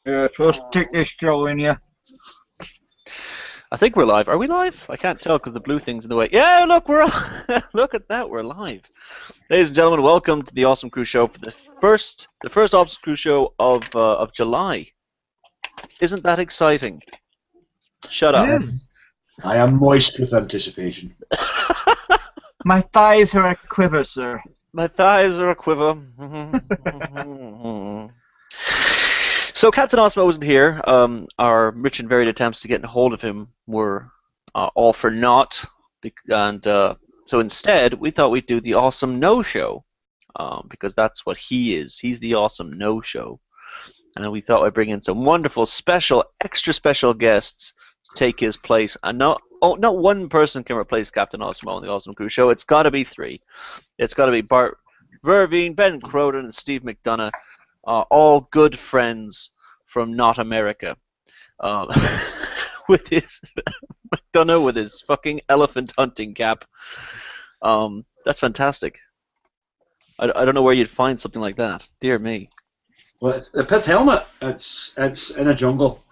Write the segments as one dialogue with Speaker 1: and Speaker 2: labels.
Speaker 1: Yeah, supposed to take this show in you.
Speaker 2: I think we're live. Are we live? I can't tell because the blue thing's in the way. Yeah, look, we're look at that, we're live. Ladies and gentlemen, welcome to the Awesome Crew Show for the first Awesome Crew Show of July. Isn't that exciting? Shut up.
Speaker 3: I am moist with anticipation.
Speaker 1: My thighs are a quiver, sir.
Speaker 2: My thighs are a quiver. So Captain Osmo wasn't here. Our rich and varied attempts to get a hold of him were all for naught, and so instead we thought we'd do the Awesome No Show, because that's what he is. He's the Awesome No Show, and we thought we'd bring in some wonderful, special, extra special guests to take his place. And not one person can replace Captain Osmo on the Awesome Crew Show. It's got to be three. It's got to be Bart Verveen, Ben Croden, and Steve McDonough. All good friends from Not America. With his McDonough with his fucking elephant hunting cap. That's fantastic. I don't know where you'd find something like that. Dear me.
Speaker 3: Well, it's a pet helmet. It's in a jungle.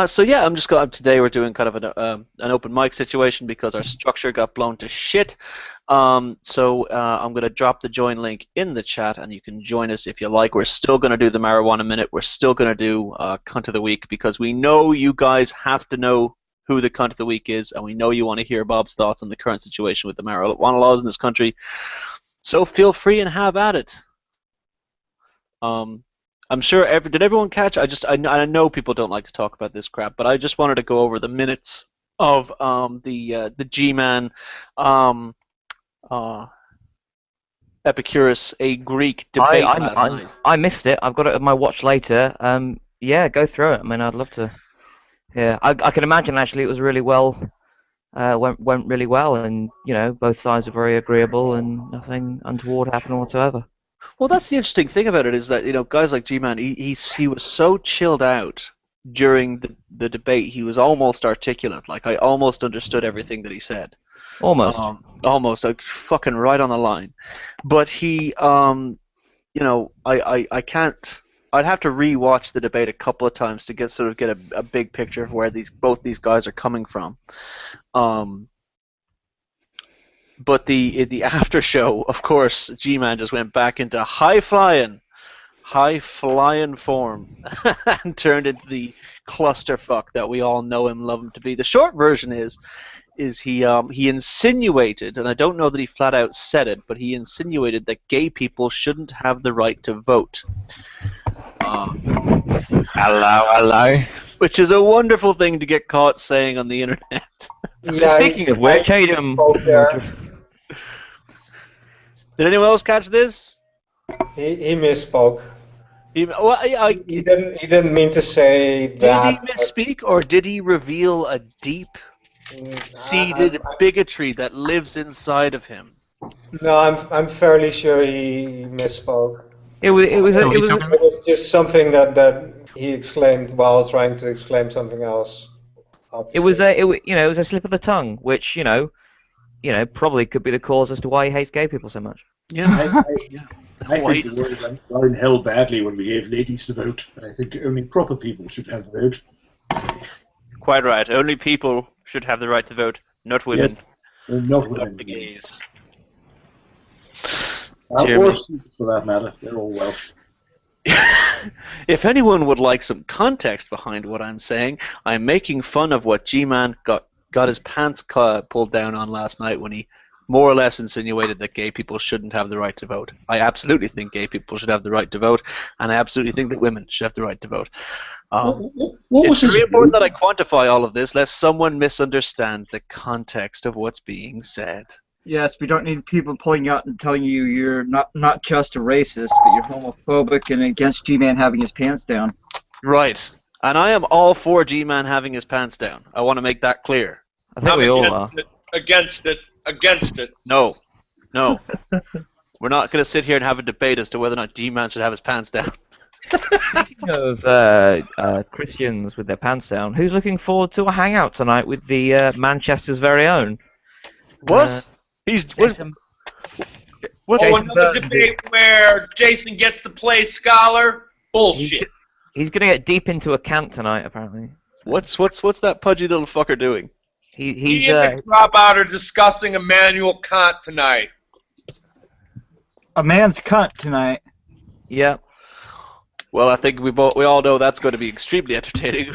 Speaker 2: So yeah, I'm just going. Today we're doing kind of an open mic situation because our structure got blown to shit. So I'm going to drop the join link in the chat, and you can join us if you like. We're still going to do the Marijuana Minute. We're still going to do Cunt of the Week because we know you guys have to know who the Cunt of the Week is, and we know you want to hear Bob's thoughts on the current situation with the marijuana laws in this country. So feel free and have at it. I'm sure did everyone catch? I know people don't like to talk about this crap, but I just wanted to go over the minutes of the G-Man Epicurus, a Greek debate last night.
Speaker 4: I missed it. I've got it on my watch later. Yeah, go through it. I mean, I'd love to. Yeah, I can imagine actually it was really well. Went really well, and you know both sides are very agreeable, and nothing untoward happened whatsoever.
Speaker 2: Well, that's the interesting thing about it is that guys like G-Man, he was so chilled out during the debate. He was almost articulate. Like I almost understood everything that he said. Almost like fucking right on the line. But he, I can't. I'd have to re-watch the debate a couple of times to get a big picture of where both these guys are coming from. But the after show, of course, G-Man just went back into high flying form and turned into the clusterfuck that we all know him, love him to be. The short version is he insinuated, and I don't know that he flat out said it, but he insinuated that gay people shouldn't have the right to vote.
Speaker 5: Hello.
Speaker 2: Which is a wonderful thing to get caught saying on the internet.
Speaker 1: Yeah,
Speaker 4: Speaking of which,
Speaker 2: did anyone else catch this?
Speaker 6: He misspoke.
Speaker 2: He
Speaker 6: didn't mean to say that.
Speaker 2: Did he misspeak, or did he reveal a deep-seated bigotry that lives inside of him?
Speaker 6: No, I'm fairly sure he misspoke.
Speaker 4: It was
Speaker 6: just something that he exclaimed while trying to exclaim something else.
Speaker 4: It was a slip of the tongue, which probably could be the cause as to why he hates gay people so much.
Speaker 2: Yeah,
Speaker 3: I think the word went downhill badly when we gave ladies the vote. I think only proper people should have the vote.
Speaker 2: Quite right. Only people should have the right to vote, not women.
Speaker 3: Yes. Not women.
Speaker 2: Not the gays.
Speaker 3: Or for that matter, they're all Welsh.
Speaker 2: If anyone would like some context behind what I'm saying, I'm making fun of what G-Man got his pants pulled down on last night when he more or less insinuated that gay people shouldn't have the right to vote. I absolutely think gay people should have the right to vote, and I absolutely think that women should have the right to vote. It's very important that I quantify all of this, lest someone misunderstand the context of what's being said.
Speaker 1: Yes, we don't need people pulling out and telling you you're not just a racist, but you're homophobic and against G-Man having his pants down.
Speaker 2: Right. And I am all for G-Man having his pants down. I want to make that clear.
Speaker 4: I think we all are.
Speaker 5: Against it.
Speaker 2: No. We're not going to sit here and have a debate as to whether or not G-Man should have his pants down.
Speaker 4: Speaking of Christians with their pants down, who's looking forward to a hangout tonight with the Manchester's very own?
Speaker 2: What? What?
Speaker 5: Oh,
Speaker 4: Jason
Speaker 5: another
Speaker 4: Burton.
Speaker 5: debate where Jason gets to play Scholar? Bullshit.
Speaker 4: He's gonna get deep into a cant tonight, apparently.
Speaker 2: What's that pudgy little fucker doing?
Speaker 5: He and Dropout are discussing Immanuel Kant tonight.
Speaker 1: A man's cunt tonight.
Speaker 4: Yeah.
Speaker 2: Well, I think we all know that's going to be extremely entertaining.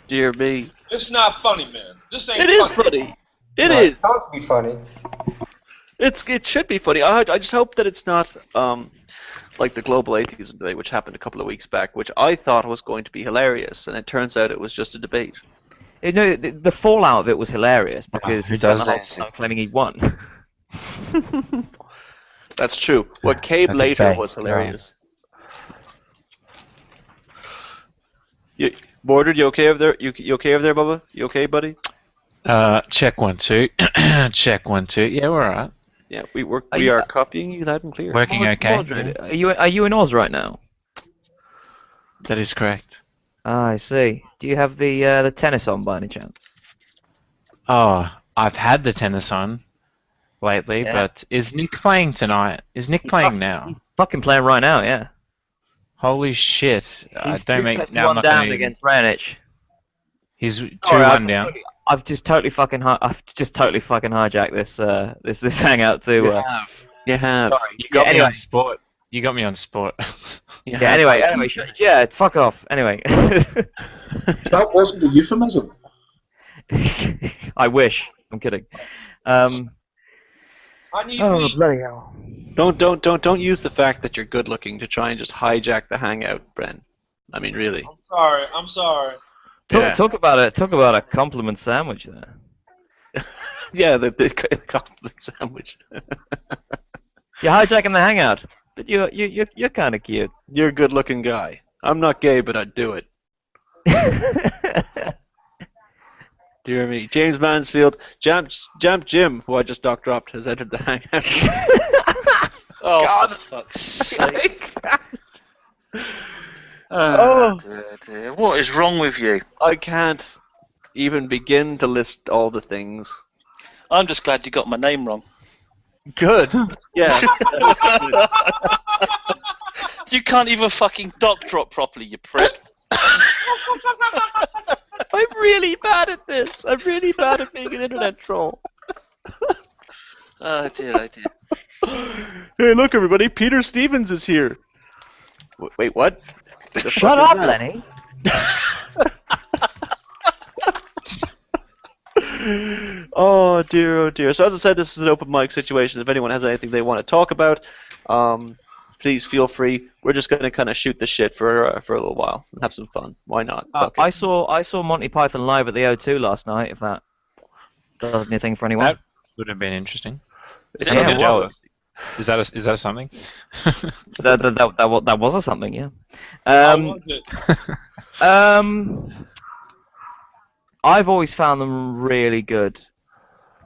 Speaker 2: Dear me.
Speaker 5: It's not funny, man. This ain't
Speaker 2: It is funny. It
Speaker 6: No,
Speaker 2: is.
Speaker 6: It can't be funny.
Speaker 2: It should be funny. I just hope that it's not like the global atheism debate, which happened a couple of weeks back, which I thought was going to be hilarious, and it turns out it was just a debate.
Speaker 4: No, the fallout of it was hilarious because
Speaker 7: who does
Speaker 4: the whole
Speaker 7: that?
Speaker 4: time claiming he won.
Speaker 2: That's true. What came
Speaker 7: That's a
Speaker 2: later
Speaker 7: fact,
Speaker 2: was hilarious. Mordred, you okay over there? You okay over there, Bubba? You okay, buddy?
Speaker 7: Check 1 2. Check 1 2. Yeah, we're alright.
Speaker 2: Yeah, we are copying you loud and clear.
Speaker 7: Working okay.
Speaker 4: Mordred, are you in Oz right now?
Speaker 7: That is correct.
Speaker 4: Ah, I see. Do you have the tennis on by any chance?
Speaker 7: Oh, I've had the tennis on lately,
Speaker 4: Yeah.
Speaker 7: but is Nick playing tonight? Is Nick playing now?
Speaker 4: Fucking playing right now, yeah.
Speaker 7: Holy shit! Don't make now. I'm
Speaker 4: one
Speaker 7: not
Speaker 4: down
Speaker 7: going to.
Speaker 4: against Ranich.
Speaker 7: He's 2-1
Speaker 4: Sorry,
Speaker 7: down.
Speaker 4: I've just totally fucking hijacked this hangout to.
Speaker 2: You have.
Speaker 4: Sorry.
Speaker 7: You got me
Speaker 4: anyway.
Speaker 7: on sport. You got me on sport.
Speaker 2: You
Speaker 4: Yeah.
Speaker 2: have.
Speaker 4: Anyway. Yeah. Fuck off. Anyway.
Speaker 3: That wasn't a euphemism.
Speaker 4: I wish. I'm kidding.
Speaker 5: I need weed.
Speaker 4: Bloody hell.
Speaker 2: Don't use the fact that you're good looking to try and just hijack the hangout, Bren. I mean, really.
Speaker 5: I'm sorry.
Speaker 2: Yeah.
Speaker 4: Talk about a compliment sandwich there.
Speaker 2: Yeah, the compliment sandwich.
Speaker 4: You're hijacking the hangout, but you're kind of cute.
Speaker 2: You're a good looking guy. I'm not gay, but I'd do it. Dear me. James Mansfield, Jamp Jim, who I just dropped, has entered the hangout.
Speaker 8: Oh,
Speaker 2: God.
Speaker 8: for fuck's sake.
Speaker 2: Oh.
Speaker 8: Dear. What is wrong with you?
Speaker 2: I can't even begin to list all the things.
Speaker 8: I'm just glad you got my name wrong.
Speaker 2: Good. Yeah.
Speaker 8: You can't even fucking dock drop properly, you prick.
Speaker 2: I'm really bad at this. I'm really bad at being an internet troll.
Speaker 8: Oh dear, oh dear.
Speaker 2: Hey, look, everybody. Peter Stevens is here. Wait, what? Who the
Speaker 4: Shut
Speaker 2: fuck is
Speaker 4: up,
Speaker 2: that?
Speaker 4: Lenny.
Speaker 2: Oh dear, oh dear. So as I said, this is an open mic situation. If anyone has anything they want to talk about, please feel free. We're just going to kind of shoot the shit for a little while and have some fun. Why not? Fuck it.
Speaker 4: I saw Monty Python live at the O2 last night. If that does anything for anyone.
Speaker 7: That would have been interesting.
Speaker 8: Is
Speaker 7: I'm
Speaker 8: it-
Speaker 7: not jealous. Is that something?
Speaker 4: That was a something, yeah.
Speaker 5: How was it?
Speaker 4: I've always found them really good,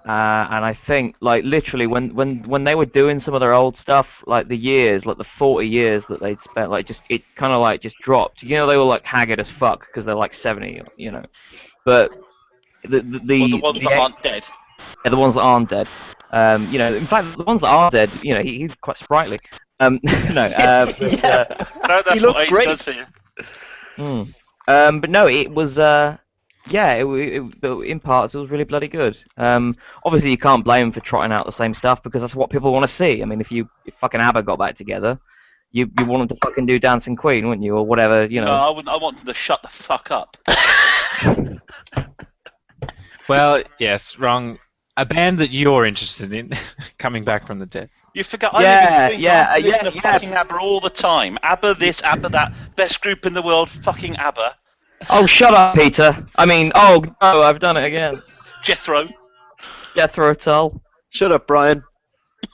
Speaker 4: and I think like literally when they were doing some of their old stuff, like the 40 years that they'd spent, like just it kind of like just dropped. You know, they were like haggard as fuck because they're like 70, you know. But
Speaker 8: The ones that aren't dead.
Speaker 4: yeah, the ones that aren't dead. You know, in fact, the ones that are dead, you know, he's quite sprightly. No, but,
Speaker 8: No, that's
Speaker 4: He
Speaker 8: what
Speaker 4: looked
Speaker 8: age
Speaker 4: great.
Speaker 8: does for you.
Speaker 4: but no, it was, yeah, in parts it was really bloody good. Obviously you can't blame him for trotting out the same stuff because that's what people want to see. I mean, if fucking ABBA got back together, you want them to fucking do Dancing Queen, wouldn't you, or whatever, you
Speaker 8: No,
Speaker 4: know?
Speaker 8: I wouldn't. I want them to shut the fuck up.
Speaker 7: Well, yes, wrong. A band that you're interested in, coming back from the dead.
Speaker 8: You forgot. I
Speaker 4: Yeah,
Speaker 8: live in Sweden. I have to
Speaker 4: yeah,
Speaker 8: listen to
Speaker 4: yes.
Speaker 8: fucking ABBA all the time. ABBA this, ABBA that. Best group in the world. Fucking ABBA.
Speaker 4: Oh, shut up, Peter. I mean, oh no, I've done it again.
Speaker 8: Jethro.
Speaker 4: Jethro Tull.
Speaker 2: Shut up, Brian.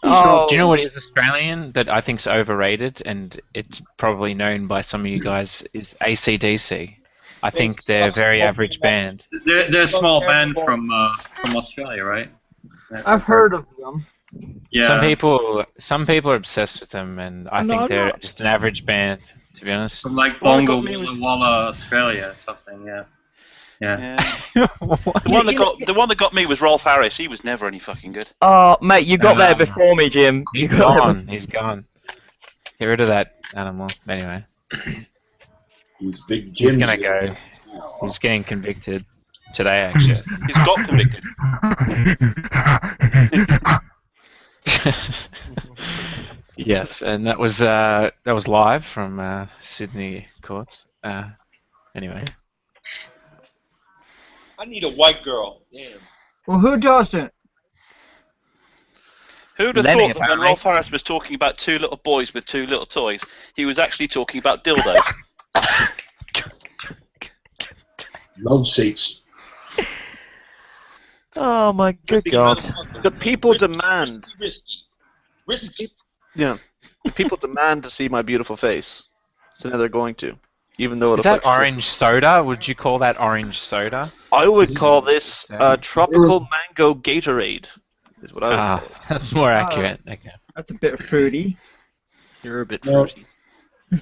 Speaker 4: Oh,
Speaker 7: Do you know what is Australian that I think's overrated, and it's probably known by some of you guys, is AC/DC. I think they're a very average band.
Speaker 9: They're a small band from Australia, right?
Speaker 1: I've heard of them.
Speaker 9: Yeah.
Speaker 7: Some people are obsessed with them, and I
Speaker 4: No,
Speaker 7: think
Speaker 4: I'm
Speaker 7: they're
Speaker 4: not.
Speaker 7: just an average band, to be honest.
Speaker 9: From like
Speaker 2: Well, they
Speaker 9: Bongo
Speaker 2: got me
Speaker 9: Walla
Speaker 2: was-
Speaker 9: Walla, Australia or something, yeah. Yeah.
Speaker 8: The one that got me was Rolf Harris. He was never any fucking good.
Speaker 4: Oh, mate, you got there before me, Jim.
Speaker 7: He's
Speaker 4: You got there
Speaker 7: gone. He's gone. Get rid of that animal. Anyway,
Speaker 3: He's big
Speaker 7: he's
Speaker 3: Jim.
Speaker 7: gonna go. He's getting convicted today, actually.
Speaker 8: He's got convicted.
Speaker 7: Yes, and that was live from Sydney courts. Anyway,
Speaker 5: I need a white girl. Damn.
Speaker 1: Well, who doesn't?
Speaker 8: Who would have
Speaker 4: Lenny,
Speaker 8: thought that when
Speaker 4: apparently.
Speaker 8: Rolf Harris was talking about two little boys with two little toys, he was actually talking about dildos?
Speaker 3: Love seats.
Speaker 4: Oh my good god.
Speaker 2: The people demand.
Speaker 5: Risky.
Speaker 2: Yeah. People demand to see my beautiful face. So now they're going to. Even though it
Speaker 7: is that
Speaker 2: affects
Speaker 7: orange soda? Would you call that orange soda?
Speaker 2: I would call this tropical mango Gatorade. Is what I would call it.
Speaker 7: That's more accurate. Okay.
Speaker 1: That's a bit fruity.
Speaker 2: You're a bit
Speaker 3: No.
Speaker 2: fruity.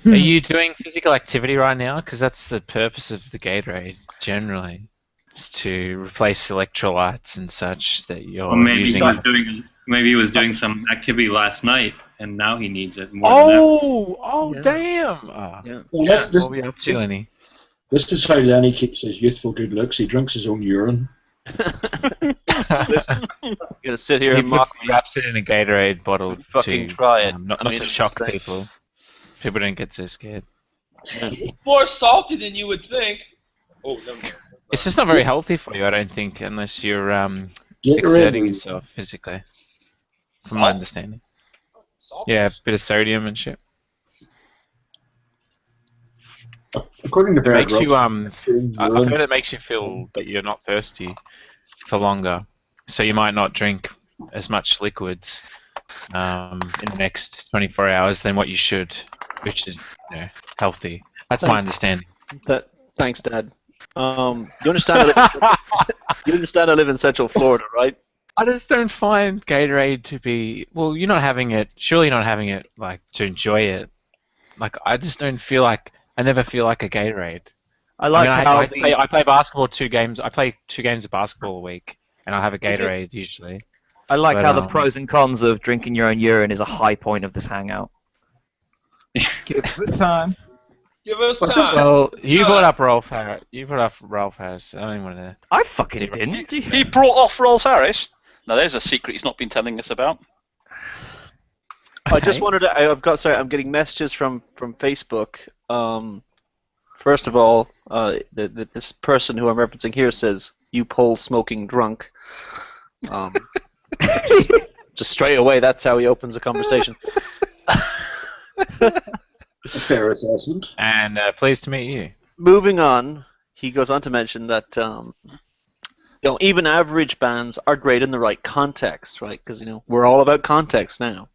Speaker 7: Are you doing physical activity right now? Because that's the purpose of the Gatorade generally, is to replace electrolytes and such that you're
Speaker 9: Or maybe
Speaker 7: using.
Speaker 9: he was doing some activity last night, and now he needs it more than ever.
Speaker 7: Oh,
Speaker 2: Yeah.
Speaker 7: damn!
Speaker 2: Yeah.
Speaker 3: Well,
Speaker 7: What are we up to, Lenny?
Speaker 3: this is how Lenny keeps his youthful good looks. He drinks his own urine.
Speaker 2: Listen, you're gonna sit here
Speaker 7: He
Speaker 2: and mock me.
Speaker 7: wraps it in a Gatorade bottle
Speaker 2: Fucking
Speaker 7: to
Speaker 2: try it.
Speaker 7: not
Speaker 2: I mean,
Speaker 7: to
Speaker 2: it's
Speaker 7: shock
Speaker 2: insane.
Speaker 7: people. People don't get so scared.
Speaker 5: More salty than you would think. Oh, never mind.
Speaker 7: It's just not very healthy for you, I don't think, unless you're
Speaker 3: Get
Speaker 7: exerting
Speaker 3: ready.
Speaker 7: yourself physically. From my
Speaker 5: Salt?
Speaker 7: understanding.
Speaker 5: Salt?
Speaker 7: Yeah, a bit of sodium and shit.
Speaker 3: According to
Speaker 7: It
Speaker 3: Bear
Speaker 7: makes you
Speaker 3: Grylls,
Speaker 7: I've heard it makes you feel that you're not thirsty for longer, so you might not drink as much liquids in the next 24 hours than what you should, which is healthy. That's my understanding.
Speaker 2: Thanks, Dad. You understand? You understand? I live in Central Florida, right?
Speaker 7: I just don't find Gatorade to be well. You're not having it. Surely you're not having it like to enjoy it. Like I just don't feel like I never feel like a Gatorade.
Speaker 4: I like how
Speaker 7: I play basketball 2 games. I play 2 games of basketball a week, and I have a Gatorade usually.
Speaker 4: I like
Speaker 7: But,
Speaker 4: how the pros and cons of drinking your own urine is a high point of this hangout.
Speaker 1: Give it time.
Speaker 5: Give us time.
Speaker 7: Well, you brought up Rolf Harris. You brought up Rolf Harris. I don't even want to.
Speaker 4: I fucking didn't.
Speaker 8: He brought off Rolf Harris. Now there's a secret he's not been telling us about.
Speaker 2: I just wanted to. I'm getting messages from Facebook. First of all, this person who I'm referencing here says, "You pole smoking drunk." Just straight away, that's how he opens a conversation.
Speaker 3: A fair assessment.
Speaker 7: And pleased to meet you.
Speaker 2: Moving on, he goes on to mention that even average bands are great in the right context, right? Because we're all about context now.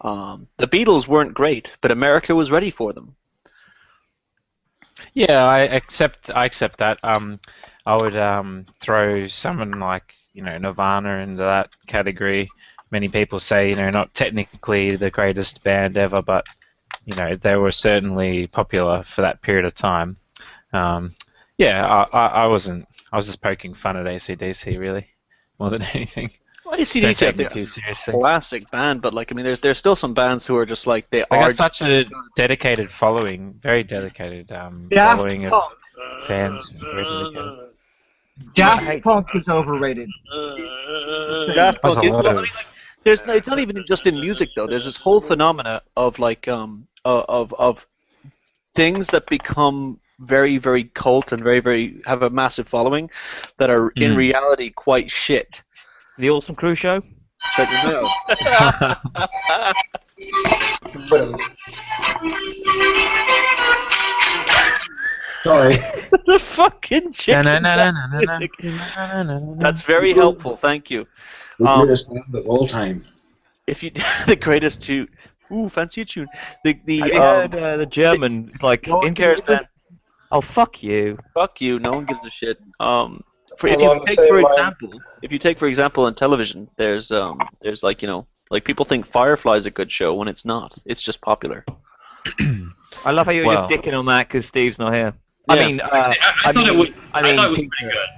Speaker 2: The Beatles weren't great, but America was ready for them.
Speaker 7: Yeah, I accept that. I would throw someone like Nirvana into that category. Many people say not technically the greatest band ever, but they were certainly popular for that period of time. I wasn't. I was just poking fun at AC/DC really, more than anything.
Speaker 2: Well,
Speaker 7: Don't
Speaker 2: AC/DC,
Speaker 7: take
Speaker 2: I
Speaker 7: me
Speaker 2: think,
Speaker 7: too
Speaker 2: is a
Speaker 7: seriously.
Speaker 2: classic band, but there's still some bands who are just like they
Speaker 7: They
Speaker 2: are.
Speaker 7: got such a dedicated following, very dedicated
Speaker 1: Daft
Speaker 7: following of
Speaker 1: Punk.
Speaker 7: fans. Very dedicated.
Speaker 1: Daft Punk is overrated.
Speaker 2: Daft
Speaker 7: There's
Speaker 2: Punk.
Speaker 7: a lot of
Speaker 2: It's not even just in music though. There's this whole phenomena of of things that become very, very cult and very, very have a massive following that are in reality quite shit.
Speaker 4: The Awesome Crew Show?
Speaker 2: Check them out.
Speaker 3: Sorry.
Speaker 2: The fucking chicken. That's very helpful. Thank you.
Speaker 3: The greatest band of all time.
Speaker 2: If you the greatest tune. Ooh, fancy a tune.
Speaker 4: Have you heard the German
Speaker 2: no one cares, man.
Speaker 4: Oh, fuck you.
Speaker 2: Fuck you. No one gives a shit. If
Speaker 6: I'm
Speaker 2: you
Speaker 6: on the
Speaker 2: take
Speaker 6: same
Speaker 2: for
Speaker 6: line.
Speaker 2: example, in television, there's like people think Firefly's a good show when it's not. It's just popular.
Speaker 4: I love how you're
Speaker 7: Well.
Speaker 4: just dicking on that because Steve's not here. I
Speaker 2: Yeah.
Speaker 4: mean,
Speaker 9: I thought it was. I thought it was
Speaker 4: Peter-
Speaker 9: pretty good.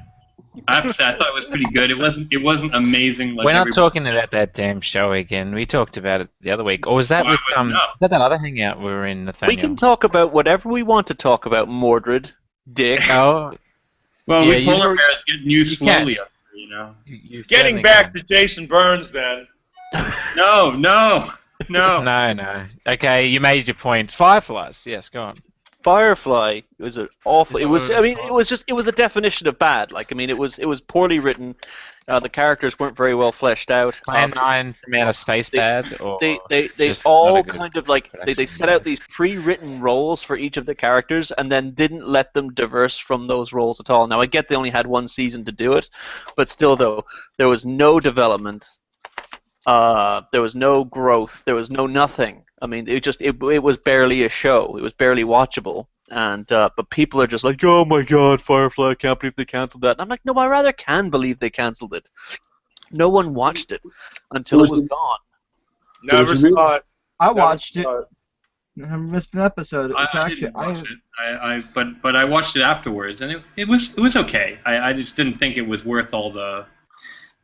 Speaker 9: I have to say, I thought it was pretty good. It wasn't amazing. Like
Speaker 7: We're not
Speaker 9: everybody-
Speaker 7: talking about that damn show again. We talked about it the other week. Or was that
Speaker 9: Why
Speaker 7: with
Speaker 9: would- no.
Speaker 7: was that other hangout we were in, Nathaniel?
Speaker 2: We can talk about whatever we want to talk about, Mordred, Dick.
Speaker 7: Oh,
Speaker 9: Well,
Speaker 7: Yeah,
Speaker 9: we
Speaker 7: you
Speaker 9: polar
Speaker 7: know-
Speaker 9: bears get new
Speaker 7: you
Speaker 9: slowly up there, you know.
Speaker 7: you
Speaker 5: Getting
Speaker 7: certainly
Speaker 5: back
Speaker 7: can.
Speaker 5: to Jason Burns, then.
Speaker 9: No.
Speaker 7: No. Okay, you made your point. Fireflies. Yes, go on.
Speaker 2: Firefly was an awful. It was. I mean,
Speaker 7: Firefly.
Speaker 2: it was just. It was the definition of bad. Like, I mean, it was poorly written. The characters weren't very well fleshed out.
Speaker 7: Plan 9 from Outer Space bad, or
Speaker 2: They
Speaker 7: just
Speaker 2: all
Speaker 7: not a good
Speaker 2: kind of like they
Speaker 7: production
Speaker 2: set out these pre-written roles for each of the characters and then didn't let them diverse from those roles at all. Now I get they only had one season to do it, but still though there was no development, there was no growth, there was no nothing. I mean it was barely a show. It was barely watchable. And but people are just like, oh my god, Firefly, I can't believe they cancelled that. And I'm like, no, I rather can believe they cancelled it. No one watched it until it was gone.
Speaker 5: Never
Speaker 3: was a real-
Speaker 5: saw it.
Speaker 1: I
Speaker 5: Never
Speaker 1: watched it.
Speaker 5: saw it.
Speaker 1: I missed an episode. It was
Speaker 9: I
Speaker 1: actually
Speaker 9: didn't watch it. But I watched it afterwards, and it was okay. I just didn't think it was worth all the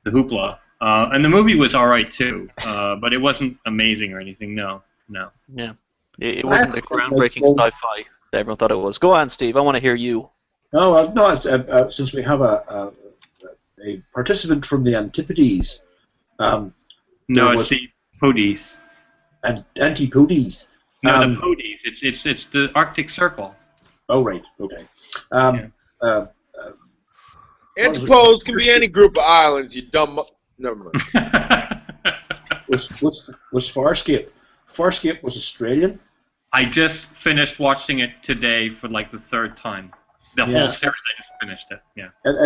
Speaker 9: hoopla. And the movie was all right too, but it wasn't amazing or anything. No.
Speaker 2: Yeah, it wasn't the groundbreaking sci-fi that everyone thought it was. Go on, Steve. I want to hear you.
Speaker 3: No, since we have a participant from the Antipodes,
Speaker 9: No,
Speaker 3: There
Speaker 9: it's
Speaker 3: was-
Speaker 9: the Podes.
Speaker 3: and Antipodes.
Speaker 9: No, the Podes. It's the Arctic Circle.
Speaker 3: Oh, right, okay.
Speaker 5: Antipodes can be any group of islands, you dumb. Never mind.
Speaker 3: Was Farscape? Farscape was Australian.
Speaker 9: I just finished watching it today for like the third time. The
Speaker 3: Yeah.
Speaker 9: whole series, I just finished it. Yeah.
Speaker 3: It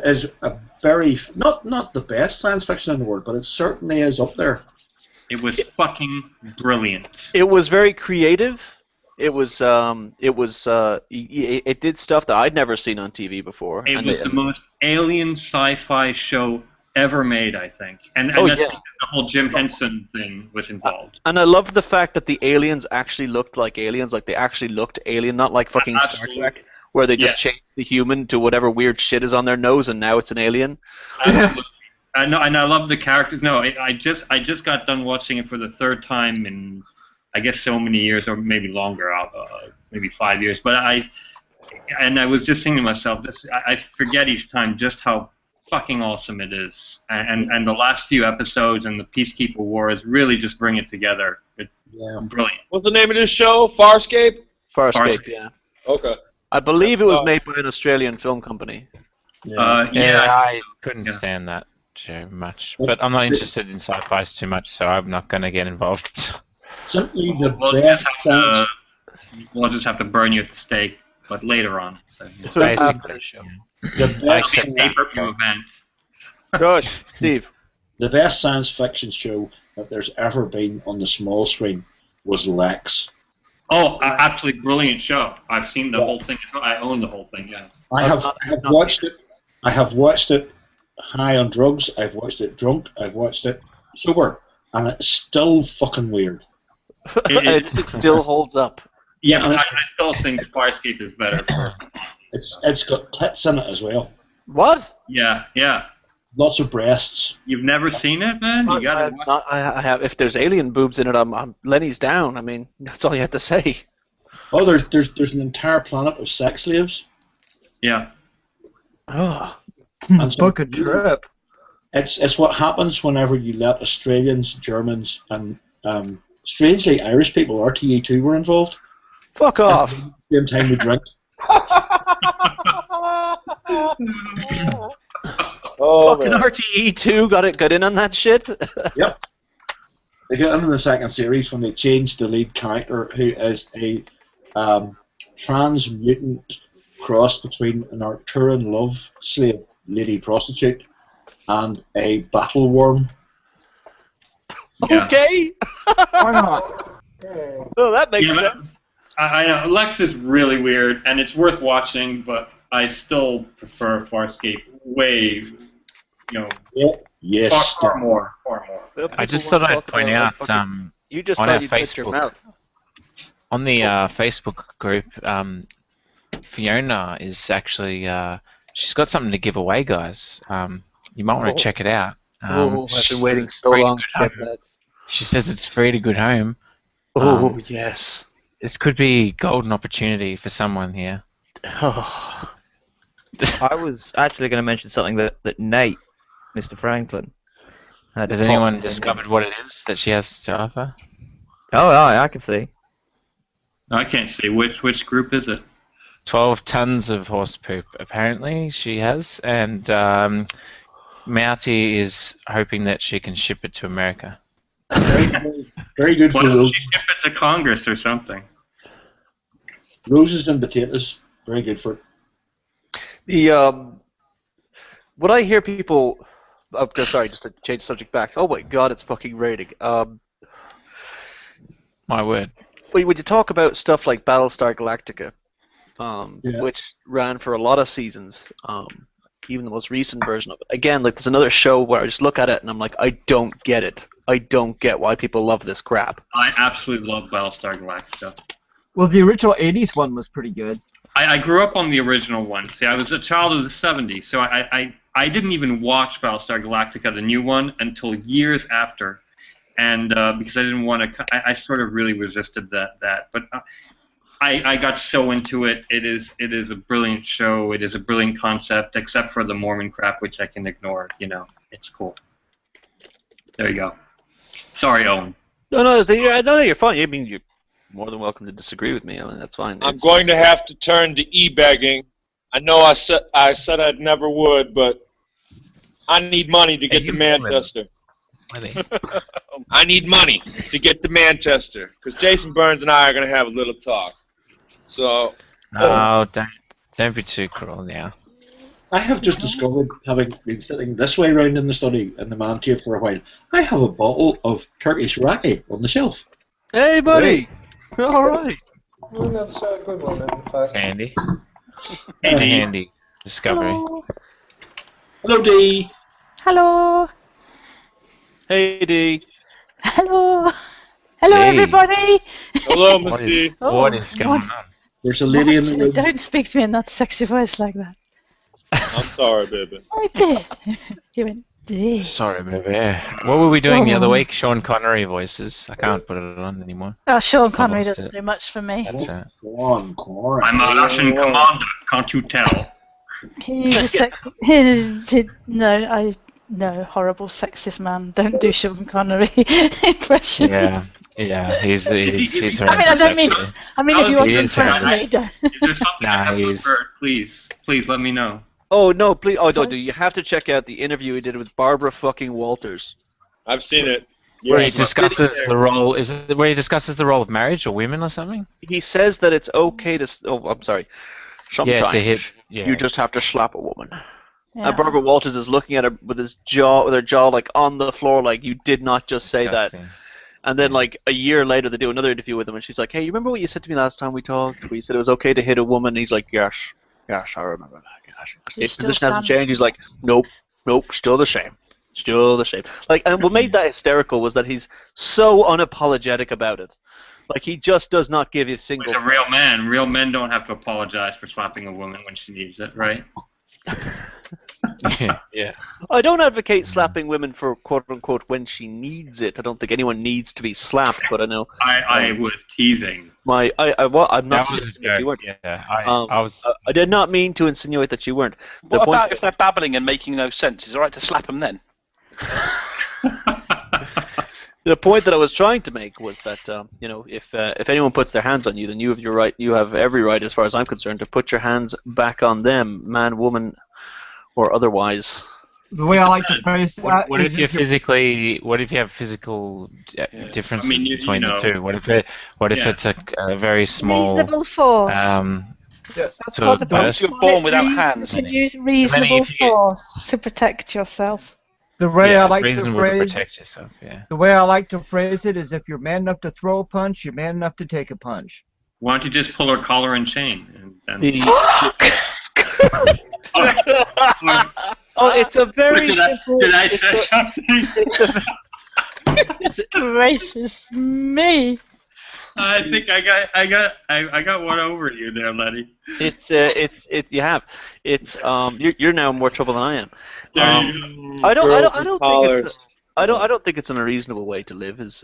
Speaker 3: is a very not the best science fiction in the world, but it certainly is up there.
Speaker 9: It was fucking brilliant.
Speaker 2: It was very creative. It did stuff that I'd never seen on TV before.
Speaker 9: It
Speaker 2: And
Speaker 9: was the most alien sci-fi show ever made, I think. And
Speaker 2: Oh,
Speaker 9: that's
Speaker 2: yeah.
Speaker 9: because the whole Jim Henson thing was involved.
Speaker 2: And I loved the fact that the aliens actually looked like aliens, like they actually looked alien, not like fucking Star
Speaker 9: Absolutely.
Speaker 2: Trek, where they just changed the human to whatever weird shit is on their nose and now it's an alien.
Speaker 9: Absolutely. I know, and I love the characters. No, I just got done watching it for the third time in, I guess, so many years, or maybe longer, maybe 5 years. But I was just thinking to myself, I forget each time just how fucking awesome it is, and the last few episodes and the Peacekeeper Wars really just bring it together. It's brilliant.
Speaker 5: What's the name of this show? Farscape?
Speaker 2: Farscape, yeah.
Speaker 5: Okay.
Speaker 2: I believe it was made by an Australian film company.
Speaker 7: I couldn't stand that too much. But I'm not interested in sci-fi too much, so I'm not going to get involved.
Speaker 3: Simply the
Speaker 9: We'll
Speaker 3: best
Speaker 9: just have to burn you at the stake, but later on. So, yeah.
Speaker 7: Basically,
Speaker 3: the
Speaker 7: I
Speaker 3: best,
Speaker 7: accept that.
Speaker 9: Pay-per-view event.
Speaker 2: Gosh, Steve.
Speaker 3: the best science fiction show that there's ever been on the small screen was Lex.
Speaker 9: Oh, absolutely brilliant show. I've seen the whole thing. I own the whole thing. Yeah.
Speaker 3: I have watched it. I have watched it high on drugs. I've watched it drunk. I've watched it sober, and it's still fucking weird.
Speaker 2: It still holds up.
Speaker 9: Yeah, I still think Farscape is better.
Speaker 3: It's got tits in it as well.
Speaker 2: What?
Speaker 9: Yeah.
Speaker 3: Lots of breasts.
Speaker 9: You've never seen it, man? You gotta watch.
Speaker 2: I have. If there's alien boobs in it, I'm Lenny's down. I mean, that's all you have to say.
Speaker 3: Oh, there's an entire planet of sex slaves.
Speaker 9: Yeah.
Speaker 2: Oh.
Speaker 3: And so
Speaker 1: Book a trip.
Speaker 3: It's what happens whenever you let Australians, Germans, and strangely Irish people, RTE2 were involved.
Speaker 2: Fuck off.
Speaker 3: At the same time we drink.
Speaker 5: Oh,
Speaker 2: Fucking
Speaker 5: man.
Speaker 2: RTE2 got in on that shit.
Speaker 3: Yep. They get in the second series when they changed the lead character, who is a trans mutant cross between an Arcturian love slave, lady prostitute, and a battle worm.
Speaker 9: Yeah.
Speaker 2: Okay.
Speaker 1: Why not?
Speaker 2: Oh, that makes
Speaker 9: Yeah, but-
Speaker 2: sense.
Speaker 9: I know. Lex is really weird, and it's worth watching, but I still prefer Farscape way,
Speaker 3: Yes.
Speaker 9: far more.
Speaker 2: Well,
Speaker 7: I just
Speaker 2: people
Speaker 7: thought
Speaker 2: wanna
Speaker 7: I'd
Speaker 2: talk
Speaker 7: point
Speaker 2: about,
Speaker 7: out
Speaker 2: like, fucking- you just
Speaker 7: on
Speaker 2: thought
Speaker 7: our
Speaker 2: you'd put your
Speaker 7: Facebook-
Speaker 2: mouth.
Speaker 7: on the Facebook group, Fiona is actually she's got something to give away, guys. You might want to check it out.
Speaker 2: I've
Speaker 7: She
Speaker 2: been waiting
Speaker 7: says
Speaker 2: so
Speaker 7: it's free to
Speaker 2: long
Speaker 7: good
Speaker 2: to get
Speaker 7: home.
Speaker 2: that.
Speaker 7: She says it's free to good home.
Speaker 2: Oh, yes.
Speaker 7: This could be golden opportunity for someone here.
Speaker 2: Oh.
Speaker 4: I was actually going to mention something that Nate, Mr. Franklin, had.
Speaker 7: Has anyone discovered what it is that she has to offer?
Speaker 4: Oh, I can see.
Speaker 9: I can't see which group is it.
Speaker 7: 12 tons of horse poop, apparently, she has, and Mouty is hoping that she can ship it to America.
Speaker 3: Very good for
Speaker 9: Why don't
Speaker 3: Roses.
Speaker 9: she ship it to Congress or something?
Speaker 3: Roses and potatoes. Very good for it.
Speaker 2: The what I hear people, sorry, just to change the subject back. Oh my God, it's fucking raining.
Speaker 7: My word.
Speaker 2: When you talk about stuff like Battlestar Galactica,
Speaker 3: Yeah.
Speaker 2: which ran for a lot of seasons, even the most recent version of it. Again, like there's another show where I just look at it and I'm like, I don't get it. I don't get why people love this crap.
Speaker 9: I absolutely love Battlestar Galactica.
Speaker 1: Well, the original 80s one was pretty good.
Speaker 9: I grew up on the original one. See, I was a child of the 70s, so I didn't even watch Battlestar Galactica, the new one, until years after. And because I didn't want to, I sort of really resisted that. But I got so into it. It is a brilliant show. It is a brilliant concept, except for the Mormon crap, which I can ignore. You know, it's cool. There you go. Sorry, Owen.
Speaker 2: No, you're fine. I mean, you're more than welcome to disagree with me. I mean, that's fine.
Speaker 5: I'm going to have to turn to e-begging. I know I said I'd never would, but I need money to get to Manchester. I need money to get to Manchester because Jason Burns and I are going to have a little talk. So.
Speaker 7: Oh, don't be too cruel now.
Speaker 3: I have just discovered, having been sitting this way round in the study in the man cave for a while, I have a bottle of Turkish raki on the shelf.
Speaker 2: Hey, buddy. All right.
Speaker 6: Well, that's a good one. In fact.
Speaker 7: Handy.
Speaker 9: Hey,
Speaker 7: Handy discovery.
Speaker 3: Hello, Dee.
Speaker 10: Hello.
Speaker 2: Hey, D.
Speaker 10: Hello. Hello,
Speaker 7: Dee.
Speaker 10: everybody.
Speaker 5: Hello, Miss
Speaker 7: What
Speaker 5: D.
Speaker 7: is, what is going on?
Speaker 3: There's a lady in the room.
Speaker 10: Don't speak to me in that sexy voice like that.
Speaker 5: I'm sorry, baby.
Speaker 10: I did. You went, "Dee."
Speaker 7: Sorry, baby. What were we doing the other week? Sean Connery voices. I can't put it on anymore.
Speaker 10: Oh, Sean Connery
Speaker 7: lost
Speaker 10: doesn't
Speaker 7: it.
Speaker 10: do much for me.
Speaker 7: That's it.
Speaker 3: Go on.
Speaker 9: I'm a Russian commander. Can't you tell?
Speaker 10: He's a sexy. No, horrible sexist man. Don't do Sean Connery impressions.
Speaker 7: Yeah, he's horrendous,
Speaker 10: I don't mean.
Speaker 7: actually.
Speaker 10: I mean, if you want to
Speaker 7: He is
Speaker 10: impersonate, don't.
Speaker 9: If there's something
Speaker 7: Nah,
Speaker 9: I haven't
Speaker 7: he's-
Speaker 9: heard, please let me know.
Speaker 2: Oh no, please! Oh no, dude, you have to check out the interview he did with Barbara fucking Walters.
Speaker 5: I've seen it.
Speaker 7: Where he
Speaker 5: Yes.
Speaker 7: discusses the role. Is it where he discusses the role of marriage or women or something?
Speaker 2: He says that it's okay to. Oh, I'm sorry. Sometimes
Speaker 7: Yeah, to hit. Yeah.
Speaker 2: you just have to slap a woman.
Speaker 10: Yeah.
Speaker 2: And Barbara Walters is looking at her with her jaw like on the floor, like you did not just say that.
Speaker 7: Disgusting.
Speaker 2: And then like a year later, they do another interview with him, and she's like, "Hey, you remember what you said to me last time we talked? Where you said it was okay to hit a woman?" And he's like, "Yes, I remember that. Yes." His
Speaker 10: still
Speaker 2: position hasn't
Speaker 10: stand-
Speaker 2: changed. He's like, "Nope, still the same, still the same." Like, and what made that hysterical was that he's so unapologetic about it. Like he just does not give a single.
Speaker 9: He's a real man. Real men don't have to apologize for slapping a woman when she needs it, right?
Speaker 7: Yeah.
Speaker 2: I don't advocate slapping women for quote unquote when she needs it. I don't think anyone needs to be slapped, but I know
Speaker 9: I was teasing.
Speaker 2: I'm not
Speaker 7: That was
Speaker 2: suggesting that you weren't.
Speaker 7: Yeah,
Speaker 2: I
Speaker 7: was.
Speaker 2: did not mean to insinuate that you weren't. The
Speaker 8: What
Speaker 2: point-
Speaker 8: about if they're babbling and making no sense? Is it alright to slap them then?
Speaker 2: The point that I was trying to make was that if anyone puts their hands on you, then you have every right, as far as I'm concerned, to put your hands back on them, man, woman, or otherwise.
Speaker 1: The way I like to phrase that
Speaker 7: What
Speaker 1: is
Speaker 7: if you have physical differences
Speaker 9: I mean,
Speaker 7: between
Speaker 9: you
Speaker 7: the
Speaker 9: know.
Speaker 7: two? What if it's a very small
Speaker 10: Reasonable force.
Speaker 1: Yes.
Speaker 10: That's
Speaker 7: so
Speaker 10: what the
Speaker 7: that's-
Speaker 10: books
Speaker 8: You were born
Speaker 10: call it.
Speaker 8: without hands.
Speaker 10: You can use reasonable
Speaker 7: if you get-
Speaker 10: force to protect yourself.
Speaker 1: The way I like to
Speaker 7: reasonable to
Speaker 1: phrase
Speaker 7: protect yourself. Yeah.
Speaker 1: the way I like to phrase it is if you're man enough to throw a punch, you're man enough to take a punch.
Speaker 9: Why don't you just pull her collar and chain? And
Speaker 2: Oh, it's a very
Speaker 9: did I,
Speaker 2: simple.
Speaker 9: did I
Speaker 2: it's
Speaker 9: say
Speaker 2: a-
Speaker 9: something?
Speaker 10: Gracious me.
Speaker 9: I think I got one over you there, Lenny.
Speaker 2: You have. You're now in more trouble than I am.
Speaker 9: There you go.
Speaker 2: I don't think it's an unreasonable way to live. Is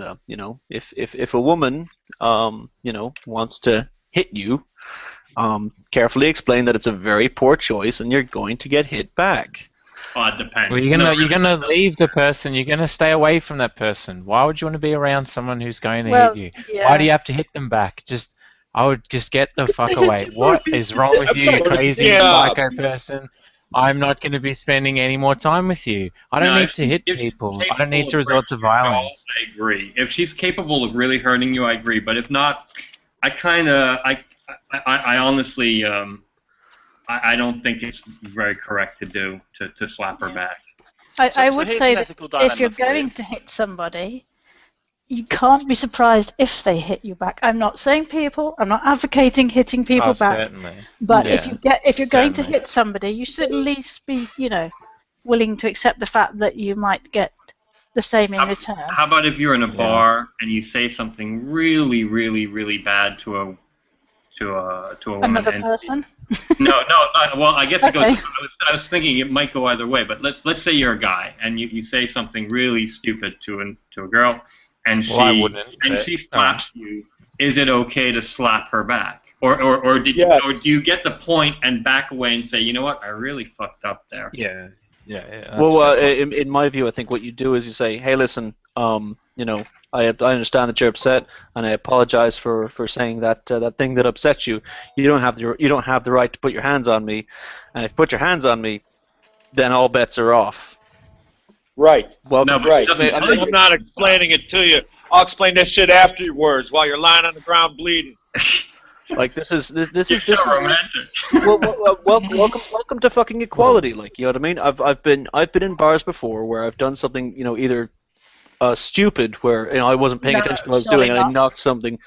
Speaker 2: if a woman wants to hit you, carefully explain that it's a very poor choice and you're going to get hit back.
Speaker 9: Oh, it depends.
Speaker 7: Well, you're gonna leave the person. You're gonna stay away from that person. Why would you want to be around someone who's going to hit you?
Speaker 10: Yeah.
Speaker 7: Why do you have to hit them back? I would just get the fuck away. What is wrong with you, you crazy psycho person? I'm not going to be spending any more time with you. I don't need to hit people. I don't need to resort to violence.
Speaker 9: I agree. If she's capable of really hurting you, I agree. But if not, I honestly, I don't think it's very correct to do to slap her back.
Speaker 10: I would say that if you're going to hit somebody, you can't be surprised if they hit you back. I'm not saying I'm not advocating hitting people back.
Speaker 7: Certainly.
Speaker 10: But if you're going to hit somebody, you should at least be, willing to accept the fact that you might get the same in return.
Speaker 9: How about if you're in a bar and you say something really, really, really bad to a woman?
Speaker 10: Another person?
Speaker 9: No. Well, I guess it goes.
Speaker 10: Okay.
Speaker 9: I was thinking it might go either way. But let's say you're a guy and you say something really stupid to a girl. And she slaps you. Is it okay to slap her back, or do you get the point and back away and say, you know what, I really fucked up there?
Speaker 7: Yeah.
Speaker 2: Well, in my view, I think what you do is you say, hey, listen, I understand that you're upset, and I apologize for saying that thing that upset you. You don't have the right to put your hands on me, and if you put your hands on me, then all bets are off.
Speaker 5: Right.
Speaker 2: Well,
Speaker 5: no, right. I'm not explaining it to you. I'll explain that shit afterwards while you're lying on the ground bleeding.
Speaker 2: Like this is
Speaker 9: romantic.
Speaker 2: Welcome to fucking equality. Like, you know what I mean? I've been in bars before where I've done something, either stupid, where I wasn't paying attention to what I was doing, and I knocked something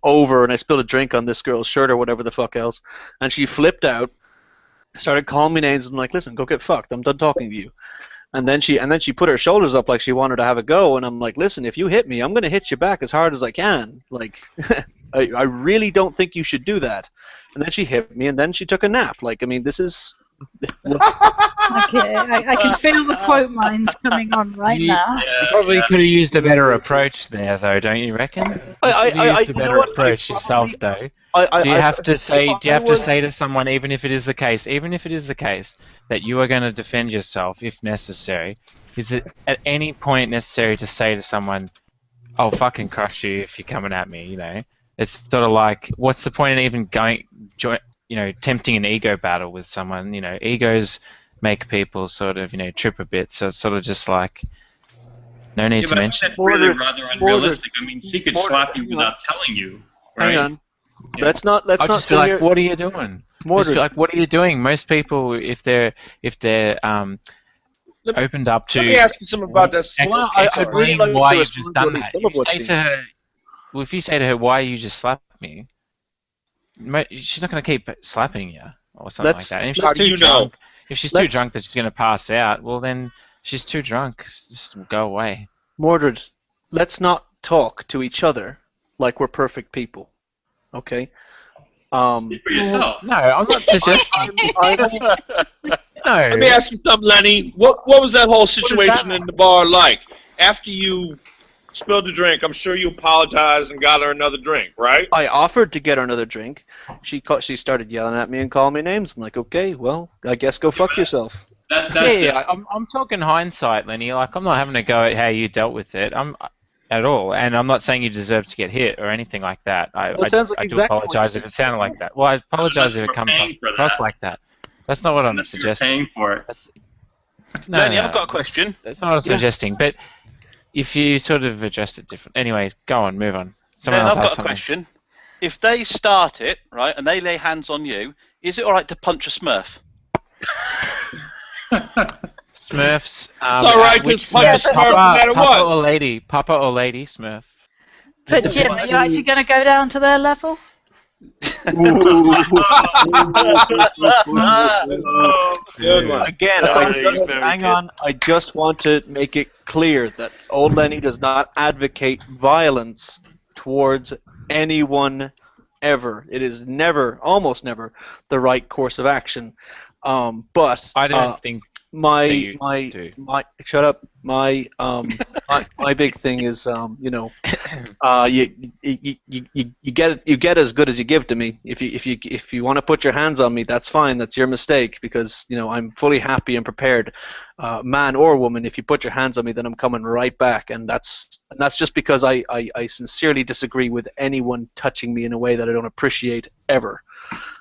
Speaker 2: over and I spilled a drink on this girl's shirt or whatever the fuck else, and she flipped out, started calling me names. I'm like, listen, go get fucked. I'm done talking to you. And then she put her shoulders up like she wanted to have a go, and I'm like, listen, if you hit me, I'm going to hit you back as hard as I can. Like, I really don't think you should do that. And then she hit me, and then she took a nap. Like, I mean, this is...
Speaker 10: Okay, I can feel the quote mines coming on right now.
Speaker 7: You probably could have used a better approach there, though, don't you reckon? You could have used a better approach yourself, though. Do you have to say to someone, even if it is the case that you are going to defend yourself if necessary, is it at any point necessary to say to someone, I'll fucking crush you if you're coming at me, It's sort of like, what's the point in even tempting an ego battle with someone? Egos make people sort of, trip a bit, so it's sort of just like, no need to mention.
Speaker 9: That's really rather unrealistic. I mean, she could slap you without telling you, right?
Speaker 2: Hang on. Let's not
Speaker 7: just feel like, what are you doing? Just feel like, what are you doing? Most people, if they're opened up to...
Speaker 5: Let me ask you something about that.
Speaker 2: I'd really like
Speaker 7: why
Speaker 2: to
Speaker 7: you've just done that. If you say to her, why you just slapped me, she's not going to keep slapping you or something like that. And if she's too drunk that she's going to pass out, well then she's too drunk. Just go away.
Speaker 2: Mordred, let's not talk to each other like we're perfect people. Okay?
Speaker 9: Speak for yourself.
Speaker 7: No, I'm not suggesting. No.
Speaker 5: Let me ask you something, Lenny. What was that whole situation in the bar like? After you spilled the drink, I'm sure you apologized and got her another drink, right?
Speaker 2: I offered to get her another drink. She started yelling at me and calling me names. I'm like, okay, well, I guess go fuck yourself.
Speaker 7: I'm talking hindsight, Lenny. Like, I'm not having a go at how you dealt with it. At all, and I'm not saying you deserve to get hit or anything like that. I do apologize if it sounded like that. Well, I apologize if it comes across like that. That's not what I'm suggesting.
Speaker 9: Paying for it.
Speaker 8: Lenny, I've got a question.
Speaker 7: That's not what I'm suggesting, but if you sort of addressed it different. Anyway, go on, move on. Someone else has something.
Speaker 8: I've got a question. If they start it, right, and they lay hands on you, is it alright to punch a Smurf?
Speaker 7: Smurfs.
Speaker 5: All right,
Speaker 7: which
Speaker 5: punch
Speaker 7: Smurf?
Speaker 5: a Smurf no matter what.
Speaker 7: Papa or lady Smurf.
Speaker 10: But Jim, are you actually going to go down to their level?
Speaker 5: Good one.
Speaker 2: Again, hang on. I just want to make it clear that old Lenny does not advocate violence towards anyone ever. It is never, almost never, the right course of action. But
Speaker 7: I don't think
Speaker 2: my shut up. My big thing is you get as good as you give to me. If you want to put your hands on me, that's fine. That's your mistake, because I'm fully happy and prepared, man or woman. If you put your hands on me, then I'm coming right back, and that's just because I sincerely disagree with anyone touching me in a way that I don't appreciate ever.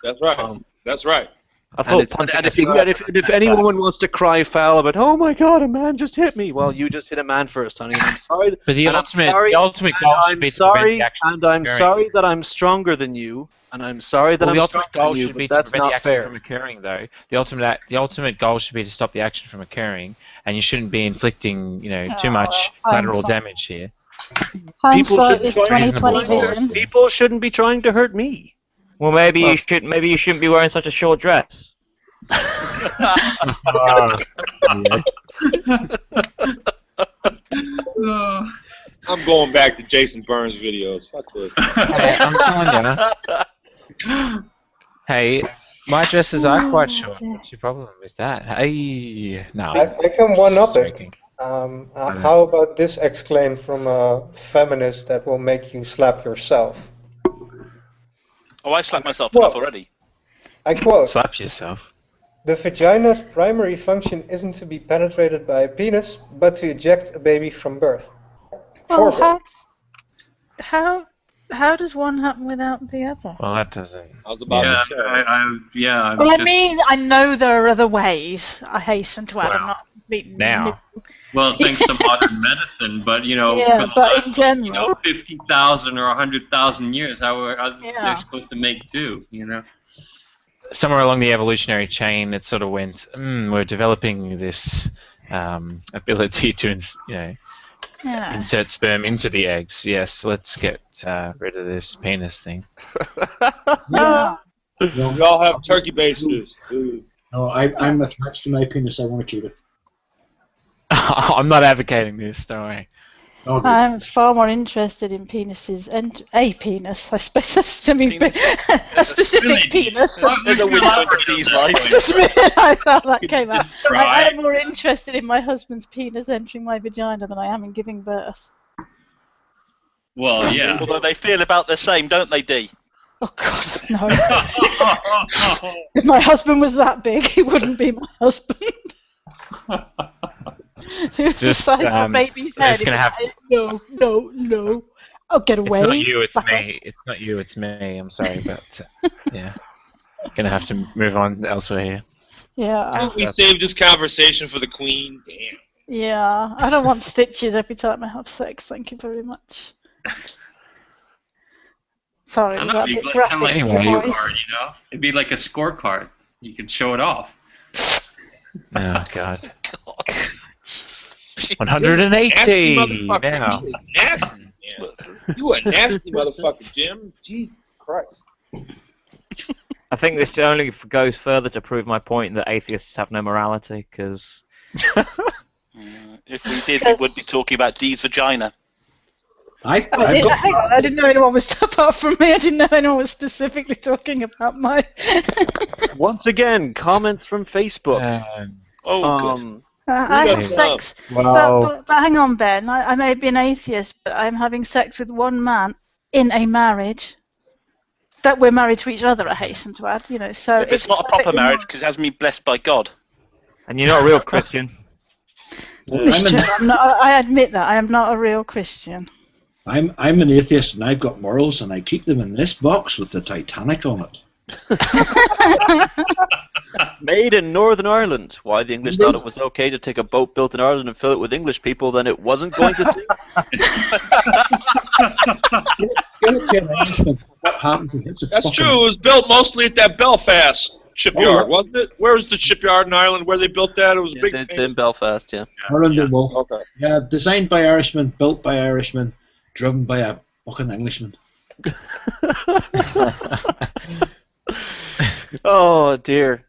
Speaker 5: That's right. That's right.
Speaker 2: And if any woman wants to cry foul about, oh my God, a man just hit me, well, you just hit a man first, honey. And I'm sorry.
Speaker 7: But the ultimate goal should be to prevent the action from occurring.
Speaker 2: Sorry that I'm stronger than you, and I'm sorry that I'm stronger than you. But that's not fair.
Speaker 7: From occurring, though. The ultimate goal should be to stop the action from occurring, and you shouldn't be inflicting, too much collateral damage here.
Speaker 10: Hindsight is 20/20 vision.
Speaker 2: People shouldn't be trying to hurt me.
Speaker 4: Well, maybe you shouldn't be wearing such a short dress.
Speaker 5: I'm going back to Jason Burns videos. Fuck this.
Speaker 7: Hey, I'm telling you. Hey, my dresses are quite short. What's your problem with that? Hey, no.
Speaker 6: I can one-up it. How about this exclaim from a feminist that will make you slap yourself?
Speaker 8: Oh, I slapped myself enough already.
Speaker 6: I quote,
Speaker 7: slap yourself.
Speaker 6: The vagina's primary function isn't to be penetrated by a penis, but to eject a baby from birth.
Speaker 10: Well, how does one happen without the other?
Speaker 7: Well, that doesn't.
Speaker 5: I was about to say.
Speaker 10: Well, I mean, I know there are other ways. I hasten to add. I'm not
Speaker 7: now.
Speaker 9: Well, thanks to modern medicine, but for the
Speaker 10: last,
Speaker 9: in general, 50,000 or 100,000 years, how they're supposed to make do,
Speaker 7: Somewhere along the evolutionary chain, it sort of went, we're developing this ability to, insert sperm into the eggs. Yes, let's get rid of this penis thing.
Speaker 5: Yeah. We all have turkey basters.
Speaker 3: No, I'm attached to my penis. I want to keep it.
Speaker 7: I'm not advocating this, don't worry.
Speaker 3: Okay.
Speaker 10: I'm far more interested in penises and a penis. I suppose I mean a specific penis.
Speaker 8: There's a window into Dee's life.
Speaker 10: Just realised how that came out. I am more interested in my husband's penis entering my vagina than I am in giving birth.
Speaker 9: Well, yeah.
Speaker 8: Although they feel about the same, don't they, Dee?
Speaker 10: Oh God, no. If my husband was that big, he wouldn't be my husband.
Speaker 7: Just
Speaker 10: baby's head.
Speaker 7: Gonna have...
Speaker 10: No. I'll get away.
Speaker 7: It's not you, it's me. It's not you, it's me. I'm sorry, but yeah, gonna have to move on elsewhere here.
Speaker 10: Yeah.
Speaker 5: We saved this conversation for the Queen. Damn.
Speaker 10: Yeah, I don't want stitches every time I have sex. Thank you very much. Sorry, was that a bit graphic?
Speaker 9: It'd be like a scorecard. You could show it off.
Speaker 7: Oh God. 180 now.
Speaker 5: Nasty, you a nasty motherfucker, Jim. Jesus Christ.
Speaker 4: I think this only goes further to prove my point that atheists have no morality, because...
Speaker 8: if we did, we would be talking about Dee's vagina.
Speaker 10: I didn't know anyone was, apart from me, I didn't know anyone was specifically talking about my...
Speaker 2: Once again, comments from Facebook.
Speaker 8: Good.
Speaker 10: I have sex, but hang on, Ben. I may be an atheist, but I'm having sex with one man in a marriage that we're married to each other. I hasten to add, so
Speaker 8: it's not a proper marriage because it hasn't been blessed by God.
Speaker 4: And you're not a real Christian.
Speaker 10: I admit that I am not a real Christian.
Speaker 3: I'm an atheist and I've got morals and I keep them in this box with the Titanic on it.
Speaker 2: Made in Northern Ireland. Why the English thought it was okay to take a boat built in Ireland and fill it with English people, then it wasn't going to sink.
Speaker 5: That's true. It was built mostly at that Belfast shipyard, wasn't it? Where was the shipyard in Ireland where they built that? It was big.
Speaker 2: It's in Belfast, yeah.
Speaker 3: Wolf. Okay. Yeah, designed by Irishmen, built by Irishmen, driven by a fucking Englishman.
Speaker 2: Oh dear,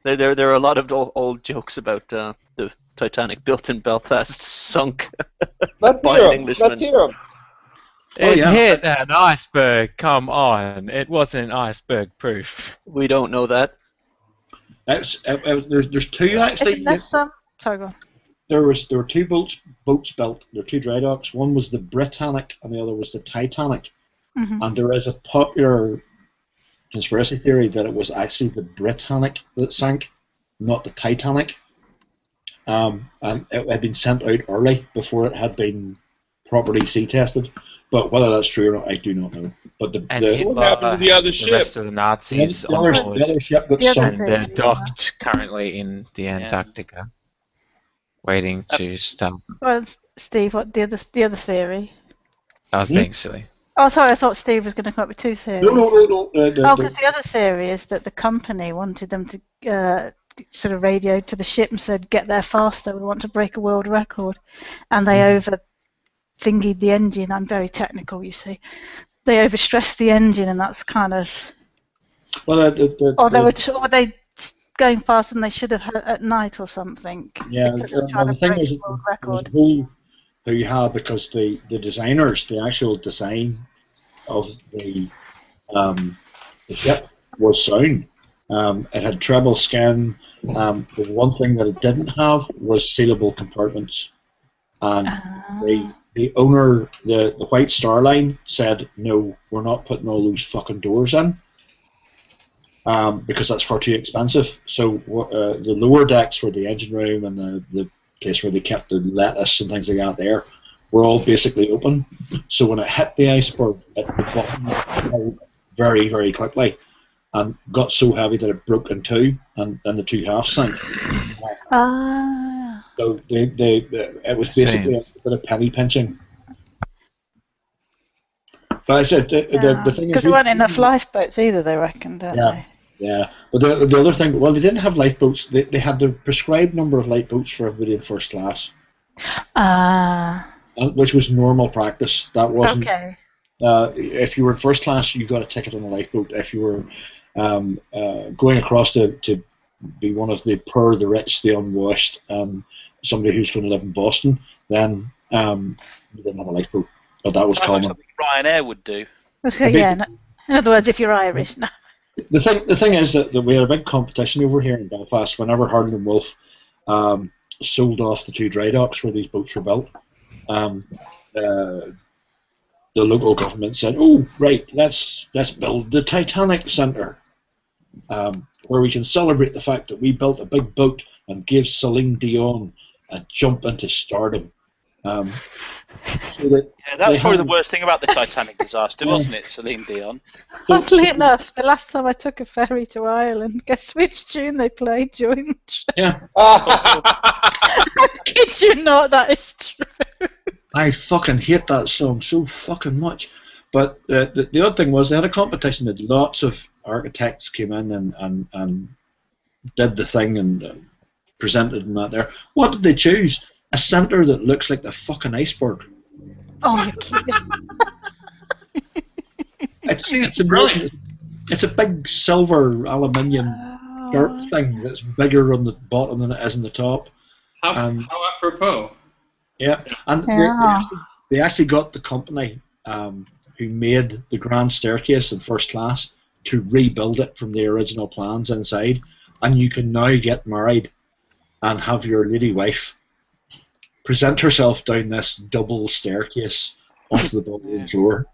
Speaker 2: there are a lot of old jokes about the Titanic built in Belfast sunk by an Englishman.
Speaker 5: Let's hear them.
Speaker 7: It hit an iceberg. Come on, it wasn't iceberg proof.
Speaker 2: We don't know that.
Speaker 3: There's two actually.
Speaker 10: Sorry, go on.
Speaker 3: There were two boats built. There were two dry docks. One was the Britannic, and the other was the Titanic.
Speaker 10: Mm-hmm.
Speaker 3: And there is a popular conspiracy theory that it was actually the Britannic that sank, not the Titanic. And it had been sent out early before it had been properly sea tested. But whether that's true or not, I do not know. But
Speaker 7: Hitler
Speaker 5: happened to the other
Speaker 7: has the rest of the Nazis
Speaker 3: the
Speaker 7: on
Speaker 3: other
Speaker 7: board,
Speaker 3: ship got sunk.
Speaker 7: and they're docked currently in the Antarctica, waiting to stop.
Speaker 10: Well, Steve, what the other theory?
Speaker 7: I was being silly.
Speaker 10: Oh, sorry, I thought Steve was going to come up with two theories.
Speaker 3: No.
Speaker 10: Because the other theory is that the company wanted them to sort of radio to the ship and said, "Get there faster. We want to break a world record," and they over-thingied the engine. I'm very technical, you see. They overstressed the engine, and that's kind of.
Speaker 3: Well,
Speaker 10: or they going faster than they should have at night or something.
Speaker 3: Yeah, the thing is, who you have, because the designers, the actual design of the ship was sound. It had treble skin. The one thing that it didn't have was sealable compartments, and the owner, the White Star Line, said, "No, we're not putting all those fucking doors in." Because that's far too expensive. So the lower decks, where the engine room and the place where they kept the lettuce and things like that there, were all basically open. So when it hit the iceberg at the bottom, it fell very, very quickly and got so heavy that it broke in two, and then the two halves sank. So it was basically a bit of penny pinching. But I said the thing is,
Speaker 10: because there weren't enough lifeboats either, they reckoned, didn't they?
Speaker 3: Yeah, but the other thing, well, they didn't have lifeboats. They had the prescribed number of lifeboats for everybody in first class. Which was normal practice. That wasn't.
Speaker 10: Okay.
Speaker 3: If you were in first class, you got a ticket on a lifeboat. If you were going across to be one of the poor, the rich, the unwashed, somebody who's going to live in Boston, then you didn't have a lifeboat. But that was common.
Speaker 8: Like something Ryanair would do.
Speaker 10: Okay, yeah. In other words, if you're Irish, no.
Speaker 3: The thing is that we had a big competition over here in Belfast whenever Harland and Wolff sold off the two dry docks where these boats were built. The local government said, "Oh, right, let's build the Titanic Centre, where we can celebrate the fact that we built a big boat and gave Celine Dion a jump into stardom."
Speaker 8: That was probably the worst thing about the Titanic disaster, wasn't it, Celine Dion?
Speaker 10: Oddly enough, the last time I took a ferry to Ireland, guess which tune they played during the trip?
Speaker 3: Yeah.
Speaker 10: I kid you not, that is true.
Speaker 3: I fucking hate that song so fucking much. But the other thing was they had a competition that lots of architects came in and did the thing and presented and that there. What did they choose? A centre that looks like the fucking iceberg.
Speaker 10: Oh, you're kidding.
Speaker 3: It's amazing. It's a big silver aluminium dirt thing that's bigger on the bottom than it is on the top.
Speaker 9: How apropos.
Speaker 3: Yeah, and they actually got the company who made the grand staircase in first class to rebuild it from the original plans inside, and you can now get married and have your lady wife present herself down this double staircase onto the bottom floor.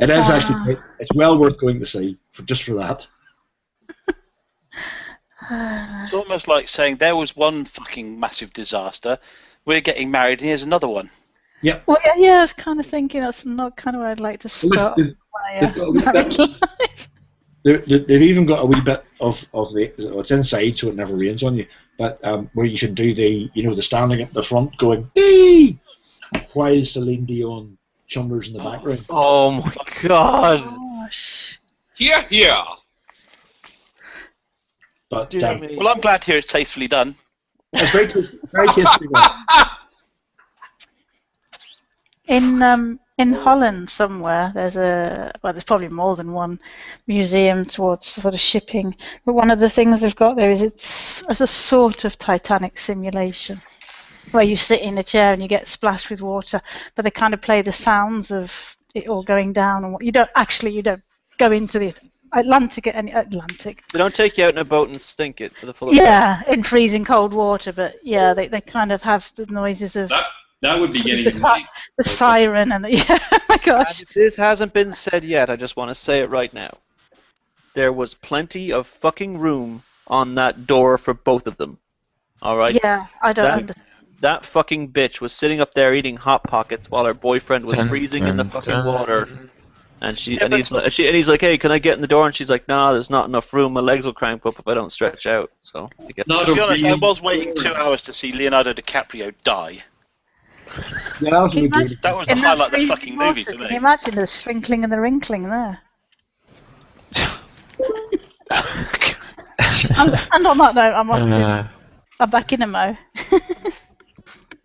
Speaker 3: It is actually great. It's well worth going to see just for that.
Speaker 8: It's almost like saying there was one fucking massive disaster, we're getting married, and here's another one.
Speaker 3: Yeah.
Speaker 10: Well, yeah, I was kind of thinking that's not kind of where I'd like to start my married life.
Speaker 3: They've even got a wee bit of it's inside, so it never rains on you. But where you can do the standing at the front going, "Hey!" while Celine Dion chummers in the background.
Speaker 2: Oh my God!
Speaker 10: Gosh.
Speaker 5: Yeah.
Speaker 3: But
Speaker 8: well, I'm glad to hear it's tastefully done.
Speaker 3: It's very tastefully done.
Speaker 10: In Holland somewhere, there's probably more than one museum towards sort of shipping. But one of the things they've got there is it's a sort of Titanic simulation, where you sit in a chair and you get splashed with water, but they kind of play the sounds of it all going down, and you don't go into the Atlantic.
Speaker 2: They don't take you out in a boat and sink it for the full.
Speaker 10: Yeah, in freezing cold water, but yeah, they kind of have the noises of
Speaker 9: that would be getting
Speaker 10: the siren and yeah. Oh my gosh.
Speaker 2: And if this hasn't been said yet, I just want to say it right now. There was plenty of fucking room on that door for both of them. All right.
Speaker 10: Yeah, I don't understand.
Speaker 2: That fucking bitch was sitting up there eating Hot Pockets while her boyfriend was freezing in the fucking water. And he's like, hey, can I get in the door? And she's like, nah, there's not enough room. My legs will cramp up if I don't stretch out. So I guess
Speaker 8: to be honest, I was waiting 2 hours to see Leonardo DiCaprio die.
Speaker 3: Yeah,
Speaker 8: that was the highlight of the fucking movie for me.
Speaker 10: Can you imagine the shrinkling and the wrinkling there? And on that note, I'm back in a mo.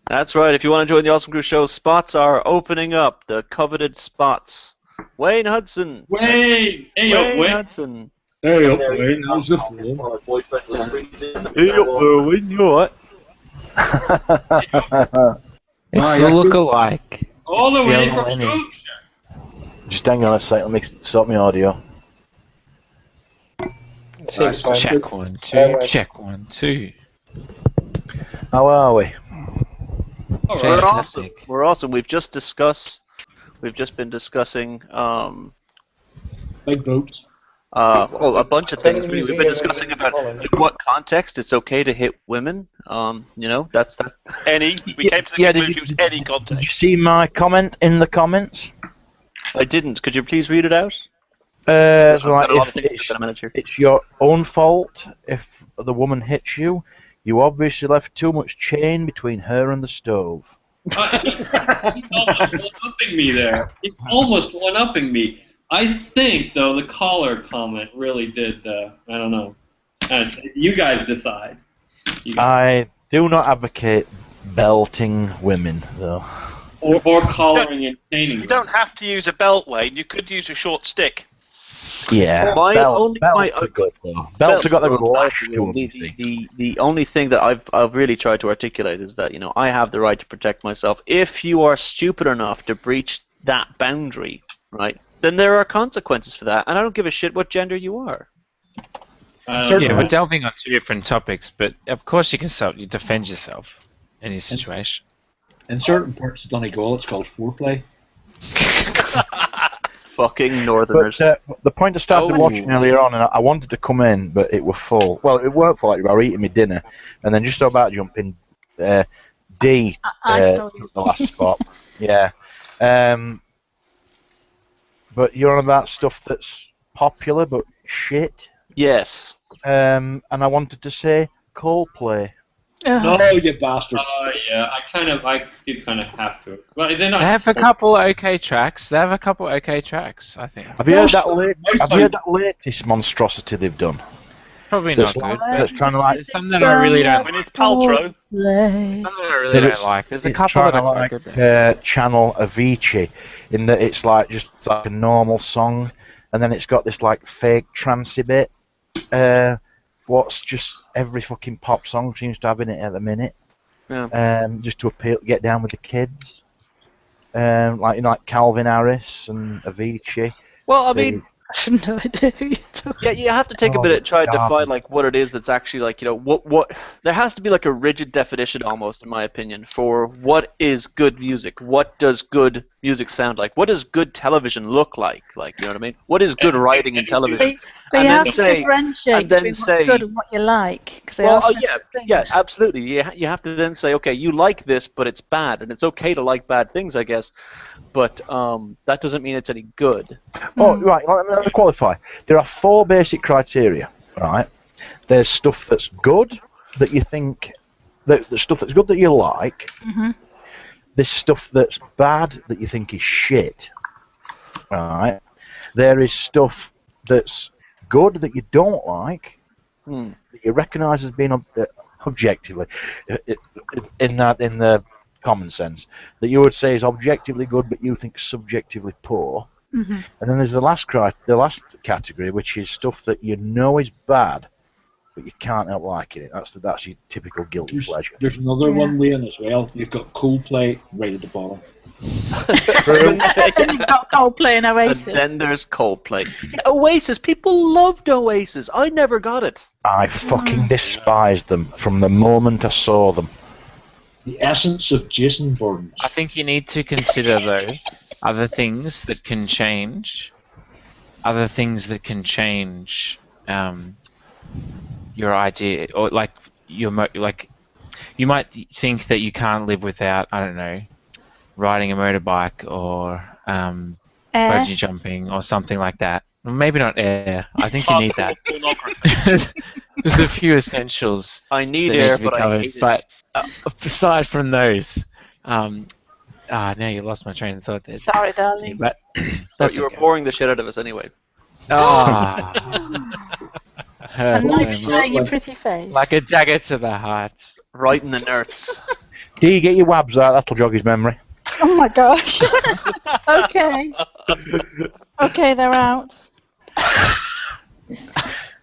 Speaker 2: That's right. If you want to join the Awesome Crew show, spots are opening up. The coveted spots. Wayne Hudson.
Speaker 9: Wayne
Speaker 2: Hudson.
Speaker 3: Hey up, Wayne. How's the phone?
Speaker 2: Hey up there, Wayne. You alright?
Speaker 7: It's a look-alike.
Speaker 9: All the way from Yorkshire.
Speaker 11: Just hang on a sec. Let me sort my audio.
Speaker 7: Check 1 2. Check 1 2.
Speaker 11: How are we?
Speaker 7: Fantastic.
Speaker 2: We're awesome. We've just been discussing
Speaker 3: big boats.
Speaker 2: A bunch of things. We've been discussing about in what context it's okay to hit women. That's that.
Speaker 8: We came to the conclusion it was any context.
Speaker 11: Did you see my comment in the comments?
Speaker 2: I didn't. Could you please read it out?
Speaker 11: It's your own fault if the woman hits you. You obviously left too much chain between her and the stove.
Speaker 9: He's almost one-upping me there. He's almost one-upping me. I think, though, the caller comment really did, I don't know. You guys decide.
Speaker 11: I do not advocate belting women, though.
Speaker 9: Or collaring and chaining.
Speaker 8: You don't have to use a belt, Wayne. You could use a short stick.
Speaker 11: Yeah, belts are good, though. Belts have got a good lash to them.
Speaker 2: The only thing that I've really tried to articulate is that, I have the right to protect myself. If you are stupid enough to breach that boundary, right, then there are consequences for that, and I don't give a shit what gender you are.
Speaker 7: We're delving on two different topics, but of course you can defend yourself in any situation.
Speaker 3: In certain parts of Donegal, it's called foreplay.
Speaker 2: Fucking northerners.
Speaker 11: But the point I started watching earlier on, and I wanted to come in, but it was full. Well, it weren't full. I was eating my dinner, and then just about jumping D the last spot. Yeah. But you're on about stuff that's popular but shit.
Speaker 2: Yes.
Speaker 11: And I wanted to say Coldplay.
Speaker 3: No, you bastard.
Speaker 9: Yeah, I did kind of have to. But
Speaker 7: they have a couple okay tracks. I think.
Speaker 11: Have you heard that latest monstrosity they've done?
Speaker 7: Probably not good.
Speaker 11: That's kind of like
Speaker 7: something that I really don't.
Speaker 8: Gwyneth Paltrow.
Speaker 7: Something I really don't like. There's a couple that I quite good.
Speaker 11: Channel Avicii, in that it's like just like a normal song, and then it's got this like fake trancey bit. What's just every fucking pop song seems to have in it at the minute.
Speaker 2: Yeah.
Speaker 11: Just to get down with the kids. Like Calvin Harris and Avicii.
Speaker 2: Well, I mean,
Speaker 10: I have no idea who you're talking.
Speaker 2: Yeah, you have to take a bit of try to define like what it is that's actually like, what there has to be like a rigid definition almost, in my opinion, for what is good music. What does good music sound like? What does good television look like? Like, you know what I mean? What is good writing in television?
Speaker 10: But you have to differentiate between what's good and what you like.
Speaker 2: Yeah, absolutely. You have to then say, okay, you like this, but it's bad, and it's okay to like bad things, I guess. But that doesn't mean it's any good.
Speaker 11: Oh, right. Let me qualify. There are 4 basic criteria, right? There's stuff that's good that you think, the stuff that's good that you like.
Speaker 10: Mm-hmm.
Speaker 11: There's stuff that's bad that you think is shit, right? There is stuff that's good that you don't like, that you recognise as being objectively, in the common sense, that you would say is objectively good, but you think subjectively poor.
Speaker 10: Mm-hmm.
Speaker 11: And then there's the last category, which is stuff that you know is bad, but you can't help liking it. That's your typical guilty pleasure.
Speaker 3: There's another one, Wayne, as well. You've got Coldplay right at the bottom.
Speaker 10: Then you've got Coldplay and Oasis.
Speaker 2: And then there's Coldplay. Yeah, Oasis, people loved Oasis. I never got it.
Speaker 11: I fucking despised them from the moment I saw them.
Speaker 3: The essence of Jason Bourne.
Speaker 7: I think you need to consider, though, other things that can change. Other things that can change your idea, or like you might think that you can't live without, I don't know, riding a motorbike or bungee jumping or something like that. Maybe not air. I think you need that. There's a few essentials.
Speaker 2: I need air, but I hate it.
Speaker 7: But aside from those, now you lost my train of thought there.
Speaker 10: Sorry, darling.
Speaker 7: But
Speaker 2: you were boring the shit out of us anyway.
Speaker 7: Ah.
Speaker 10: I'm
Speaker 7: Hurts
Speaker 10: not
Speaker 7: so much.
Speaker 10: showing your pretty face.
Speaker 7: Like a dagger to the heart.
Speaker 2: Right in the nerds.
Speaker 11: Do you get your wabs out? That'll jog his memory.
Speaker 10: Oh my gosh. Okay. Okay, they're out.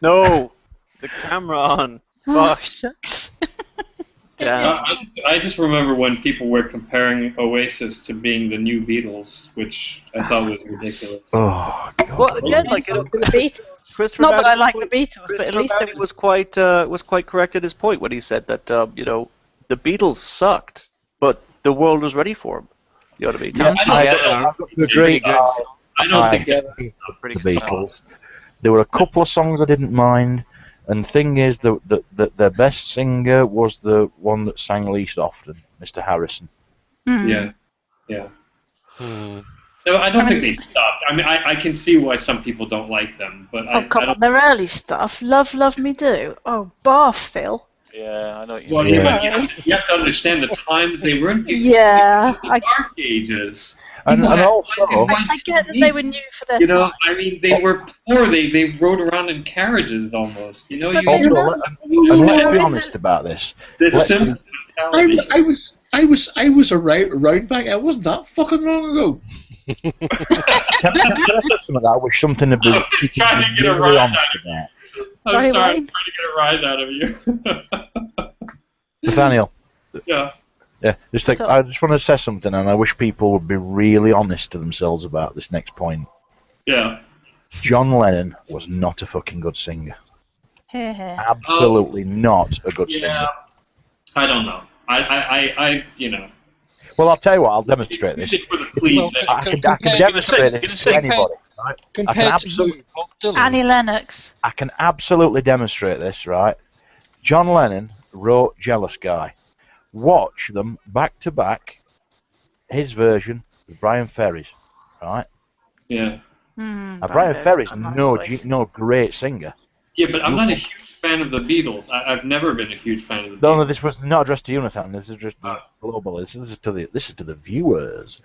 Speaker 2: No! The camera on.
Speaker 10: Oh,
Speaker 2: Fuck.
Speaker 10: shucks.
Speaker 2: Damn.
Speaker 9: I just remember when people were comparing Oasis to being the new Beatles, which I thought was ridiculous.
Speaker 11: Oh, God.
Speaker 2: Well, again, like
Speaker 10: The Beatles.
Speaker 2: Christopher
Speaker 10: Not that I
Speaker 2: Madden-
Speaker 10: like the Beatles, but at
Speaker 2: Christopher
Speaker 10: least it
Speaker 2: Madden was quite correct at his point when he said that the Beatles sucked, but the world was ready for them. You know what I mean?
Speaker 11: Yeah,
Speaker 7: I've
Speaker 11: got to agree.
Speaker 9: I don't think that.
Speaker 11: The Beatles. There were a couple of songs I didn't mind, and the thing is, their best singer was the one that sang least often, Mr. Harrison.
Speaker 9: Yeah. No, I don't think they sucked. I mean, I can see why some people don't like them, but
Speaker 10: Oh, come on, their early stuff. Love, Love Me Do. Oh, barf, Phil.
Speaker 8: Yeah, I know what you
Speaker 9: Well,
Speaker 8: mean.
Speaker 9: you have to understand the times they were in.
Speaker 10: Yeah.
Speaker 9: The dark ages.
Speaker 11: And also,
Speaker 10: I get that they were new for their
Speaker 9: You know,
Speaker 10: time.
Speaker 9: I mean, they were poor. They rode around in carriages almost. You know,
Speaker 10: But
Speaker 9: you.
Speaker 11: also and let's be honest about this.
Speaker 9: The
Speaker 11: Let's
Speaker 9: simple
Speaker 11: be-
Speaker 9: mentality.
Speaker 3: I was around back. I wasn't that fucking long ago.
Speaker 11: Can I say something that I wish something had been
Speaker 9: Trying to get a
Speaker 11: really
Speaker 9: rise
Speaker 11: honest
Speaker 9: out of you.
Speaker 11: about.
Speaker 9: I'm
Speaker 10: Sorry,
Speaker 9: sorry,
Speaker 10: Wayne?
Speaker 9: I'm trying to get a rise out of you.
Speaker 11: Nathaniel.
Speaker 9: Yeah.
Speaker 11: Yeah, just like, I just want to say something, and I wish people would be really honest to themselves about this next point.
Speaker 9: Yeah.
Speaker 11: John Lennon was not a fucking good singer.
Speaker 10: Yeah.
Speaker 11: Absolutely not a good
Speaker 9: Yeah.
Speaker 11: singer.
Speaker 9: I don't know. I you know.
Speaker 11: Well, I'll tell you what, I'll demonstrate this.
Speaker 9: Music for the plebes.
Speaker 11: I can demonstrate this to anybody. Right?
Speaker 12: Compared to Bob Dylan.
Speaker 10: Annie Lennox.
Speaker 11: I can absolutely demonstrate this, right? John Lennon wrote Jealous Guy. Watch them back to back, his version with Brian Ferry's, right?
Speaker 9: Yeah.
Speaker 11: Now, Brian Ferry's no great singer.
Speaker 9: Yeah, but I'm not a huge fan of the Beatles. I've never been a huge fan of the Beatles.
Speaker 11: No, this was not addressed to you, Nathan. This is just global. This is to the viewers.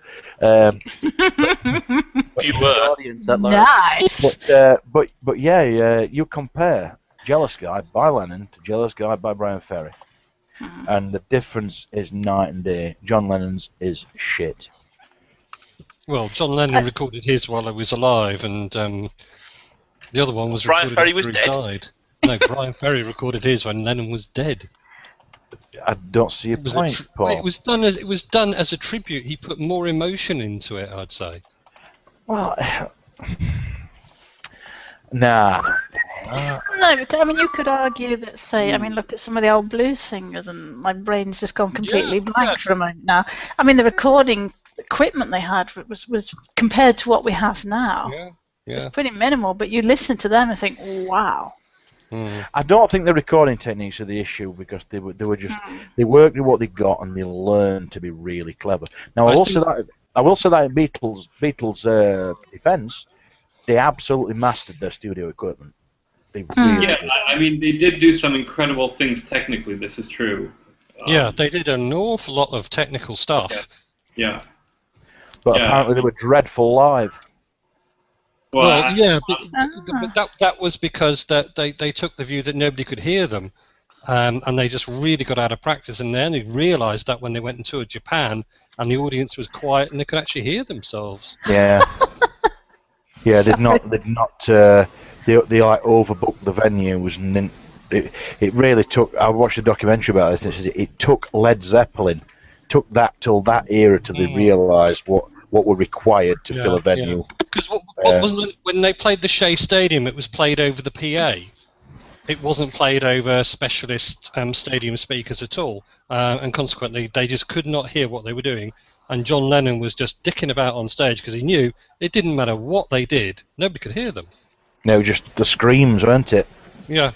Speaker 2: Audience at large.
Speaker 10: Nice.
Speaker 11: But yeah, you compare Jealous Guy by Lennon to Jealous Guy by Brian Ferry, and the difference is night and day. John Lennon's is shit.
Speaker 12: Well, John Lennon recorded his while he was alive, and the other one was
Speaker 8: Brian
Speaker 12: recorded
Speaker 8: Ferry was
Speaker 12: after he
Speaker 8: dead.
Speaker 12: died. No, Brian Ferry recorded his when Lennon was dead.
Speaker 11: I don't see a
Speaker 12: It was,
Speaker 11: point, Paul.
Speaker 12: it was done as a tribute. He put more emotion into it, I'd say.
Speaker 11: Well, nah.
Speaker 10: No, because, I mean, you could argue that, say, I mean, look at some of the old blues singers, and my brain's just gone completely blank for a moment now. I mean, the recording equipment they had was compared to what we have now.
Speaker 12: Yeah.
Speaker 10: It's pretty minimal, but you listen to them and think, wow.
Speaker 11: I don't think the recording techniques are the issue, because they were just they worked with what they got and they learned to be really clever. Now I will say that in Beatles' defence, they absolutely mastered their studio equipment. They really
Speaker 9: Yeah,
Speaker 11: did.
Speaker 9: I mean, they did do some incredible things technically. This is true.
Speaker 12: Yeah, they did an awful lot of technical stuff.
Speaker 9: Yeah.
Speaker 11: But apparently they were dreadful live.
Speaker 12: Well, yeah, but that was because that they took the view that nobody could hear them, and they just really got out of practice. And then they realised that when they went and toured Japan, and the audience was quiet, and they could actually hear themselves.
Speaker 11: Yeah. Yeah, they like overbooked the venues, and then it really took. I watched a documentary about this. It took Led Zeppelin took that till that era till they realised what were required to fill a venue.
Speaker 12: Because what wasn't when they played the Shea Stadium, it was played over the PA. It wasn't played over specialist stadium speakers at all, and consequently they just could not hear what they were doing. And John Lennon was just dicking about on stage because he knew it didn't matter what they did, nobody could hear them.
Speaker 11: No, just the screams, weren't it?
Speaker 12: Yeah.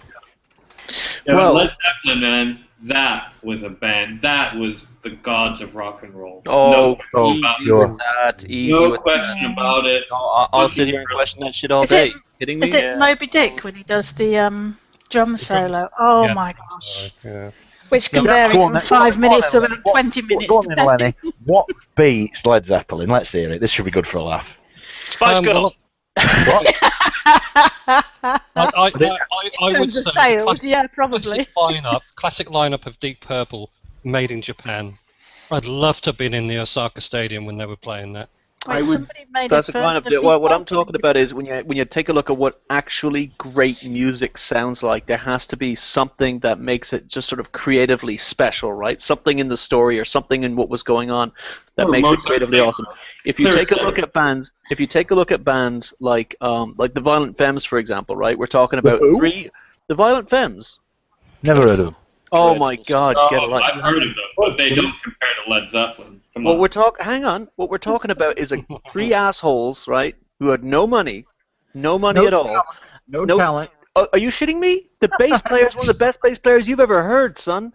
Speaker 9: Well, Led Zeppelin, man, that was a band. That was the gods of rock and roll.
Speaker 2: Oh, easy with that.
Speaker 9: No question about it.
Speaker 2: I'll sit here and question that shit all day. Kidding me?
Speaker 10: Is it Moby Dick when he does the drum solo? Oh my gosh. Which can vary from 5 minutes to 20 minutes.
Speaker 11: Go on then, Lenny. What beats Led Zeppelin? Let's hear it. This should be good for a laugh.
Speaker 8: Spice Girls.
Speaker 12: I would say
Speaker 10: probably.
Speaker 12: Classic lineup of Deep Purple made in Japan. I'd love to have been in the Osaka Stadium when they were playing that.
Speaker 2: That's a kind of what I'm talking about is when you take a look at what actually great music sounds like, there has to be something that makes it just sort of creatively special, right? Something in the story or something in what was going on that makes it creatively awesome. If you take a look at bands, like the Violent Femmes, for example, right? We're talking about the Violent Femmes.
Speaker 11: Never heard of them.
Speaker 2: Oh my God! Get a life.
Speaker 9: I've heard of them, but they don't compare to Led Zeppelin.
Speaker 2: Hang on. What we're talking about is three assholes, right? Who had no money at all,
Speaker 1: no talent.
Speaker 2: Are you shitting me? The bass player is one of the best bass players you've ever heard, son.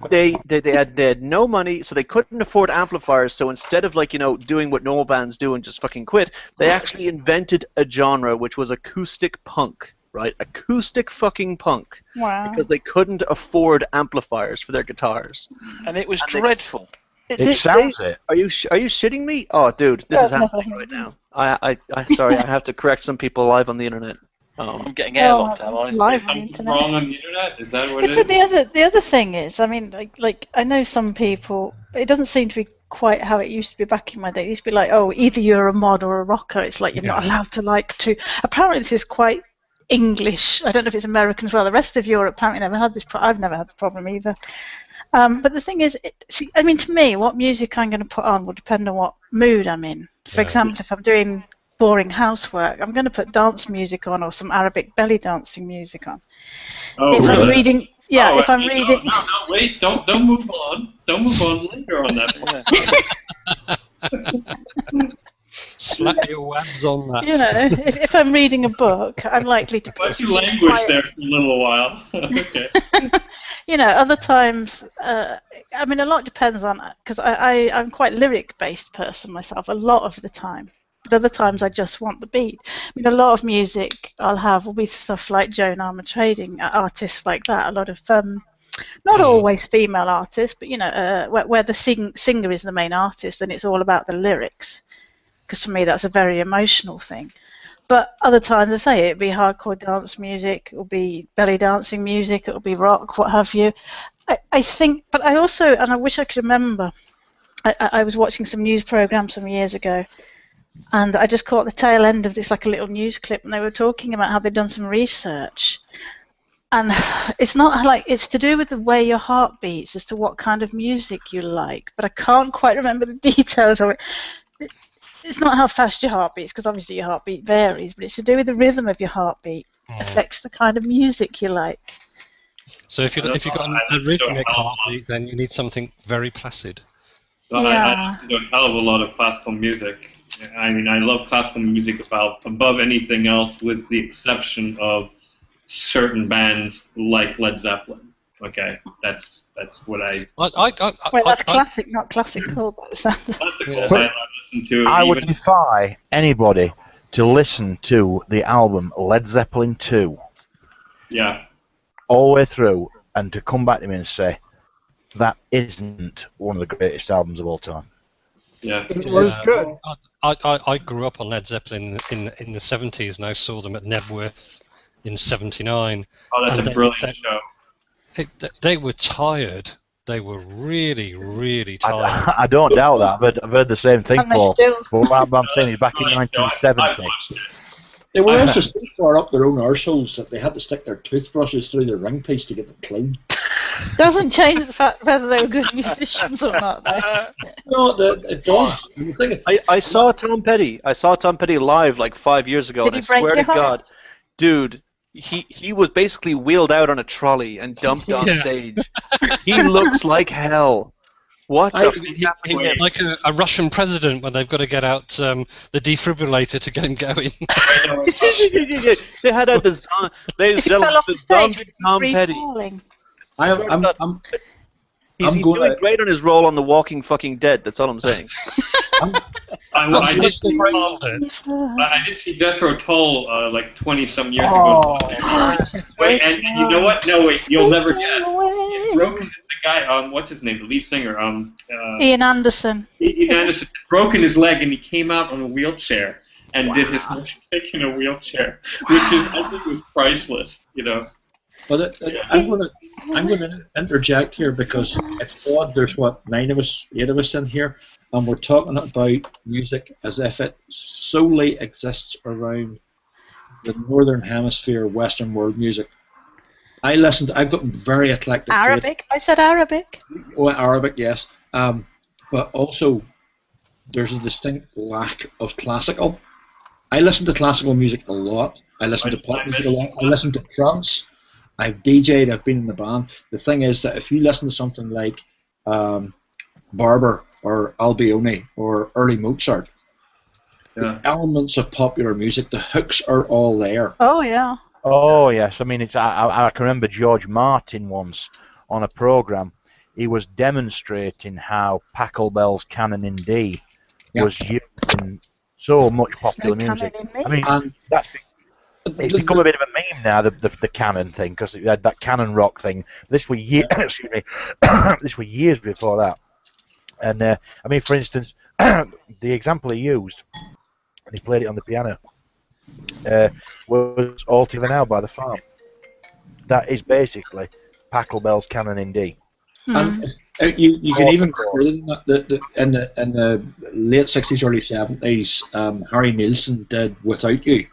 Speaker 2: They had no money, so they couldn't afford amplifiers. So instead of doing what normal bands do and just fucking quit, they actually invented a genre which was acoustic punk. Right, acoustic fucking punk.
Speaker 10: Wow.
Speaker 2: Because they couldn't afford amplifiers for their guitars,
Speaker 8: and it was dreadful.
Speaker 11: It sounds it.
Speaker 2: Are you shitting me? Oh, dude, this is happening right now. I sorry, I have to correct some people live on the internet.
Speaker 8: I'm getting airlocked now.
Speaker 10: Live on the internet.
Speaker 9: Wrong on the internet? Is that what it
Speaker 10: So
Speaker 9: is?
Speaker 10: the other thing is, I mean, like I know some people, but it doesn't seem to be quite how it used to be back in my day. It used to be like, oh, either you're a mod or a rocker. It's like you're not allowed to like to. Apparently, this is quite English. I don't know if it's American as well. The rest of Europe apparently never had this. I've never had the problem either. But the thing is, to me, what music I'm going to put on will depend on what mood I'm in. For example, if I'm doing boring housework, I'm going to put dance music on or some Arabic belly dancing music on.
Speaker 9: Oh,
Speaker 10: if
Speaker 9: really?
Speaker 10: I'm reading, if I'm reading.
Speaker 9: No, wait! Don't move on. Don't move on. Linger on that.
Speaker 12: Slap your wabs on that.
Speaker 10: If I'm reading a book, I'm likely to.
Speaker 9: Why'd you languish there for a little while? Okay.
Speaker 10: Other times, a lot depends on, because I'm quite lyric-based person myself a lot of the time. But other times I just want the beat. A lot of music I'll have will be stuff like Joan Armatrading, artists like that. A lot of, not always female artists, but where the singer is the main artist and it's all about the lyrics. Because for me that's a very emotional thing. But other times, I say, it'll be hardcore dance music, it'll be belly dancing music, it'll be rock, what have you. I think, but I also, and I wish I could remember, I was watching some news programs some years ago, and I just caught the tail end of this, like a little news clip, and they were talking about how they'd done some research. And it's not like, it's to do with the way your heart beats as to what kind of music you like, but I can't quite remember the details of it. It's not how fast your heart beats, because obviously your heartbeat varies, but it's to do with the rhythm of your heartbeat. Affects the kind of music you like.
Speaker 12: So if you've got a rhythmic heartbeat, then you need something very placid.
Speaker 9: Well, I do a hell of a lot of classical music. I love classical music above anything else, with the exception of certain bands like Led Zeppelin. Okay, that's what I.
Speaker 10: That's classic, not classical, by the sound of it.
Speaker 9: Classical, I listen to.
Speaker 11: I would defy anybody to listen to the album Led Zeppelin 2.
Speaker 9: Yeah.
Speaker 11: All the way through, and to come back to me and say that isn't one of the greatest albums of all time.
Speaker 9: Yeah,
Speaker 1: it was good.
Speaker 12: I grew up on Led Zeppelin in the 70s, and I saw them at Nebworth in '79.
Speaker 9: Oh, that's a brilliant show.
Speaker 12: They were tired. They were really, really tired.
Speaker 11: I don't doubt that, but I've heard the same thing, Paul. But what I'm saying is back in 1970.
Speaker 3: They were also so far up their own arseholes that they had to stick their toothbrushes through their ring piece to get them clean.
Speaker 10: Doesn't change the fact whether they were good musicians or not, though.
Speaker 3: No, it does.
Speaker 2: I saw Tom Petty. I saw Tom Petty live like 5 years ago,
Speaker 10: Did
Speaker 2: and I
Speaker 10: he break
Speaker 2: swear
Speaker 10: your
Speaker 2: to God,
Speaker 10: heart?
Speaker 2: dude, he was basically wheeled out on a trolley and dumped on
Speaker 12: Yeah.
Speaker 2: stage. He looks like hell. What the fuck?
Speaker 12: Like a Russian president when they've got to get out the defibrillator to get him going.
Speaker 2: They had out the
Speaker 10: He fell off the stage.
Speaker 2: zombie Tom Petty.
Speaker 10: Falling.
Speaker 2: He's doing great on his role on The Walking Fucking Dead. That's all I'm saying.
Speaker 9: I did see Death Row Toll like 20-some years ago. Wait, and you know what? No, wait, you'll never guess. Broken is the guy. What's his name? The lead singer.
Speaker 10: Ian Anderson.
Speaker 9: Ian Anderson broken his leg, and he came out on a wheelchair and did his motion pick in a wheelchair, which is I think was priceless. You know.
Speaker 3: But I'm going to interject here because it's odd. There's what 8 of us in here, and we're talking about music as if it solely exists around the Northern Hemisphere, Western world music. I've got very eclectic.
Speaker 10: Arabic. I said Arabic.
Speaker 3: Oh, Arabic, yes. But also, there's a distinct lack of classical. I listen to classical music a lot. I listen to pop music a lot. I listen to trance. I've DJ'd, I've been in the band. The thing is that if you listen to something like Barber or Albione or early Mozart, the elements of popular music, the hooks are all there.
Speaker 10: Oh, yeah.
Speaker 11: Oh, yes. I mean, I can remember George Martin once on a programme. He was demonstrating how Pachelbel's Canon in D was used in so much popular music. I mean, it's become a bit of a meme now, the Canon thing, because it had that Canon rock thing. This were excuse me, this were years before that. And I mean, for instance, the example he used, and he played it on the piano, was All Together Now by The Farm. That is basically Pachelbel's Canon in D.
Speaker 3: And you can even further than that. In the late 60s, early 70s, Harry Nilsson did Without You.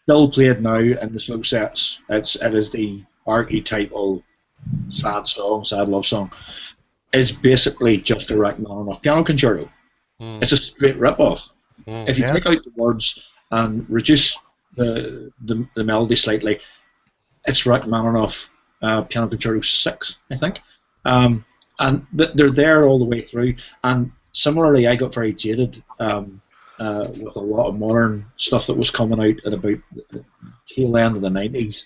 Speaker 3: Still played now in the slow sets. It is the archetypal sad love song. Is basically just a Rachmaninoff piano concerto. It's a straight rip-off. If you take out the words and reduce the melody slightly, it's Rachmaninoff Piano Concerto 6, I think. And they're there all the way through. And similarly, I got very jaded with a lot of modern stuff that was coming out at about the tail end of the 90s.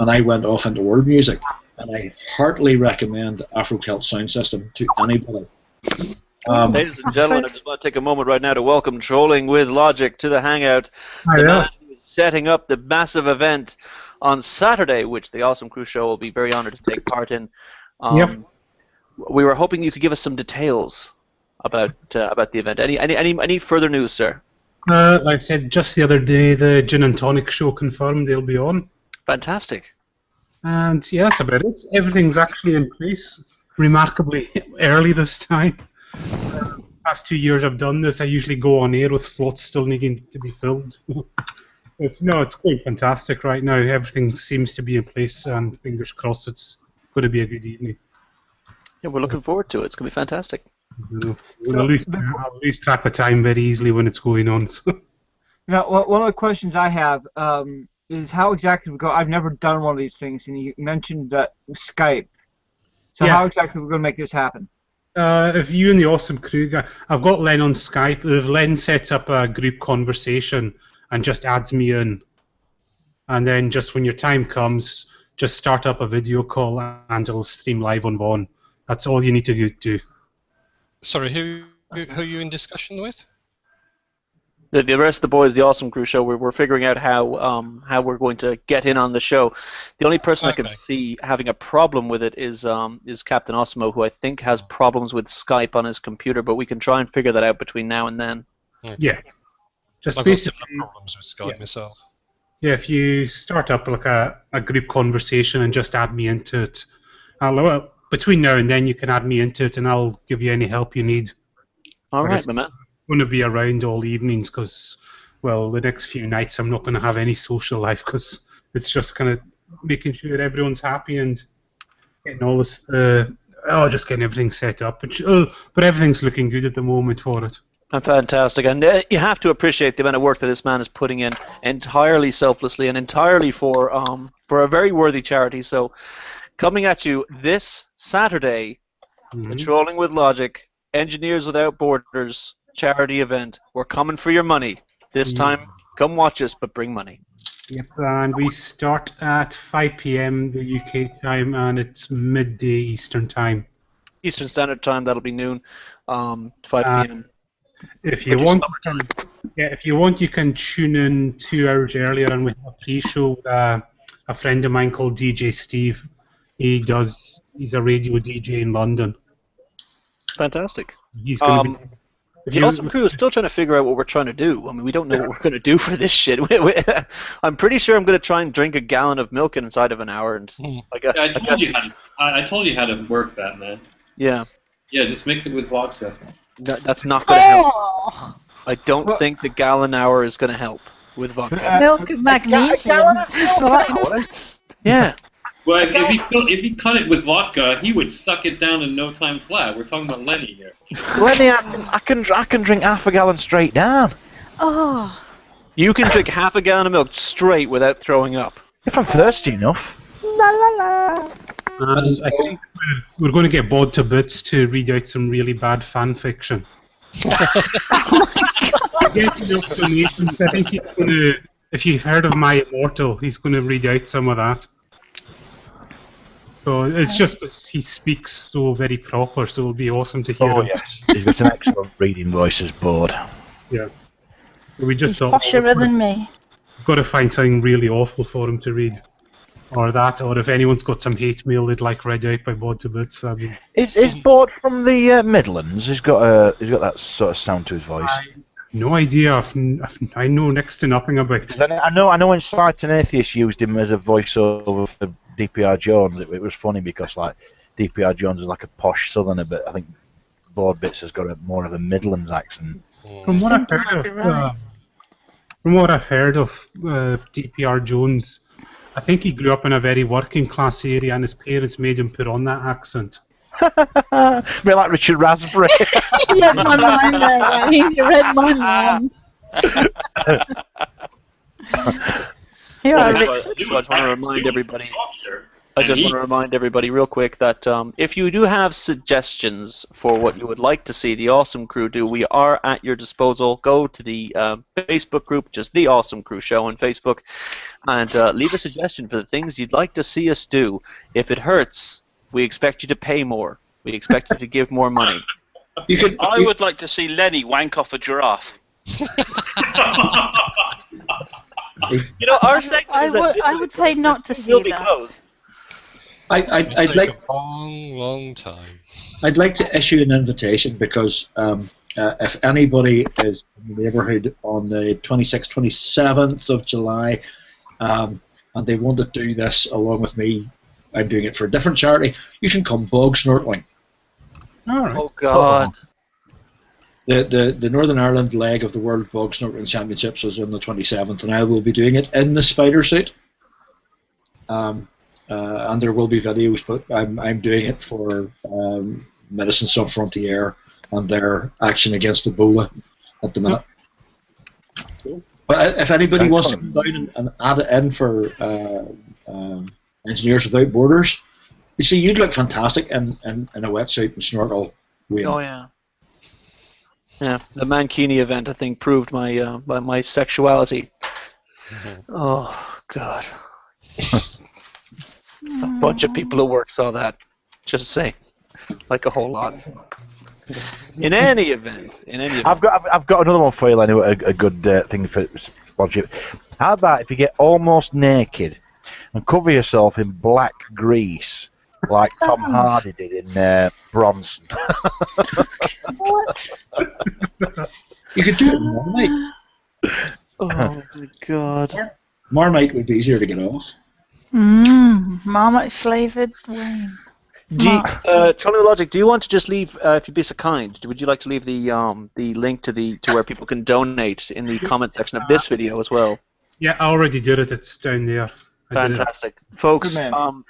Speaker 3: And I went off into world music. And I heartily recommend Afro-Celt Sound System to anybody.
Speaker 2: Ladies and gentlemen, I just want to take a moment right now to welcome Trolling with Logic to the Hangout. The man who is setting up the massive event on Saturday, which the Awesome Crew Show will be very honored to take part in. We were hoping you could give us some details about the event. Any further news, sir?
Speaker 13: Like I said, just the other day, the Gin and Tonic Show confirmed they'll be on.
Speaker 2: Fantastic.
Speaker 13: And yeah, that's about it. Everything's actually in place remarkably early this time. Past 2 years I've done this. I usually go on air with slots still needing to be filled. It's quite fantastic right now. Everything seems to be in place, and fingers crossed it's going to be a good evening.
Speaker 2: Yeah, we're looking forward to it. It's going to be fantastic.
Speaker 13: I'll lose track of time very easily when it's going on. So.
Speaker 1: Now, one of the questions I have is how exactly we go. I've never done one of these things, and you mentioned Skype. So how exactly are we going to make this happen?
Speaker 13: If you and the Awesome Crew guy, I've got Len on Skype. If Len sets up a group conversation and just adds me in, and then just when your time comes, just start up a video call and it'll stream live on Vaughn. That's all you need to do.
Speaker 12: Sorry, who are you in discussion with?
Speaker 2: The rest of the boys, the Awesome Crew Show, we're figuring out how we're going to get in on the show. The only person I can see having a problem with it is Captain Osmo, who I think has problems with Skype on his computer, but we can try and figure that out between now and then.
Speaker 13: Yeah. Just
Speaker 12: I've
Speaker 13: basically
Speaker 12: got problems with Skype myself.
Speaker 13: Yeah, if you start up like a group conversation and just add me into it, between now and then you can add me into it and I'll give you any help you need.
Speaker 2: All right, my man.
Speaker 13: I'm going to be around all evenings because, well, the next few nights I'm not going to have any social life because it's just kind of making sure everyone's happy and getting all this, just getting everything set up. But everything's looking good at the moment for it.
Speaker 2: Fantastic, and you have to appreciate the amount of work that this man is putting in, entirely selflessly and entirely for a very worthy charity. So, coming at you this Saturday, the Trolling with Logic, Engineers Without Borders charity event. We're coming for your money. This time, come watch us, but bring money.
Speaker 13: Yep, and we start at 5 p.m. the UK time, and it's midday Eastern time.
Speaker 2: Eastern Standard Time, that'll be noon, 5 p.m.
Speaker 13: If you want, you can tune in 2 hours earlier, and we have a pre-show with a friend of mine called DJ Steve. He's a radio DJ in London.
Speaker 2: Fantastic.
Speaker 13: He's going to be.
Speaker 2: The Awesome Crew is still trying to figure out what we're trying to do. I mean, we don't know what we're going to do for this shit. I'm pretty sure I'm going to try and drink a gallon of milk inside of an hour. And
Speaker 9: I told you how to work that, man.
Speaker 2: Yeah.
Speaker 9: Yeah, just mix it with vodka.
Speaker 2: That's not going to help. I don't think the gallon hour is going to help with vodka.
Speaker 10: Milk and magnesium.
Speaker 2: Yeah.
Speaker 9: Well, if he cut it with vodka, he would suck it down in no time flat. We're talking about Lenny here.
Speaker 11: Lenny, I can drink half a gallon straight down.
Speaker 10: Oh.
Speaker 2: You can drink half a gallon of milk straight without throwing up.
Speaker 11: If I'm thirsty enough.
Speaker 10: La la la.
Speaker 13: And I think we're going to get Bod to Bits to read out some really bad fan fiction. Get enough donations. I think he's going to, if you've heard of My Immortal, he's going to read out some of that. So it's just because he speaks so very proper, so it'll be awesome to hear him.
Speaker 11: Oh yes, he's got an excellent reading voice as Bod.
Speaker 13: Yeah. We just
Speaker 10: He's
Speaker 13: thought
Speaker 10: posher than me.
Speaker 13: we've got to find something really awful for him to read. Or that, or if anyone's got some hate mail they'd like read out by Bod to Bits.
Speaker 11: Is Bod from the Midlands? He's got that sort of sound to his voice.
Speaker 13: No idea. I know next to nothing about it.
Speaker 11: I know when Sight and Atheist used him as a voiceover for DPR Jones, it was funny because like DPR Jones is like a posh southerner, but I think Bod Bits has got more of a Midlands accent.
Speaker 13: From what I've heard of DPR Jones, I think he grew up in a very working class area and his parents made him put on that accent.
Speaker 11: A bit like Richard Raspberry.
Speaker 10: You read my mind there, Wayne. You read my mind.
Speaker 2: I just want to remind everybody. I just want to remind everybody real quick that if you do have suggestions for what you would like to see the Awesome Crew do, we are at your disposal. Go to the Facebook group, just The Awesome Crew Show on Facebook, and leave a suggestion for the things you'd like to see us do. If it hurts, we expect you to pay more. We expect you to give more money.
Speaker 8: I would like to see Lenny wank off a giraffe.
Speaker 2: You know, our segment
Speaker 10: I would say not to see
Speaker 2: will be
Speaker 10: that.
Speaker 2: closed.
Speaker 9: I'd like
Speaker 12: a long time.
Speaker 3: I'd like to issue an invitation because if anybody is in the neighbourhood on the 26th, 27th of July, and they want to do this along with me, I'm doing it for a different charity. You can come bog snorkeling.
Speaker 13: All right.
Speaker 2: Oh God.
Speaker 3: The Northern Ireland leg of the World Bog Snorkeling Championships is on the 27th, and I will be doing it in the spider suit. And there will be videos, but I'm doing it for Medicine Sans Frontières and their action against Ebola at the minute. Cool. But if anybody wants to come down and add it in for Engineers Without Borders, you see, you'd look fantastic in a wetsuit and snorkel.
Speaker 2: Oh yeah. Yeah, the Mankini event I think proved my my sexuality. Oh God. A bunch of people at work saw that. Just say, like a whole lot. In any event,
Speaker 11: I've got another one for you, Lenny. A good thing for sponsorship. How about if you get almost naked and cover yourself in black grease, like Tom Hardy did in Bronson?
Speaker 10: What?
Speaker 3: You could do it in Marmite.
Speaker 2: Oh my God.
Speaker 3: Marmite would be easier to get off.
Speaker 10: Marmite flavoured Wayne.
Speaker 2: Trolling Logic, do you want to just leave, if you'd be so kind, would you like to leave the link to where people can donate in the comment section of this video as well?
Speaker 13: Yeah, I already did it. It's down there.
Speaker 2: Fantastic, folks.
Speaker 10: I thought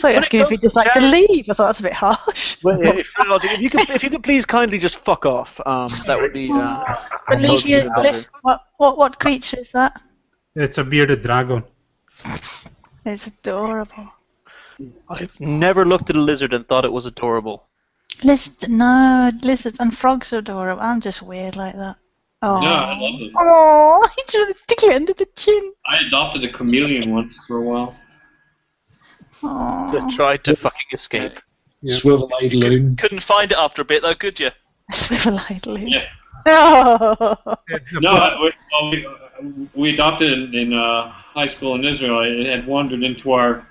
Speaker 10: you were asking if you'd just like to leave. I thought that's a bit harsh.
Speaker 2: Well, if you could please kindly just fuck off, that would be.
Speaker 10: But leave your list. What creature is that?
Speaker 13: It's a bearded dragon.
Speaker 10: It's adorable.
Speaker 2: I've never looked at a lizard and thought it was adorable.
Speaker 10: Lizards and frogs are adorable. I'm just weird like that. Oh.
Speaker 9: Yeah, I love them.
Speaker 10: Oh, he's trying to tickle it under the chin.
Speaker 9: I adopted a chameleon once for a while.
Speaker 2: Just tried to fucking escape.
Speaker 3: Swivel-eyed loon.
Speaker 8: Couldn't find it after a bit, though, could you?
Speaker 10: Swivel-eyed loon.
Speaker 9: Yes.
Speaker 10: Oh.
Speaker 9: No, we adopted it in high school in Israel. It had wandered into our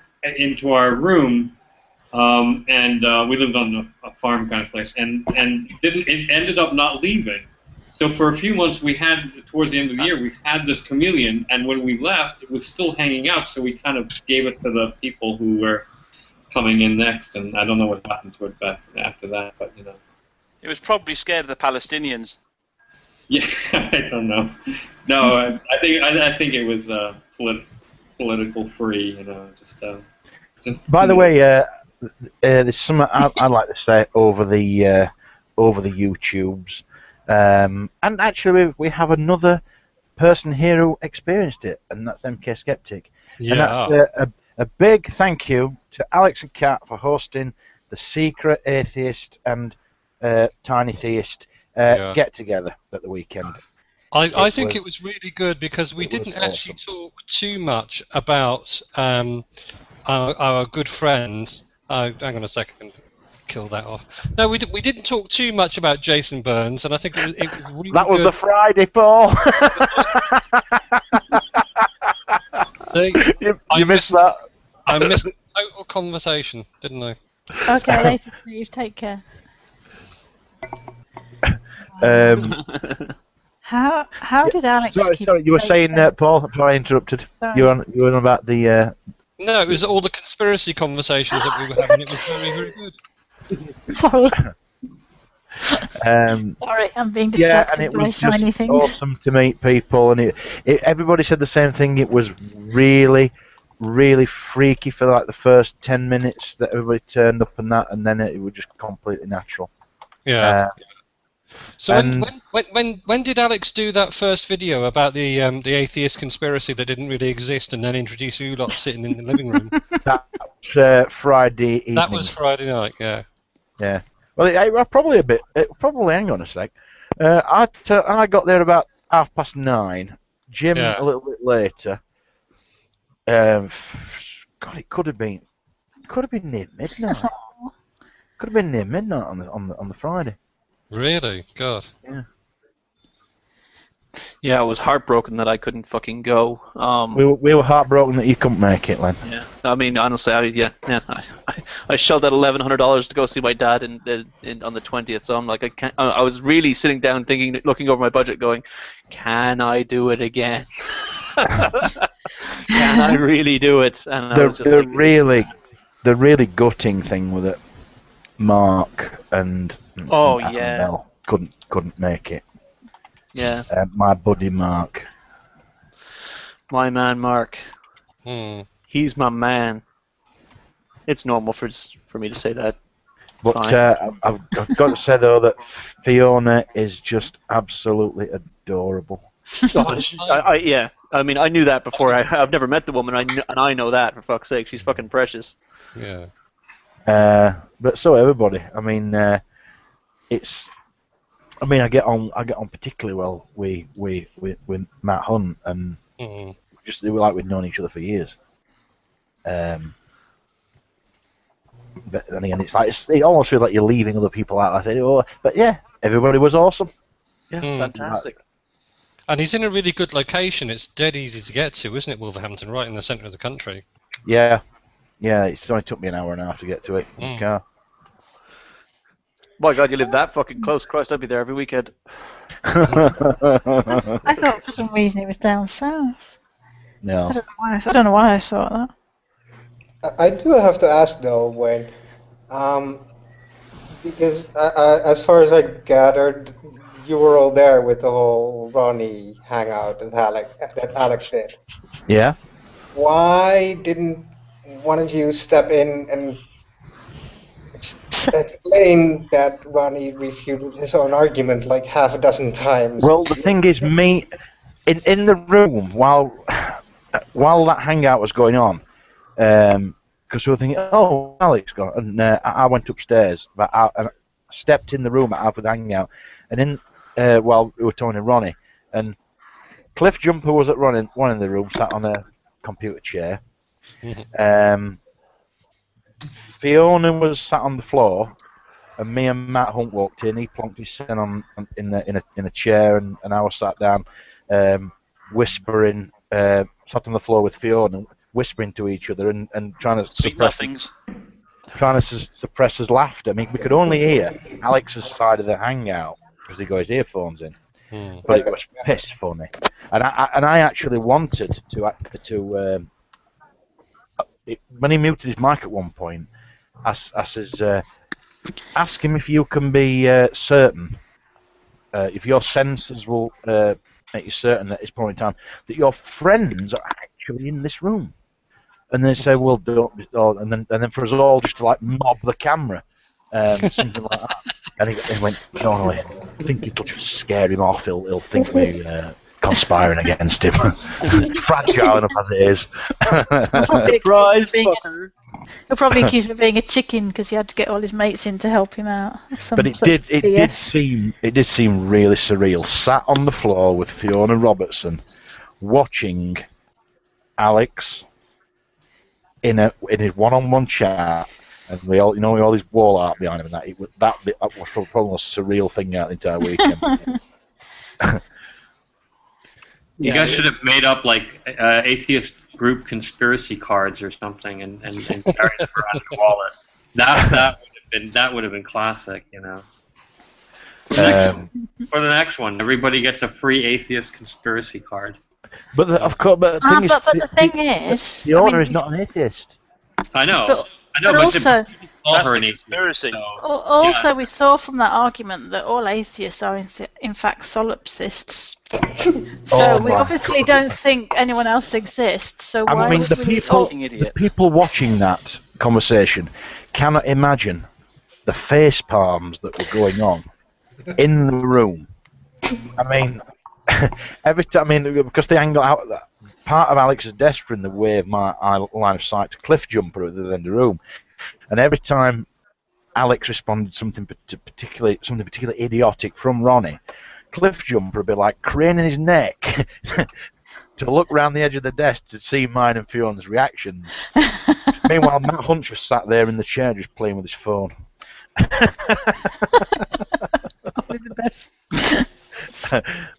Speaker 9: room, and we lived on a farm kind of place, and it ended up not leaving. So for a few months, towards the end of the year, we had this chameleon, and when we left, it was still hanging out, so we kind of gave it to the people who were coming in next, and I don't know what happened to it after that, but you know.
Speaker 8: It was probably scared of the Palestinians.
Speaker 9: Yeah, I don't know. No, I think it was political free, you know, just.
Speaker 11: By the way, there's something I'd like to say over the YouTubes. And actually, we have another person here who experienced it, and that's MK Skeptic. Yeah. And that's a big thank you to Alex and Kat for hosting the Secret Atheist and Tiny Theist get together at the weekend.
Speaker 12: I think it was really good because we didn't actually talk too much about our good friends. Hang on a second. Kill that off. No, we didn't talk too much about Jason Burns, and I think it was really
Speaker 11: that was
Speaker 12: good.
Speaker 11: the Friday, Paul.
Speaker 12: See,
Speaker 11: you missed that.
Speaker 12: I missed the total conversation, didn't I?
Speaker 10: Okay, later, Steve. Take care. How did Alex?
Speaker 11: Sorry, you were saying, Paul. I'm sorry, I interrupted.
Speaker 10: Sorry.
Speaker 11: You were on about the.
Speaker 12: No, it was all the conspiracy conversations that we were having. It was very, very good.
Speaker 10: Sorry. Sorry, I'm being distracted
Speaker 11: and it
Speaker 10: by
Speaker 11: was
Speaker 10: shiny
Speaker 11: just
Speaker 10: things.
Speaker 11: awesome to meet people, and everybody said the same thing. It was really, really freaky for like the first 10 minutes that everybody turned up and that, and then it was just completely natural.
Speaker 12: Yeah. So when did Alex do that first video about the atheist conspiracy that didn't really exist, and then introduce you lot sitting in the living room?
Speaker 11: That was Friday evening.
Speaker 12: That was Friday night, yeah.
Speaker 11: Yeah. Well, it probably hang on a sec. I got there about 9:30. Jim a little bit later. God, it could have been near midnight. Could have been near midnight on the Friday.
Speaker 12: Really? God.
Speaker 11: Yeah.
Speaker 2: Yeah, I was heartbroken that I couldn't fucking go.
Speaker 11: We were heartbroken that you couldn't make it, Len.
Speaker 2: Yeah. I mean, honestly, I shelled out $1,100 to go see my dad on the 20th. So I'm like, I can't. I was really sitting down, looking over my budget, going, "Can I do it again? Can I really do it?" And I was just
Speaker 11: the really gutting thing with it. Mark and Mel couldn't make it.
Speaker 2: Yeah.
Speaker 11: My buddy Mark.
Speaker 2: My man Mark.
Speaker 12: He's
Speaker 2: my man. It's normal for me to say that.
Speaker 11: But I've got to say though that Fiona is just absolutely adorable.
Speaker 2: Yeah. I mean, I knew that before. I've never met the woman, and I know that, for fuck's sake. She's fucking precious.
Speaker 12: Yeah.
Speaker 11: But so everybody. I mean, I get on particularly well with Matt Hunt, and just we've known each other for years. But then again, it almost feels like you're leaving other people out. I say, but yeah, everybody was awesome.
Speaker 2: Yeah, fantastic.
Speaker 12: And he's in a really good location. It's dead easy to get to, isn't it, Wolverhampton? Right in the centre of the country.
Speaker 11: Yeah, it only took me an hour and a half to get to it in the car.
Speaker 2: My God, you live that fucking close. Christ, I'd be there every weekend.
Speaker 10: I thought for some reason it was down south.
Speaker 11: No.
Speaker 10: I don't know why I thought that.
Speaker 6: I do have to ask though, Wayne, because as far as I gathered, you were all there with the whole Ronnie hangout that Alex did.
Speaker 11: Yeah.
Speaker 6: why didn't one of you step in and explain that Ronnie refuted his own argument like half a dozen times?
Speaker 11: Well, the thing is, me in the room while that hangout was going on, because we were thinking, oh, Alex gone, and I went upstairs, but I stepped in the room after the hangout, and while we were talking to Ronnie, and Cliff Jumper was at one in the room, sat on a computer chair. Fiona was sat on the floor, and me and Matt Hunt walked in. He plonked his son in a chair, and I was sat down, whispering, sat on the floor with Fiona, whispering to each other and trying to suppress his laughter. I mean, we could only hear Alex's side of the hangout because he got his earphones in, but it was piss funny. And I actually wanted to when he muted his mic at one point, I says, ask him if you can be certain, if your senses will make you certain at this point in time that your friends are actually in this room. And they say, well, don't, and then for us all just to like mob the camera, something like that. And he went, no, I think it'll just scare him off. He'll think we're conspiring against him. Fragile enough as it is.
Speaker 10: Surprise, fucker. He'll probably accuse him of being a chicken because he had to get all his mates in to help him out.
Speaker 11: But it did seem really surreal. Sat on the floor with Fiona Robertson, watching Alex in his one-on-one chat, and we all, with all his wall art behind him, and that was probably the most surreal thing out the entire weekend.
Speaker 9: You guys should have made up like atheist group conspiracy cards or something, and carried them around your wallet. That would have been classic, you know. For the next one, everybody gets a free atheist conspiracy card.
Speaker 11: But the thing is, the owner is not an atheist.
Speaker 9: I know.
Speaker 10: But also,
Speaker 8: that's the conspiracy.
Speaker 10: Also, we saw from that argument that all atheists are in fact solipsists. So we obviously don't think anyone else exists. So why would
Speaker 11: the people watching that conversation cannot imagine the face palms that were going on in the room. I mean, every time, because the angle out that part of Alex's desk were in the way of my line of sight to Cliff Jumper at the end of the room, and every time Alex responded something particularly idiotic from Ronnie, Cliff Jumper would be like craning his neck to look round the edge of the desk to see mine and Fiona's reactions. Meanwhile, Matt Hunt was sat there in the chair just playing with his phone.
Speaker 10: Probably the best.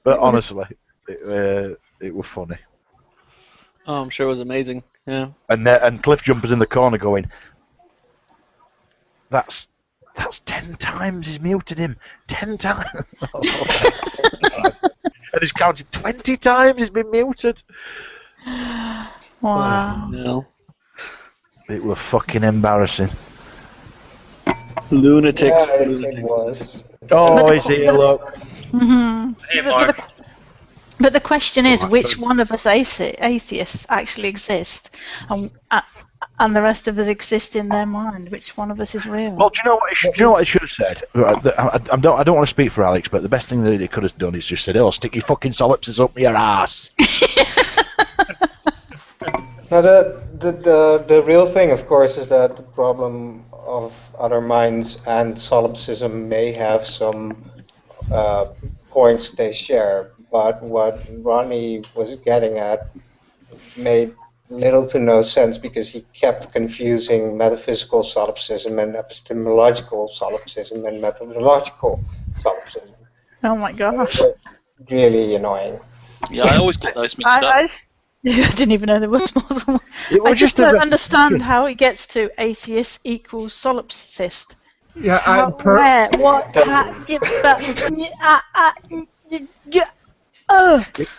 Speaker 11: But honestly, it was funny.
Speaker 2: Oh, I'm sure it was amazing. Yeah.
Speaker 11: And Cliff Jumper's in the corner going, "That's 10 times he's muted him. 10 times." And he's counted 20 times he's been muted.
Speaker 10: Wow.
Speaker 2: Oh, no.
Speaker 11: It was fucking embarrassing.
Speaker 2: Lunatics.
Speaker 6: Yeah, it was.
Speaker 11: Oh, is he? Look.
Speaker 10: Mm-hmm.
Speaker 9: Hey, Mark.
Speaker 10: But the question is, which one of us atheists actually exist, and the rest of us exist in their mind? Which one of us is real?
Speaker 11: Well, do you know what I should have said? I don't want to speak for Alex, but the best thing that he could have done is just said, "Oh, stick your fucking solipses up your ass."
Speaker 6: Now, the real thing, of course, is that the problem of other minds and solipsism may have some points they share, but what Ronnie was getting at made little to no sense because he kept confusing metaphysical solipsism and epistemological solipsism and methodological solipsism.
Speaker 10: Oh my gosh.
Speaker 6: Really annoying.
Speaker 8: Yeah, I always get those mixed up.
Speaker 10: I didn't even know there was more than one. I just don't understand how it gets to atheist equals solipsist.
Speaker 1: Yeah,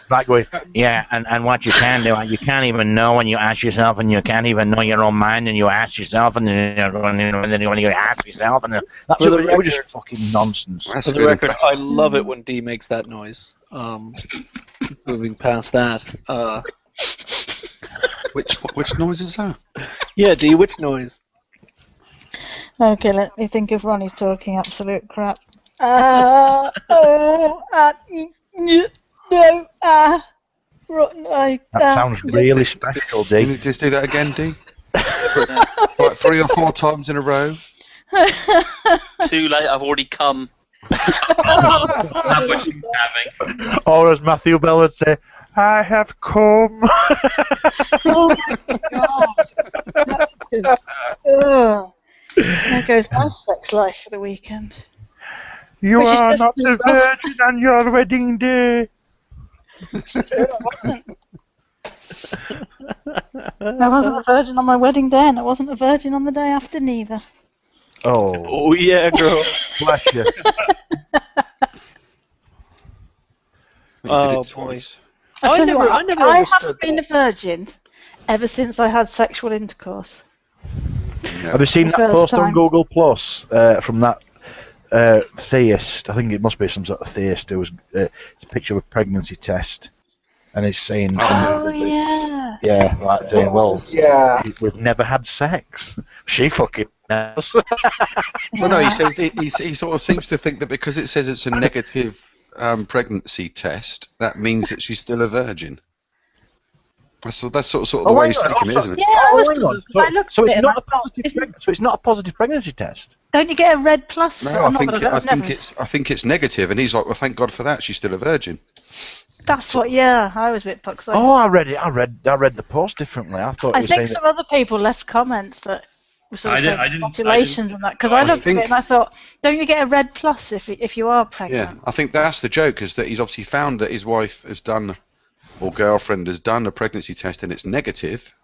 Speaker 11: Like going, yeah, and what you can do, you can't even know when you ask yourself, and you can't even know your own mind, and you ask yourself, and then you ask yourself, and that's it was just fucking nonsense.
Speaker 2: For the record, I love it when D makes that noise. Moving past that,
Speaker 14: Which noise is that?
Speaker 2: Yeah, D, which noise?
Speaker 10: Okay, let me think if Ronnie's talking absolute crap.
Speaker 11: That sounds really special, D.
Speaker 14: Can you just do that again, D? Like 3 or 4 times in a row.
Speaker 8: Too late, I've already come.
Speaker 11: Or as Matthew Bell would say, I have come.
Speaker 10: Oh my God. That's good. There goes my sex life for the weekend.
Speaker 11: You
Speaker 10: Which is
Speaker 11: are
Speaker 10: just
Speaker 11: not
Speaker 10: as
Speaker 11: a
Speaker 10: well.
Speaker 11: virgin on your wedding day.
Speaker 10: I wasn't a virgin on my wedding day, and I wasn't a virgin on the day after neither.
Speaker 11: Oh
Speaker 2: yeah, girl.
Speaker 11: Bless you.
Speaker 2: Oh, boy.
Speaker 10: I tell you what,
Speaker 2: I never
Speaker 10: I
Speaker 2: understood
Speaker 10: haven't been a virgin ever since I had sexual intercourse.
Speaker 11: Have you seen
Speaker 10: The
Speaker 11: that
Speaker 10: first
Speaker 11: post on
Speaker 10: time.
Speaker 11: Google Plus from that theist? I think it must be some sort of theist. It was it's a picture of a pregnancy test, and it's saying,
Speaker 10: Oh yeah.
Speaker 11: yeah, like saying, well,
Speaker 6: Yeah.
Speaker 11: we've never had sex. She fucking knows.
Speaker 14: Well, no, he says he sort of seems to think that because it says it's a negative pregnancy test, that means that she's still a virgin. That's sort of the way he's taking it, isn't it?
Speaker 10: Yeah, I was.
Speaker 11: hang on.
Speaker 10: I looked
Speaker 11: So
Speaker 10: at it
Speaker 11: it's
Speaker 10: and
Speaker 11: not
Speaker 10: I
Speaker 11: a
Speaker 10: thought,
Speaker 11: positive. So it's not a positive pregnancy test.
Speaker 10: don't you get a red plus?
Speaker 14: No,
Speaker 10: for
Speaker 14: I
Speaker 10: not
Speaker 14: think
Speaker 10: that I've never-
Speaker 14: I think it's negative, and he's like, well, thank God for that. She's still a virgin.
Speaker 10: That's what. Yeah, I was a bit pucked.
Speaker 11: Oh, I read it. I read the post differently. I thought it
Speaker 10: I
Speaker 11: was
Speaker 10: think
Speaker 11: saying
Speaker 10: some other people left comments that were sort of saying
Speaker 9: I didn't-
Speaker 10: congratulations and that, because I
Speaker 14: I
Speaker 10: looked
Speaker 14: think-
Speaker 10: at it and I thought, don't you get a red plus if you are pregnant?
Speaker 14: Yeah, I think that's the joke, is that he's obviously found that his wife has done, or girlfriend has done a pregnancy test and it's negative,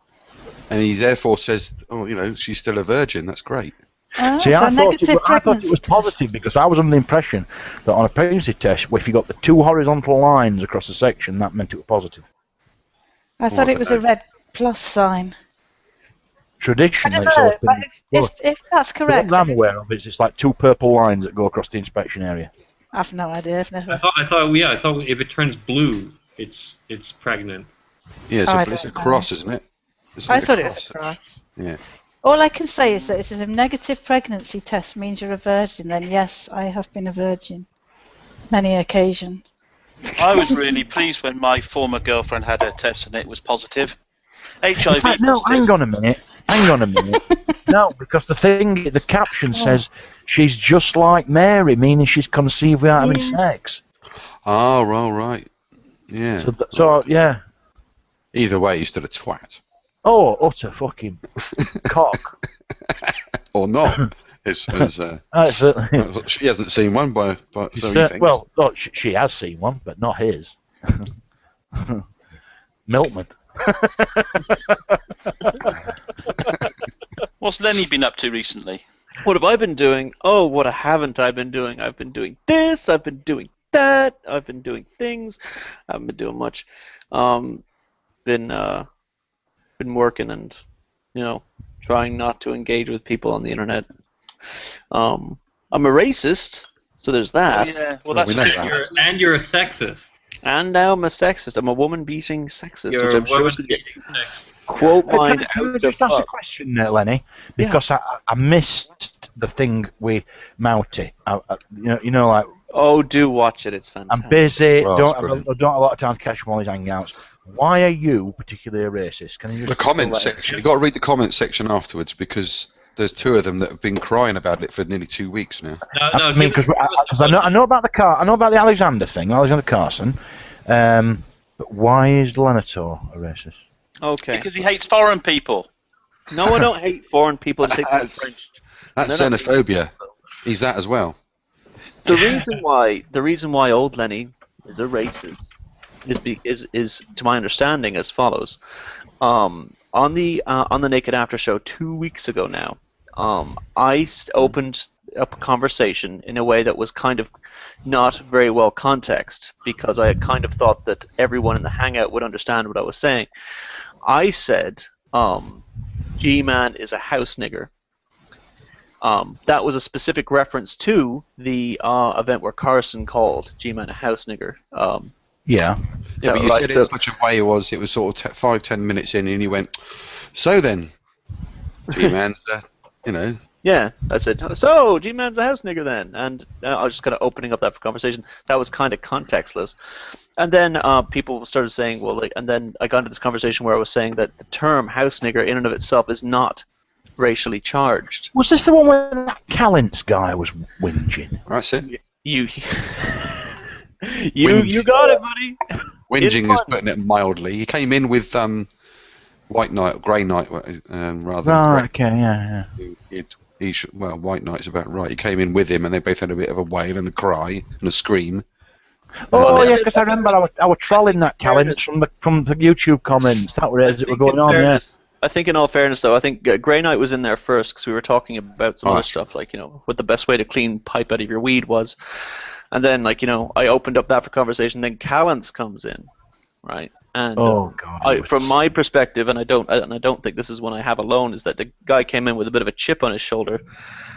Speaker 14: and he therefore says, oh, you know, she's still a virgin. That's great.
Speaker 10: Oh,
Speaker 11: See,
Speaker 10: so
Speaker 11: I thought,
Speaker 10: negative
Speaker 11: I thought it
Speaker 10: pregnancy
Speaker 11: was positive because I was under the impression that on a pregnancy test, if you got the 2 horizontal lines across the section, that meant it was positive.
Speaker 10: I thought it was a red plus sign. I
Speaker 11: Traditionally,
Speaker 10: don't
Speaker 11: it's
Speaker 10: know,
Speaker 11: always
Speaker 10: but
Speaker 11: been.
Speaker 10: if that's
Speaker 11: The
Speaker 10: correct,
Speaker 11: one I'm aware of is it's like 2 purple lines that go across the inspection area.
Speaker 10: I've no idea. I've never.
Speaker 9: I thought if it turns blue, it's pregnant.
Speaker 14: Yeah,
Speaker 10: I
Speaker 14: it's a
Speaker 10: don't know.
Speaker 14: cross, isn't it? It's
Speaker 10: I
Speaker 14: like
Speaker 10: thought it was a cross.
Speaker 14: Yeah.
Speaker 10: All I can say is that if a negative pregnancy test means you're a virgin, then yes, I have been a virgin. Many occasions.
Speaker 8: I was really pleased when my former girlfriend had her test and it was positive. HIV
Speaker 11: No,
Speaker 8: positive.
Speaker 11: hang on a minute. No, because the caption says she's just like Mary, meaning she's conceived without having sex.
Speaker 14: Oh, right. Yeah.
Speaker 11: So yeah.
Speaker 14: Either way, he's still a twat.
Speaker 11: Oh, utter fucking cock.
Speaker 14: Or not.
Speaker 11: Certainly.
Speaker 14: She hasn't seen one, by so he thinks.
Speaker 11: Well, look, she has seen one, but not his. Milkman.
Speaker 8: What's Lenny been up to recently?
Speaker 2: What have I been doing? Oh, what haven't I been doing? I've been doing this, I've been doing that, I've been doing things. I haven't been doing much. Been working and, trying not to engage with people on the internet. I'm a racist, so there's that.
Speaker 8: Oh, yeah, well, that's
Speaker 9: You're a sexist.
Speaker 2: And now I'm a sexist. I'm a woman-beating sexist,
Speaker 9: You're
Speaker 2: which I'm
Speaker 9: a
Speaker 2: sure is
Speaker 9: woman-beating
Speaker 2: quote mine
Speaker 11: Can I
Speaker 2: out
Speaker 11: just
Speaker 2: to
Speaker 11: ask a
Speaker 2: fuck.
Speaker 11: question there, Lenny? Because I missed the thing with Mouty. Like.
Speaker 2: Oh, do watch it. It's fantastic.
Speaker 11: I'm busy.
Speaker 14: Well,
Speaker 11: don't
Speaker 14: it's
Speaker 11: have
Speaker 14: brilliant.
Speaker 11: a lot of time to catch him on his hangouts. Why are you particularly a racist? Can you just
Speaker 14: The comments section. You've got to read the comments section afterwards, because there's 2 of them that have been crying about it for nearly 2 weeks now.
Speaker 11: I mean, because I know about the Alexander thing, Alexander Carson. But why is Lenator a racist?
Speaker 2: Okay.
Speaker 8: Because he hates foreign people.
Speaker 2: No, I don't hate foreign people. I hate the French.
Speaker 14: That's
Speaker 2: No, no.
Speaker 14: xenophobia. He's that as well.
Speaker 2: The reason why old Lenny is a racist is to my understanding as follows. On the Naked After Show 2 weeks ago now, I opened up a conversation in a way that was kind of not very well context, because I had kind of thought that everyone in the hangout would understand what I was saying. I said, G-Man is a house nigger. That was a specific reference to the event where Carson called G-Man a house nigger
Speaker 11: Yeah.
Speaker 14: Yeah, but you said it in such a way it was sort of 5-10 minutes in, and you went, so then, G-Man's, you know.
Speaker 2: Yeah, I said, so, G-Man's a house nigger then. And I was just kind of opening up that for conversation. That was kind of contextless. And then people started saying, well, like, and then I got into this conversation where I was saying that the term house nigger in and of itself is not racially charged.
Speaker 11: Was this the one where that Callants guy was whinging?
Speaker 14: That's it.
Speaker 2: You got it, buddy.
Speaker 14: Whinging is putting it mildly. He came in with White Knight, Grey Knight, rather than
Speaker 11: Right, okay, yeah.
Speaker 14: Well, White Knight's about right. He came in with him, and they both had a bit of a wail and a cry and a scream.
Speaker 11: Oh yeah, because I remember I was trolling that Callants from the YouTube comments. That was it were going on.
Speaker 2: Fairness, I think in all fairness, though, I think Grey Knight was in there first because we were talking about some other stuff, like, you know, what the best way to clean pipe out of your weed was. And then, like, you know, I opened up that for conversation. Then Callants comes in, right? And from my perspective, and I don't think this is one I have alone, is that the guy came in with a bit of a chip on his shoulder,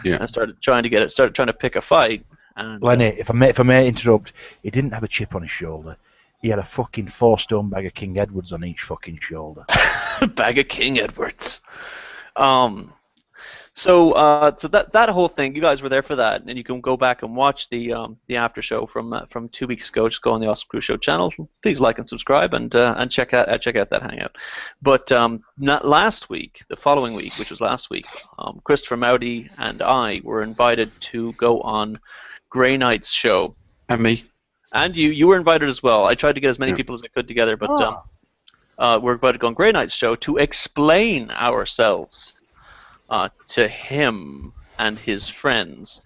Speaker 2: and started trying to pick a fight. And,
Speaker 11: Lenny, if I may interrupt, he didn't have a chip on his shoulder. He had a fucking 4-stone bag of King Edwards on each fucking shoulder.
Speaker 2: Bag of King Edwards. So that whole thing, you guys were there for that, and you can go back and watch the after show from 2 weeks ago. Just go on the Awesome Crew Show channel. Please like and subscribe and check out that hangout. But not last week, the following week, which was last week, Christopher Mowdy and I were invited to go on Grey Knight's show.
Speaker 14: And me.
Speaker 2: And you were invited as well. I tried to get as many people as I could together, but we're invited to go on Grey Knight's show to explain ourselves to him and his friends.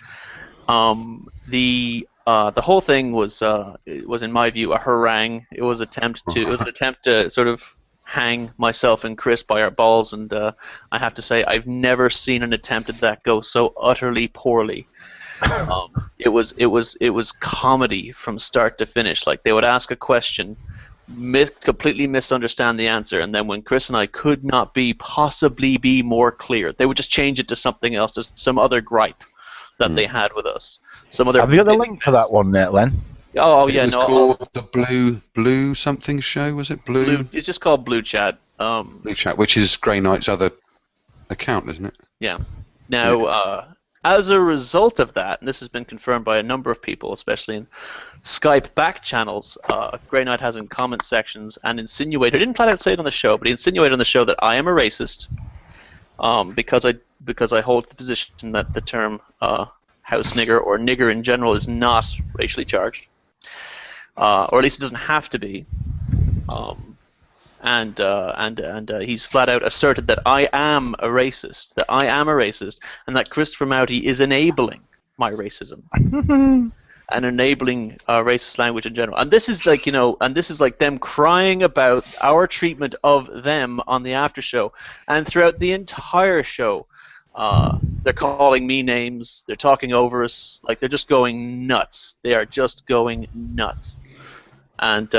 Speaker 2: The whole thing was in my view a harangue. It was an attempt to sort of hang myself and Chris by our balls, and I have to say I've never seen an attempt at that go so utterly poorly. It was comedy from start to finish. Like, they would ask a question, completely misunderstand the answer, and then when Chris and I could not possibly be more clear, they would just change it to something else, just some other gripe that they had with us.
Speaker 11: Have you got the link for that one there, Len?
Speaker 2: Oh yeah,
Speaker 14: it was called the Blue something show, was it? Blue?
Speaker 2: It's just called Blue Chat.
Speaker 14: Blue Chat, which is Grey Knight's other account, isn't it?
Speaker 2: Yeah. Now, as a result of that, and this has been confirmed by a number of people, especially in Skype back channels, Grey Knight has in comment sections and insinuated, didn't flat out say it on the show, but he insinuated on the show that I am a racist because I hold the position that the term house nigger or nigger in general is not racially charged, or at least it doesn't have to be. And he's flat out asserted that I am a racist, and that Christopher Mowdy is enabling my racism and enabling racist language in general. And this is like, you know, them crying about our treatment of them on the after show, and throughout the entire show, they're calling me names, they're talking over us, like they're just going nuts. They are just going nuts. And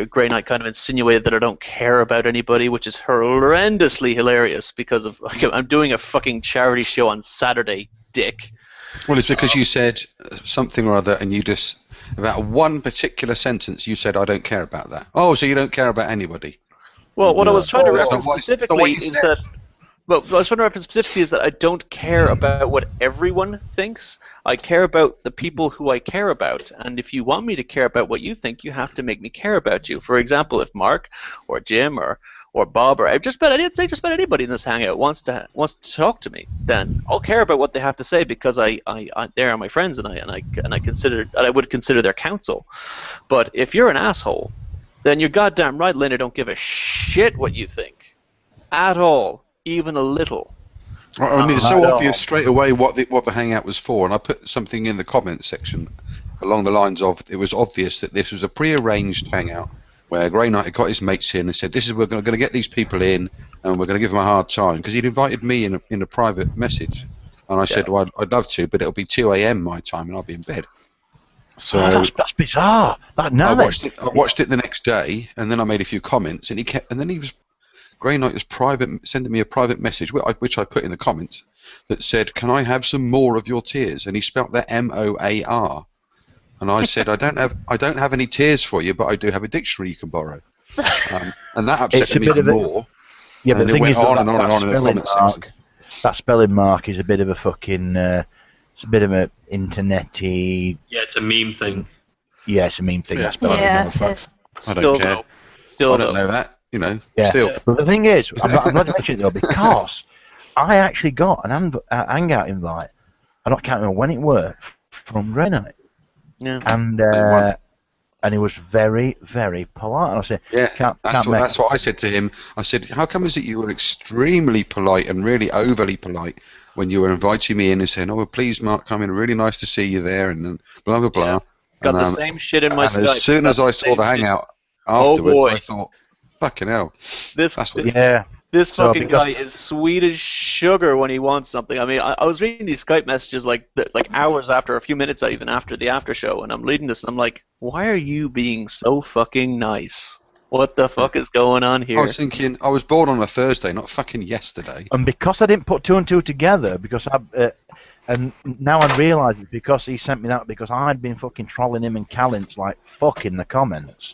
Speaker 2: Grey Knight kind of insinuated that I don't care about anybody, which is horrendously hilarious because of I'm doing a fucking charity show on Saturday, dick.
Speaker 14: Well, it's because you said something or other, and you just about one particular sentence you said I don't care about that. Oh, so you don't care about anybody?
Speaker 2: Well, what I was trying to reference specifically is that. Well, what I was trying to reference specifically is that I don't care about what everyone thinks. I care about the people who I care about. And if you want me to care about what you think, you have to make me care about you. For example, if Mark or Jim or Bob or just about anybody in this hangout wants to talk to me, then I'll care about what they have to say because they are my friends and I would consider their counsel. But if you're an asshole, then you're goddamn right, Lynn. I don't give a shit what you think at all. Even a little.
Speaker 14: I mean, it's so obvious straight away what the hangout was for, and I put something in the comments section along the lines of it was obvious that this was a pre-arranged hangout where Grey Knight had got his mates in and said, we're going to get these people in and we're going to give them a hard time, because he'd invited me in a private message, and I said, well, I'd love to, but it'll be 2 a.m. my time and I'll be in bed. So
Speaker 11: that's bizarre. I
Speaker 14: watched it the next day, and then I made a few comments, and Grey Knight was sending me a private message, which I put in the comments, that said, "Can I have some more of your tears?" And he spelt that M-O-A-R. And I said, I don't have any tears for you, but I do have a dictionary you can borrow. And that upset me even more.
Speaker 11: Yeah, but
Speaker 14: and
Speaker 11: the thing
Speaker 14: it went
Speaker 11: is,
Speaker 14: on and on and on in the comment section.
Speaker 11: That spelling mark is a bit of a fucking, it's a bit of a internet-y...
Speaker 9: Yeah, it's a meme thing.
Speaker 11: Yeah, it's a meme thing.
Speaker 14: Yeah,
Speaker 11: That spelling mark.
Speaker 14: I don't care. I don't know that, you know, still.
Speaker 11: But the thing is, I'm glad you mentioned it though, because I actually got an hangout invite, I can't remember when it were, from Grey Knight.
Speaker 2: Yeah.
Speaker 11: And he was very, very polite. And I said,
Speaker 14: yeah, that's what I said to him. I said, how come is it you were extremely polite and really overly polite when you were inviting me in and saying, oh, well, please, Mark, come in. Really nice to see you there, and then blah, blah, blah.
Speaker 2: Yeah. Got the same shit in my Skype.
Speaker 14: As soon as I saw the hangout afterwards, I thought, fucking hell. This
Speaker 2: fucking guy is sweet as sugar when he wants something. I mean, I was reading these Skype messages like hours after, a few minutes even after the after show, and I'm reading this and I'm like, why are you being so fucking nice? What the fuck is going on here?
Speaker 14: I was thinking, I was born on a Thursday, not fucking yesterday.
Speaker 11: And because I didn't put two and two together, because and now I realise it's because he sent me that, because I'd been fucking trolling him and Callens like fuck in the comments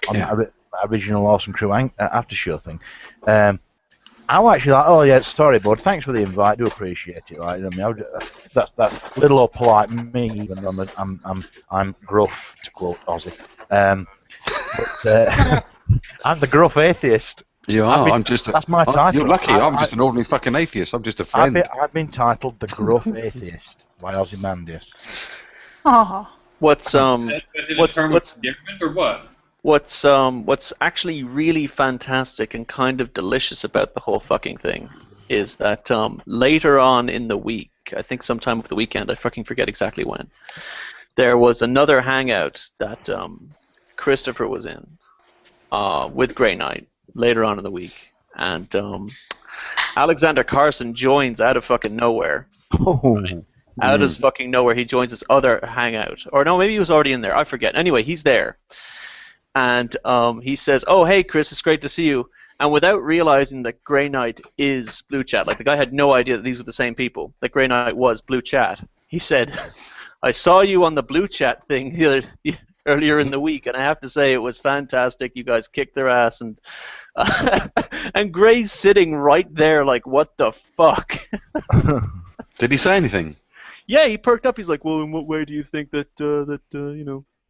Speaker 11: on that original Awesome Crew after show thing. I was actually like, oh yeah, sorry bud, thanks for the invite, do appreciate it. Right? I mean, that's little old polite me, even though I'm gruff, to quote Ozzy. But I'm the gruff atheist.
Speaker 14: You are.
Speaker 11: That's my title.
Speaker 14: You're lucky. I'm just an ordinary fucking atheist. I'm just a friend.
Speaker 11: I've been titled the gruff atheist by Ozymandias.
Speaker 10: Oh.
Speaker 2: What's
Speaker 9: what?
Speaker 2: What's actually really fantastic and kind of delicious about the whole fucking thing is that later on in the week, I think sometime over the weekend, I fucking forget exactly when, there was another hangout that Christopher was in with Grey Knight later on in the week, and Alexander Carson joins out of fucking nowhere. Out of fucking nowhere, he joins this other hangout, or no, maybe he was already in there. I forget. Anyway, he's there. And he says, oh, hey, Chris, it's great to see you. And without realizing that Grey Knight is Blue Chat, like the guy had no idea that these were the same people, that Grey Knight was Blue Chat, he said, I saw you on the Blue Chat thing earlier in the week, and I have to say it was fantastic. You guys kicked their ass. And and Grey's sitting right there like, what the fuck?
Speaker 14: Did he say anything?
Speaker 2: Yeah, he perked up. He's like, well, in what way do you think that,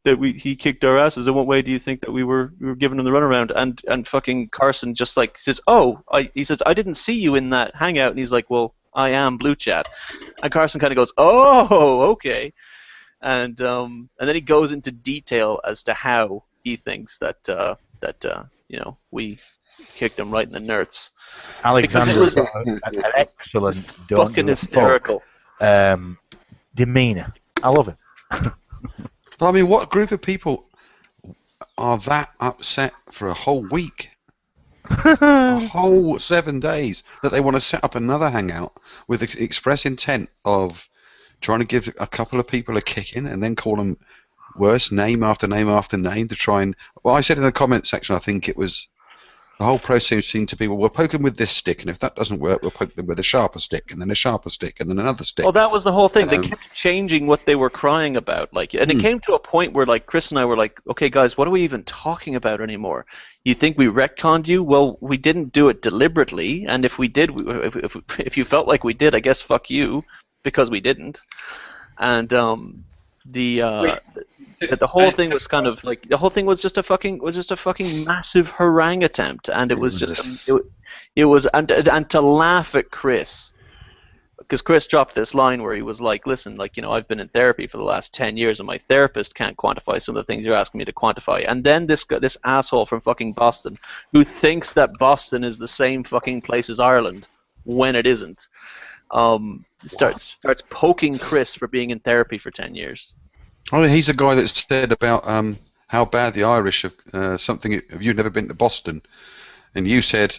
Speaker 2: he kicked our asses? In what way do you think that we were giving him the runaround? And fucking Carson just like says, he says, I didn't see you in that hangout. And he's like, well, I am Blue Chat. And Carson kind of goes, oh, okay. And then he goes into detail as to how he thinks that we kicked him right in the nerds.
Speaker 11: Alexander was an excellent,
Speaker 2: fucking hysterical
Speaker 11: demeanor. I love it.
Speaker 14: But I mean, what group of people are that upset for a whole week? A whole 7 days that they want to set up another hangout with the express intent of trying to give a couple of people a kick in and then call them worse name after name after name to try and... Well, I said in the comment section, I think it was... The whole process seemed to be, well, we'll poke them with this stick, and if that doesn't work, we'll poke them with a sharper stick, and then a sharper stick, and then another stick.
Speaker 2: Well, that was the whole thing. They kept changing what they were crying about, and it came to a point where, Chris and I were like, okay, guys, what are we even talking about anymore? You think we retconned you? Well, we didn't do it deliberately, and if we did, if you felt like we did, I guess fuck you, because we didn't. And the whole thing was kind of like, the whole thing was just a fucking massive harangue attempt, and it was just it was and to laugh at Chris, because Chris dropped this line where he was like, listen, I've been in therapy for the last 10 years and my therapist can't quantify some of the things you're asking me to quantify. And then this asshole from fucking Boston who thinks that Boston is the same fucking place as Ireland when it isn't, starts poking Chris for being in therapy for 10 years.
Speaker 14: Oh, he's a guy that said about how bad the Irish have something. Have you never been to Boston? And you said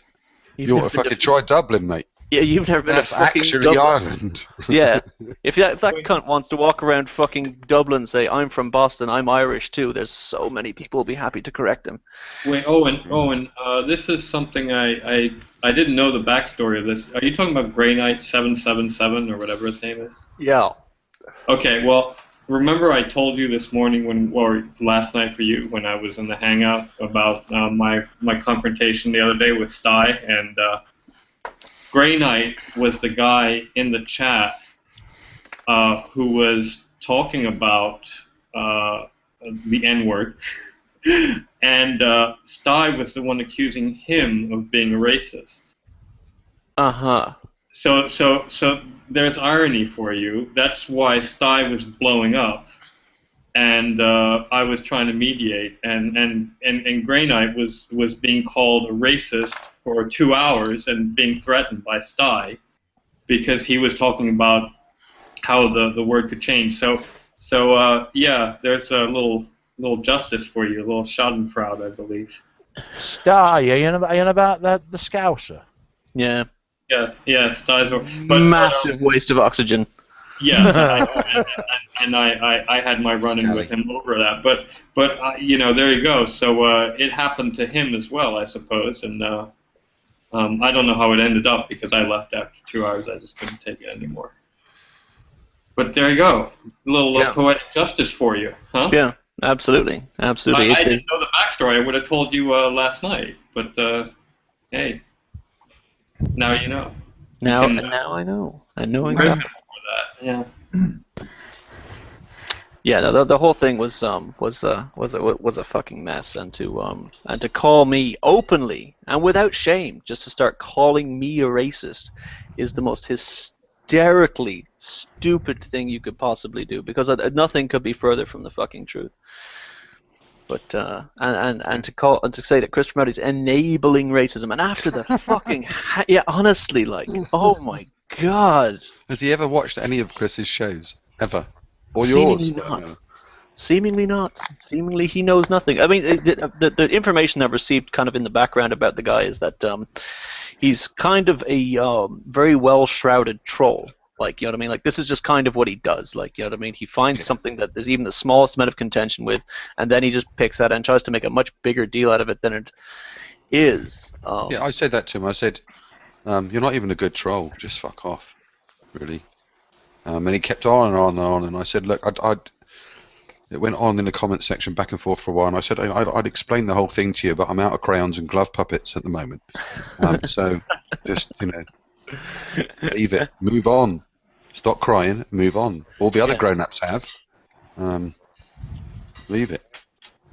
Speaker 14: you ought to fucking try Dublin, mate.
Speaker 2: Yeah, you've never been to fucking
Speaker 14: actually
Speaker 2: Dublin.
Speaker 14: Ireland.
Speaker 2: Yeah, if that cunt wants to walk around fucking Dublin and say, I'm from Boston, I'm Irish too, there's so many people who'll be happy to correct him.
Speaker 9: Wait, Owen, this is something I didn't know the backstory of this. Are you talking about Grey Knight 777 or whatever his name is?
Speaker 2: Yeah.
Speaker 9: Okay, well, remember I told you this morning or last night for you when I was in the hangout about my confrontation the other day with Sty, and Grey Knight was the guy in the chat who was talking about the N-word, and Sty was the one accusing him of being a racist.
Speaker 2: Uh-huh.
Speaker 9: So there's irony for you. That's why Sty was blowing up, and I was trying to mediate, and Grey Knight was being called a racist for 2 hours and being threatened by Sty because he was talking about how the word could change. So yeah, there's a little justice for you, a little Schadenfreude, I believe.
Speaker 11: Sty, are you on about the Scouser?
Speaker 2: Yeah.
Speaker 9: Yeah, Sty's
Speaker 2: massive waste of oxygen.
Speaker 9: Yes, and I had my run-in with him over that, but you know, there you go. So it happened to him as well, I suppose, and I don't know how it ended up because I left after 2 hours. I just couldn't take it anymore. But there you go, a little poetic justice for you, huh?
Speaker 2: Yeah, absolutely.
Speaker 9: I didn't know the backstory. I would have told you last night, but hey, now you know.
Speaker 2: Now I know. I know exactly.
Speaker 9: Yeah.
Speaker 2: Yeah, the whole thing was a fucking mess, and to call me openly and without shame, just to start calling me a racist, is the most hysterically stupid thing you could possibly do, because nothing could be further from the fucking truth. But and to say that Christopher Melodi's enabling racism, and after the fucking honestly, like, oh my god,
Speaker 14: has he ever watched any of Chris's shows ever, or
Speaker 2: Seemingly
Speaker 14: yours?
Speaker 2: not. Seemingly not. Seemingly he knows nothing. I mean, the information I've received kind of in the background about the guy is that he's kind of a very well shrouded troll. Like, you know what I mean? Like, this is just kind of what he does. Like, you know what I mean? He finds something that there's even the smallest amount of contention with, and then he just picks that and tries to make a much bigger deal out of it than it is.
Speaker 14: Yeah, I said that to him. I said, you're not even a good troll. Just fuck off, really. And he kept on and on and on. And I said, look, it went on in the comment section back and forth for a while. And I said, I'd explain the whole thing to you, but I'm out of crayons and glove puppets at the moment. So just, you know, leave it. Move on. Stop crying. Move on. All the other grown-ups have. Leave it.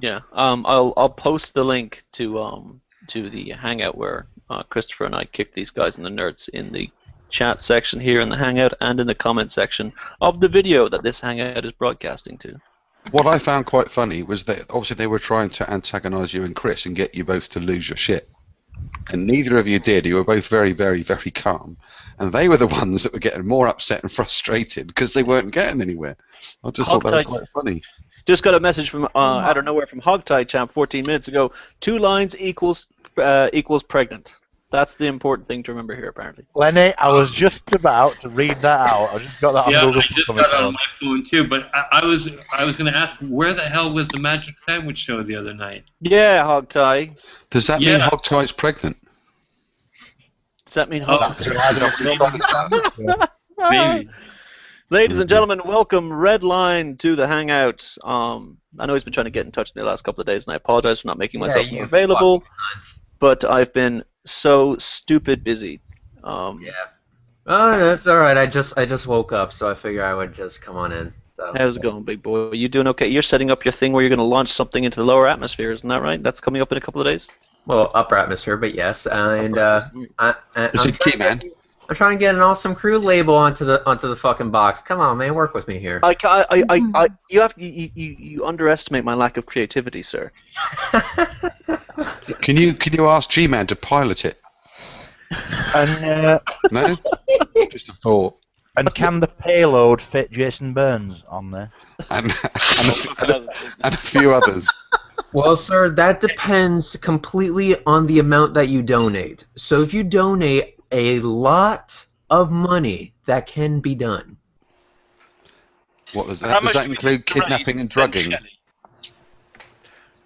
Speaker 2: Yeah. I'll post the link to the Hangout where Christopher and I kicked these guys in the nerds in the chat section here in the Hangout and in the comment section of the video that this Hangout is broadcasting to.
Speaker 14: What I found quite funny was that obviously they were trying to antagonize you and Chris and get you both to lose your shit. And neither of you did. You were both very, very, very calm. And they were the ones that were getting more upset and frustrated because they weren't getting anywywhere. I just thought that was quite funny.
Speaker 2: Just got a message from out of nowhere from Hogtie Champ 14 minutes ago. 2 lines equals pregnant. That's the important thing to remember here, apparently.
Speaker 11: Lenny, I was just about to read that out. I just got that on Google.
Speaker 9: I just got it on my phone too. But I was going to ask, where the hell was the Magic Sandwich Show the other night?
Speaker 2: Yeah, Hogtie.
Speaker 14: Does that mean Hogtie's pregnant?
Speaker 2: Does that mean Hogtie?
Speaker 9: Maybe.
Speaker 2: Ladies and gentlemen, welcome Redline to the Hangout. I know he's been trying to get in touch in the last couple of days, and I apologize for not making myself more available. But I've been so stupid busy.
Speaker 15: Yeah. Oh, that's all right. I just woke up, so I figure I would just come on in. So.
Speaker 2: How's it going, big boy? You doing okay? You're setting up your thing where you're going to launch something into the lower atmosphere, isn't that right? That's coming up in a couple of days.
Speaker 15: Well, upper atmosphere, but yes. And I'm trying to get an awesome crew label onto the fucking box. Come on, man, work with me here.
Speaker 2: You underestimate my lack of creativity, sir.
Speaker 14: Can you ask G-Man to pilot it?
Speaker 11: And
Speaker 14: no, just a thought.
Speaker 11: And can the payload fit Jason Burns on there?
Speaker 14: And a few others.
Speaker 15: Well, sir, that depends completely on the amount that you donate. So if you donate a lot of money, that can be done.
Speaker 14: What does that include? Kidnapping and drugging?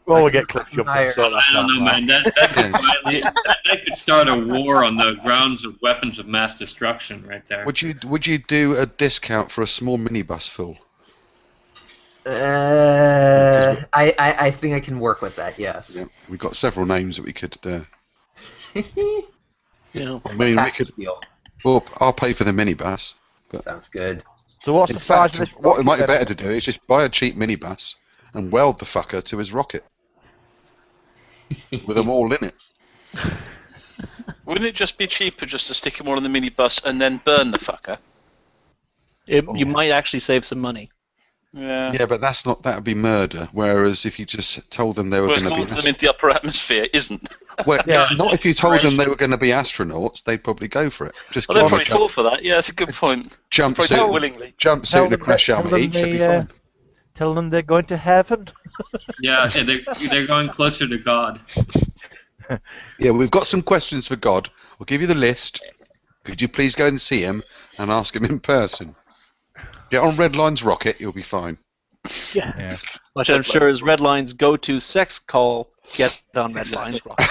Speaker 11: Well, we'll get clipped up.
Speaker 9: I don't know, man. That could start a war on the grounds of weapons of mass destruction, right there.
Speaker 14: Would you do a discount for a small minibus full?
Speaker 15: I think I can work with that. Yes.
Speaker 14: Yeah, we've got several names that we could.
Speaker 2: Yeah.
Speaker 14: I mean, we could. Well, I'll pay for the minibus. But
Speaker 15: sounds good.
Speaker 11: So what's
Speaker 14: in
Speaker 11: the size
Speaker 14: fact,
Speaker 11: of this?
Speaker 14: what it might be better to do is just buy a cheap minibus and weld the fucker to his rocket with them all in it.
Speaker 8: Wouldn't it just be cheaper just to stick him all in the minibus and then burn the fucker?
Speaker 2: You might actually save some money.
Speaker 8: Yeah.
Speaker 14: Yeah, but that would be murder. Whereas if you just told them they were going to be
Speaker 8: launch them into the upper atmosphere isn't.
Speaker 14: well, not if you told them they were going to be astronauts, they'd probably go for it. Just
Speaker 8: they're probably cool for that. Yeah, that's a good point.
Speaker 14: Jumpsuit,
Speaker 8: willingly.
Speaker 14: Jumpsuit and a crash helmet each, that'd be fine.
Speaker 11: Tell them they're going to heaven.
Speaker 9: Yeah, they're going closer to God.
Speaker 14: Yeah, we've got some questions for God. I'll give you the list. Could you please go and see him and ask him in person? Get on Redline's rocket, you'll be fine.
Speaker 2: Yeah. Which I'm sure is Redline's go-to sex call. Get on Redline's rocket.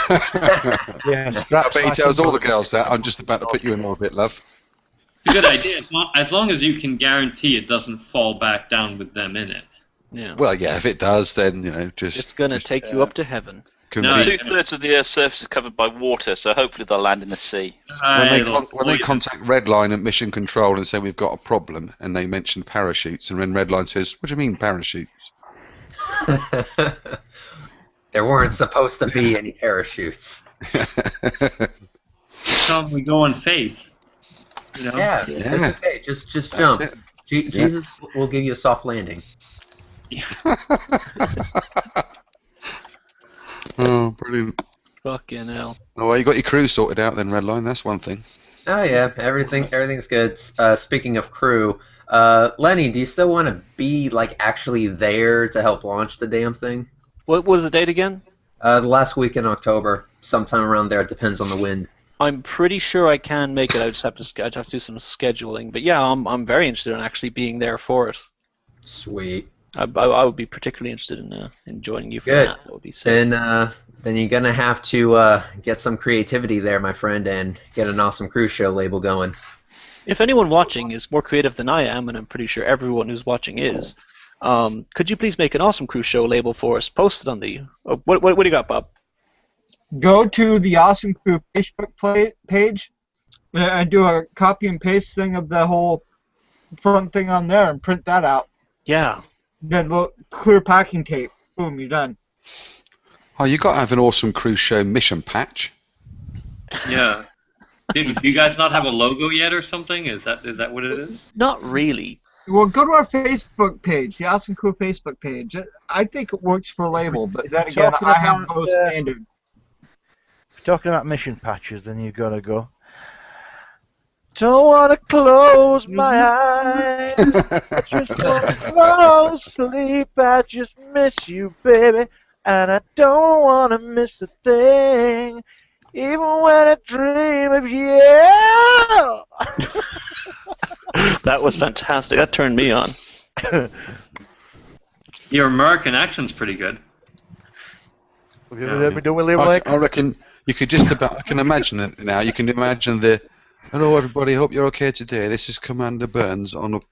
Speaker 11: Yeah.
Speaker 14: I bet he tells all the girls that. I'm just about to put you in orbit, love.
Speaker 9: It's a good idea, as long as you can guarantee it doesn't fall back down with them in it.
Speaker 2: Yeah.
Speaker 14: Well, yeah, if it does, then, just...
Speaker 2: It's going to take you up to heaven.
Speaker 8: No, 2/3 of the Earth's surface is covered by water, so hopefully they'll land in the sea.
Speaker 14: When they contact Redline at Mission Control and say we've got a problem, and they mention parachutes, and then Redline says, "What do you mean parachutes?"
Speaker 15: There weren't supposed to be any parachutes.
Speaker 9: So we go on faith.
Speaker 15: Yeah, it's okay. Just jump. Jesus will give you a soft landing.
Speaker 14: Oh, brilliant.
Speaker 2: Fucking hell.
Speaker 14: Oh, well, you got your crew sorted out then, Redline. That's one thing.
Speaker 15: Oh yeah, everything's good. Speaking of crew, Lenny, do you still want to be actually there to help launch the damn thing?
Speaker 2: What was the date again?
Speaker 15: The last week in October, sometime around there. It depends on the wind.
Speaker 2: I'm pretty sure I can make it. I just have to do some scheduling. But yeah, I'm very interested in actually being there for it.
Speaker 15: Sweet.
Speaker 2: I would be particularly interested in joining you for
Speaker 15: Good.
Speaker 2: that. That would be sick.
Speaker 15: Then you're gonna have to get some creativity there, my friend, and get an awesome cruise show label going.
Speaker 2: If anyone watching is more creative than I am, and I'm pretty sure everyone who's watching is, could you please make an awesome cruise show label for us? Post it on the. What do you got, Bob?
Speaker 1: Go to the Awesome Crew Facebook page and do a copy and paste thing of the whole front thing on there and print that out.
Speaker 2: Yeah.
Speaker 1: Then look, clear packing tape. Boom, you're done.
Speaker 14: Oh, you got to have an Awesome Cruise Show mission patch.
Speaker 9: Yeah. Do you guys not have a logo yet or something? Is that what it is?
Speaker 2: Not really.
Speaker 1: Well, go to our Facebook page, the Awesome Crew Facebook page. I think it works for a label, but then again, I have no standard.
Speaker 11: If you're talking about mission patches, then you've got to go. Don't want to close my eyes. I just want to fall asleep. I just miss you, baby. And I don't want to miss a thing. Even when I dream of you.
Speaker 2: That was fantastic. That turned me on.
Speaker 9: Your American accent's pretty good.
Speaker 14: I reckon you could just about. I can imagine it now. You can imagine the. Hello, everybody. Hope you're okay today. This is Commander Burns on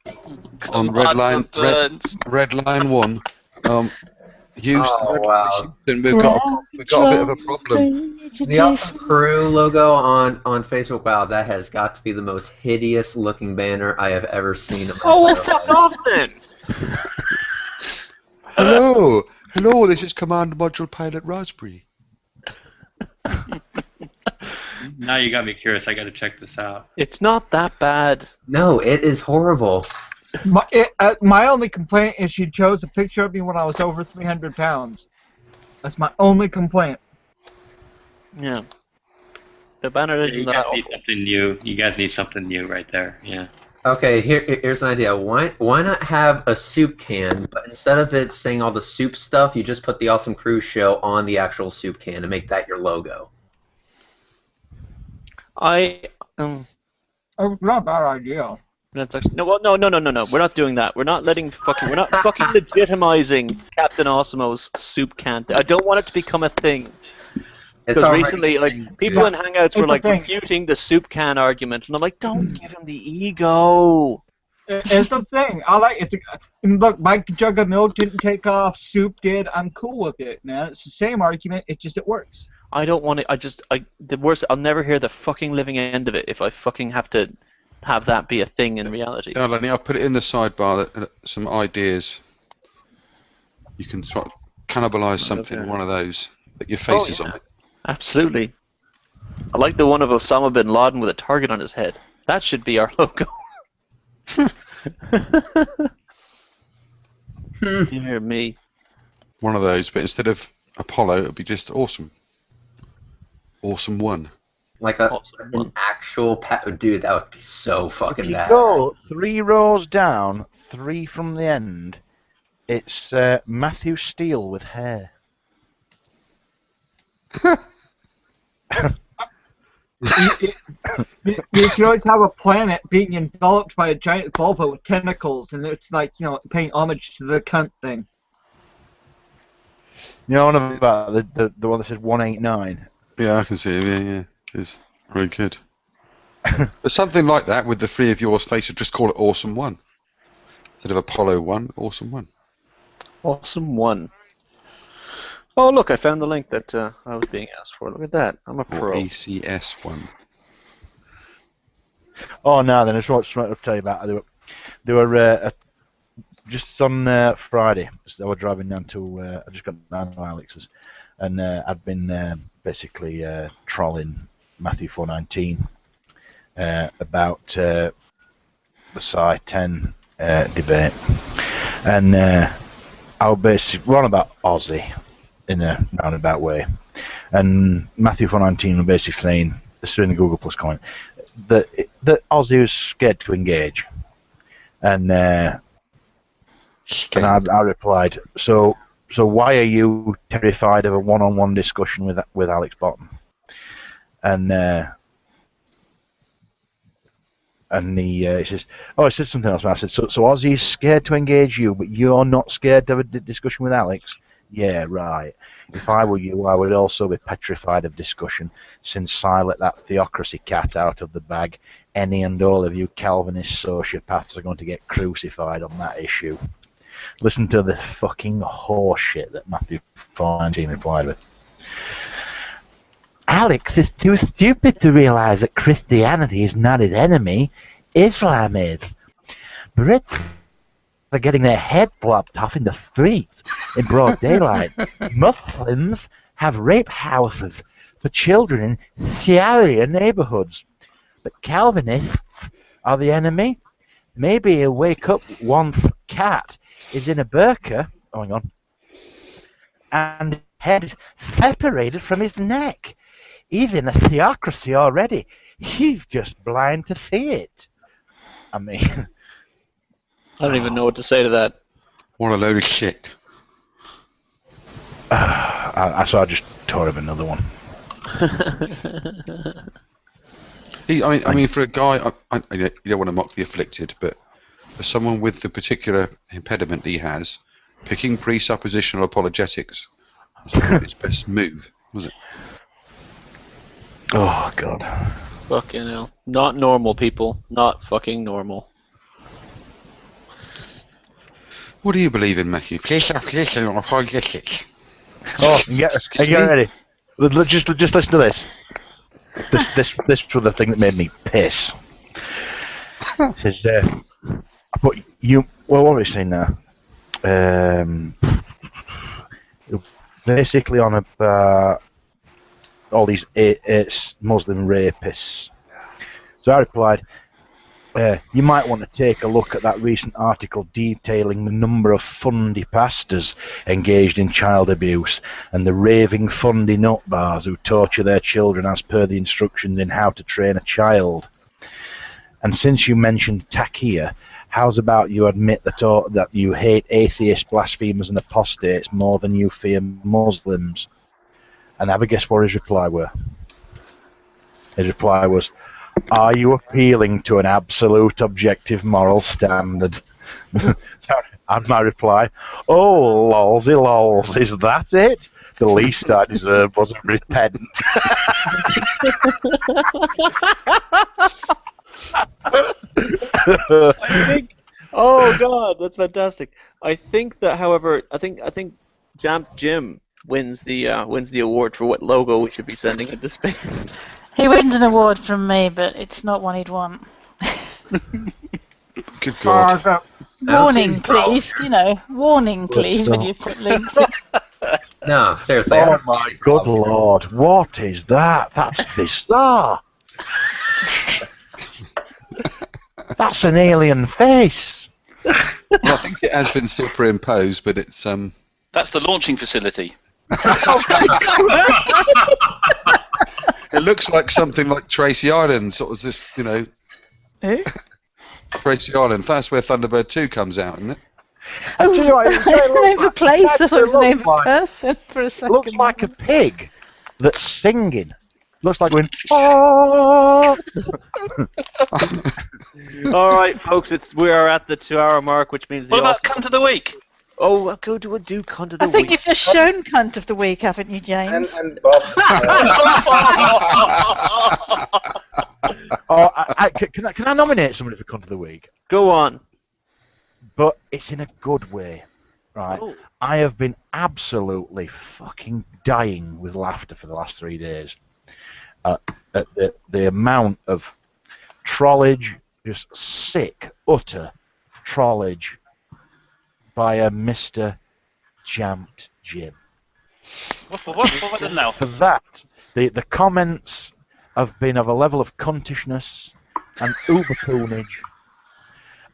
Speaker 14: Red Line 1. Houston,
Speaker 15: wow.
Speaker 14: We've got a bit of a problem.
Speaker 15: The Awesome Crew logo on Facebook. Wow, that has got to be the most hideous looking banner I have ever seen.
Speaker 2: Oh, well, fuck off then.
Speaker 14: Hello. This is Commander Module Pilot Raspberry.
Speaker 9: Now you got me curious. I got to check this out.
Speaker 2: It's not that bad.
Speaker 15: No, it is horrible.
Speaker 1: My only complaint is she chose a picture of me when I was over 300 pounds. That's my only complaint.
Speaker 2: Yeah. The banner isn't that awful.
Speaker 9: Need something new. You guys need something new right there. Yeah.
Speaker 15: Okay, here's an idea. Why not have a soup can, but instead of it saying all the soup stuff, you just put the Awesome Cruise Show on the actual soup can and make that your logo.
Speaker 1: Oh, not a bad idea.
Speaker 2: That's actually, no. We're not doing that. We're not We're not fucking legitimizing Captain Awesomo's soup can. I don't want it to become a thing. Because recently, people in Hangouts were refuting the soup can argument, and I'm like, don't give him the ego.
Speaker 1: It's the thing. I like it. Look, my jug of milk didn't take off. Soup did. I'm cool with it, man. It's the same argument. It works.
Speaker 2: I don't want it. The worst. I'll never hear the fucking living end of it if I fucking have to have that be a thing in reality.
Speaker 14: Yeah, Lenny, I'll put it in the sidebar. Some ideas. You can try cannibalise something. One of those. But your face is on it.
Speaker 2: Absolutely. I like the one of Osama bin Laden with a target on his head. That should be our logo. Dear me.
Speaker 14: One of those, but instead of Apollo, it would be just awesome. Awesome one.
Speaker 15: Like an actual pet. Dude, that would be so fucking bad.
Speaker 11: Go 3 rows down, 3 from the end. It's Matthew Steele with hair.
Speaker 1: You should always have a planet being enveloped by a giant vulva with tentacles, and it's like, paying homage to the cunt thing.
Speaker 11: You know, one about the one that says 189.
Speaker 14: Yeah, I can see it. Yeah. It's very good. But something like that with the 3 of yours face, just call it Awesome One instead of Apollo 1. Awesome One.
Speaker 2: Awesome One. Oh, look, I found the link that I was being asked for. Look at that. I'm a pro.
Speaker 14: ACS1.
Speaker 11: Oh, no, then I just want to tell you about it. They were just on Friday, so I was driving down to, I just got down to Alex's, and I'd been basically trolling Matthew 419 about the Psi 10 debate. And I'll basically run about Aussie in a roundabout way. And Matthew 419 was basically saying, this is in the Google Plus comment, that Aussie was scared to engage. And I replied, so why are you terrified of a one-on-one discussion with Alex Bottom? And he says, oh, I said something else. I said, so Aussie is scared to engage you, but you're not scared to have a discussion with Alex? Yeah, right. If I were you, I would also be petrified of discussion, since I let that theocracy cat out of the bag. Any and all of you Calvinist sociopaths are going to get crucified on that issue. Listen to the fucking horseshit that Matthew 419 replied with. Alex is too stupid to realise that Christianity is not his enemy. Islam is. Brits are getting their heads lopped off in the streets in broad daylight. Muslims have rape houses for children in Sharia neighbourhoods. But Calvinists are the enemy. Maybe he'll wake up once cat is in a burqa, and his head is separated from his neck. He's in a theocracy already. He's just blind to see it. I mean...
Speaker 2: I don't even know what to say to that.
Speaker 14: What a load of shit.
Speaker 11: So I just tore him another one.
Speaker 14: I mean, for a guy, you don't want to mock the afflicted, but for someone with the particular impediment he has, picking presuppositional apologetics was not his best move, was it?
Speaker 11: Oh, God.
Speaker 2: Fucking hell. Not normal, people. Not fucking normal.
Speaker 14: What do you believe in, Matthew? Presuppositional apologetics.
Speaker 11: Oh, get ready. Just listen to this. This was the thing that made me piss. It says, but you. Well, what are we saying now? Basically, on about all these Muslim rapists. So I replied, you might want to take a look at that recent article detailing the number of fundy pastors engaged in child abuse and the raving fundy nutbars who torture their children as per the instructions in How to Train a Child. And since you mentioned taqiyya, how's about you admit that you hate atheists, blasphemers and apostates more than you fear Muslims? And have a guess what his reply were. His reply was, are you appealing to an absolute objective moral standard? And my reply, oh, lolsy lols, is that it? The least I deserved was a repent.
Speaker 2: Oh God, that's fantastic. I think that, however, I think Jamp Jim wins the award for what logo we should be sending into space.
Speaker 10: He wins an award from me, but it's not one he'd want.
Speaker 14: Good God.
Speaker 10: Warning, please. Warning, please, when you put links in.
Speaker 15: No, seriously.
Speaker 11: Oh my good Lord, what is that? That's bizarre. That's an alien face.
Speaker 14: Well, I think it has been superimposed, but it's
Speaker 8: That's the launching facility.
Speaker 14: It looks like something like Tracy Island, sort of this,
Speaker 10: Who?
Speaker 14: Tracy Island. That's where Thunderbird 2 comes out, isn't it?
Speaker 10: Oh, it's the name of a place. I thought it was the name of a person for a second.
Speaker 11: Looks like a pig that's singing. Looks like going. Oh!
Speaker 2: All right, folks, we are at the 2-hour mark, which means
Speaker 8: what about Cunt of the Week?
Speaker 2: Oh, do Cunt of the Week.
Speaker 10: I think you've just shown Cunt of the Week, haven't you, James?
Speaker 6: And Bob.
Speaker 11: Can I nominate somebody for Cunt of the Week?
Speaker 2: Go on.
Speaker 11: But it's in a good way, right?
Speaker 2: Oh.
Speaker 11: I have been absolutely fucking dying with laughter for the last 3 days. At the amount of trollage, just sick, utter trollage by a Mr. Jamped Jim.
Speaker 8: What now?
Speaker 11: For that, the comments have been of a level of cuntishness and uber-poonage.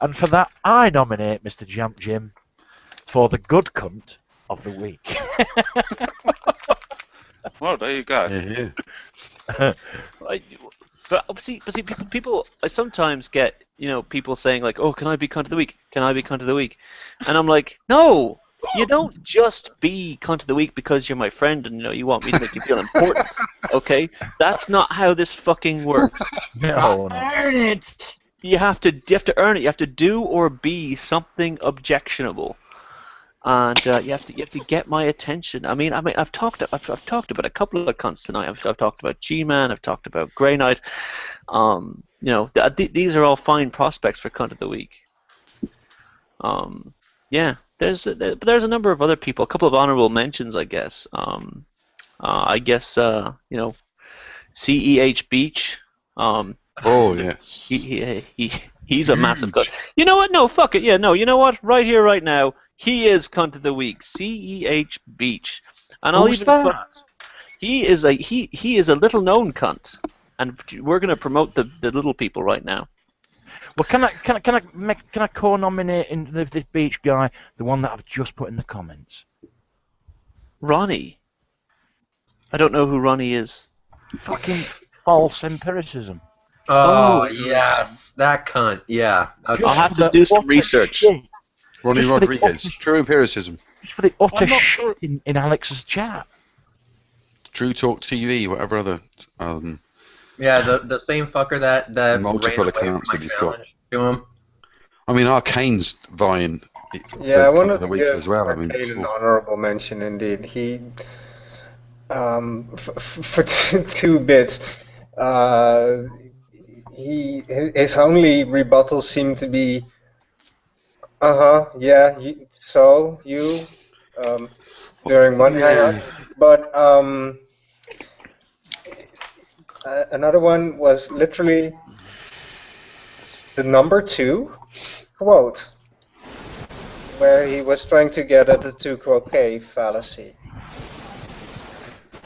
Speaker 11: And for that, I nominate Mr. Jamped Jim for the good cunt of the week.
Speaker 8: Well, there you go.
Speaker 14: Yeah.
Speaker 2: But see, people. I sometimes get people saying like, "Oh, can I be cunt of the week? Can I be cunt of the week?" And I'm like, "No, you don't just be cunt of the week because you're my friend and you want me to make you feel important. Okay, that's not how this fucking works.
Speaker 11: No.
Speaker 2: Earn it. You have to earn it. You have to do or be something objectionable." And you have to get my attention. I mean, I've talked about a couple of cunts tonight. I've talked about G-Man. I've talked about Grey Knight. These are all fine prospects for cunt of the week. Yeah, there's a number of other people. A couple of honorable mentions, I guess. CEH Beach.
Speaker 14: Oh yeah.
Speaker 2: He's a massive cunt. You know what? No, fuck it. Yeah, no. You know what? Right here, right now. He is cunt of the week, CEH Beach, and I'll
Speaker 11: Who's
Speaker 2: even.
Speaker 11: that?
Speaker 2: He is a little known cunt, and we're going to promote the little people right now.
Speaker 11: Well, can I co-nominate in this Beach guy, the one that I've just put in the comments?
Speaker 2: Ronnie. I don't know who Ronnie is.
Speaker 11: Fucking false empiricism.
Speaker 15: Oh yes, that cunt. Yeah. Okay.
Speaker 2: I'll have to do some research.
Speaker 14: Ronnie Rodriguez. True empiricism.
Speaker 11: Just for the utter shit in Alex's chat.
Speaker 14: True Talk TV, whatever other.
Speaker 15: Yeah, the same fucker that
Speaker 14: multiple accounts that he's got.
Speaker 15: To him.
Speaker 14: I mean, Arcane's vying.
Speaker 6: Yeah, I want
Speaker 14: the week as well. I mean,
Speaker 6: an honorable mention indeed. He, for 2 bits, his only rebuttals seem to be. Yeah, during one hangout. But another one was literally the number 2 quote, where he was trying to get at the two croquet fallacy.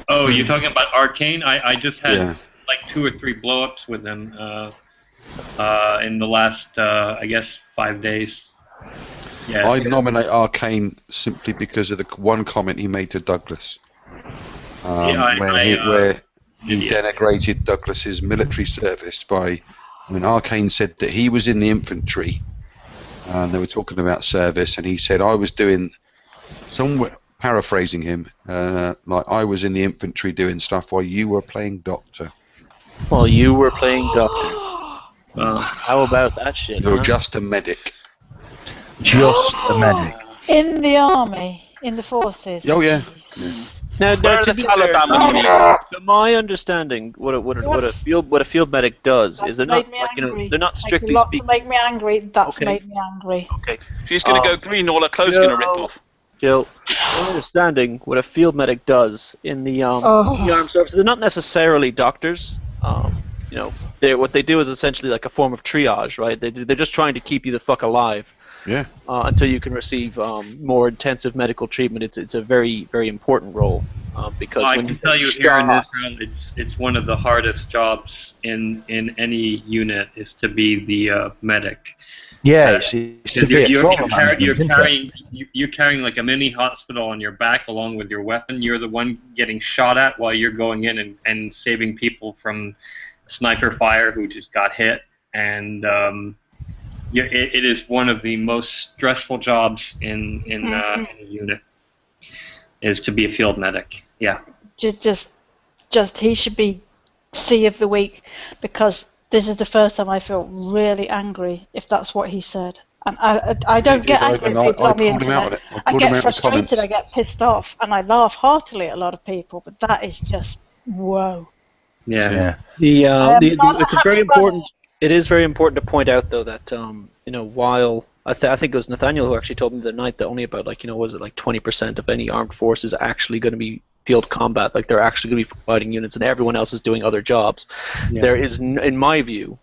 Speaker 9: Oh, you're talking about Arcane? I just had like 2 or 3 blow-ups with him in the last, I guess, 5 days. Yeah.
Speaker 14: I'd nominate Arcane simply because of the one comment he made to Douglas, where he denigrated Douglas's military service by, when Arcane said that he was in the infantry, and they were talking about service, and he said, I was doing, somewhere paraphrasing him, like I was in the infantry doing stuff while you were playing doctor.
Speaker 2: While you were playing doctor. How about that shit?
Speaker 14: You're just a medic.
Speaker 11: Just a medic.
Speaker 10: In the army, in the forces.
Speaker 14: Oh yeah.
Speaker 2: Now,
Speaker 8: Where are
Speaker 2: to
Speaker 8: the
Speaker 2: be
Speaker 8: Taliban
Speaker 2: fair,
Speaker 8: when you need
Speaker 2: to my understanding, what a field medic does is they're not they're not strictly
Speaker 10: Takes a lot
Speaker 2: speaking.
Speaker 10: to make me angry. That's
Speaker 2: Okay.
Speaker 10: made me angry.
Speaker 2: Okay.
Speaker 8: She's going to go green, all her clothes are going to rip off.
Speaker 2: Jill, my understanding, what a field medic does in the armed services, they're not necessarily doctors. What they do is essentially like a form of triage, right? They're just trying to keep you the fuck alive.
Speaker 14: Yeah.
Speaker 2: Until you can receive more intensive medical treatment. It's a very, very important role because
Speaker 9: I
Speaker 2: when
Speaker 9: can
Speaker 2: you
Speaker 9: tell you here in Israel, it's one of the hardest jobs in any unit is to be the medic.
Speaker 11: Yeah, it's
Speaker 9: you're carrying like a mini hospital on your back along with your weapon. You're the one getting shot at while you're going in and saving people from sniper fire who just got hit. And it is one of the most stressful jobs in a unit, is to be a field medic. Yeah.
Speaker 10: Just he should be C of the week, because this is the first time I feel really angry if that's what he said. And I don't get angry at people on the internet. I get frustrated, I get pissed off, and I laugh heartily at a lot of people, but that is just whoa.
Speaker 2: Yeah. It's very important. It is very important to point out, though, that while I think it was Nathaniel who actually told me the other night that only about 20% of any armed force is actually going to be field combat, like they're actually going to be fighting units, and everyone else is doing other jobs. Yeah. There is, in my view,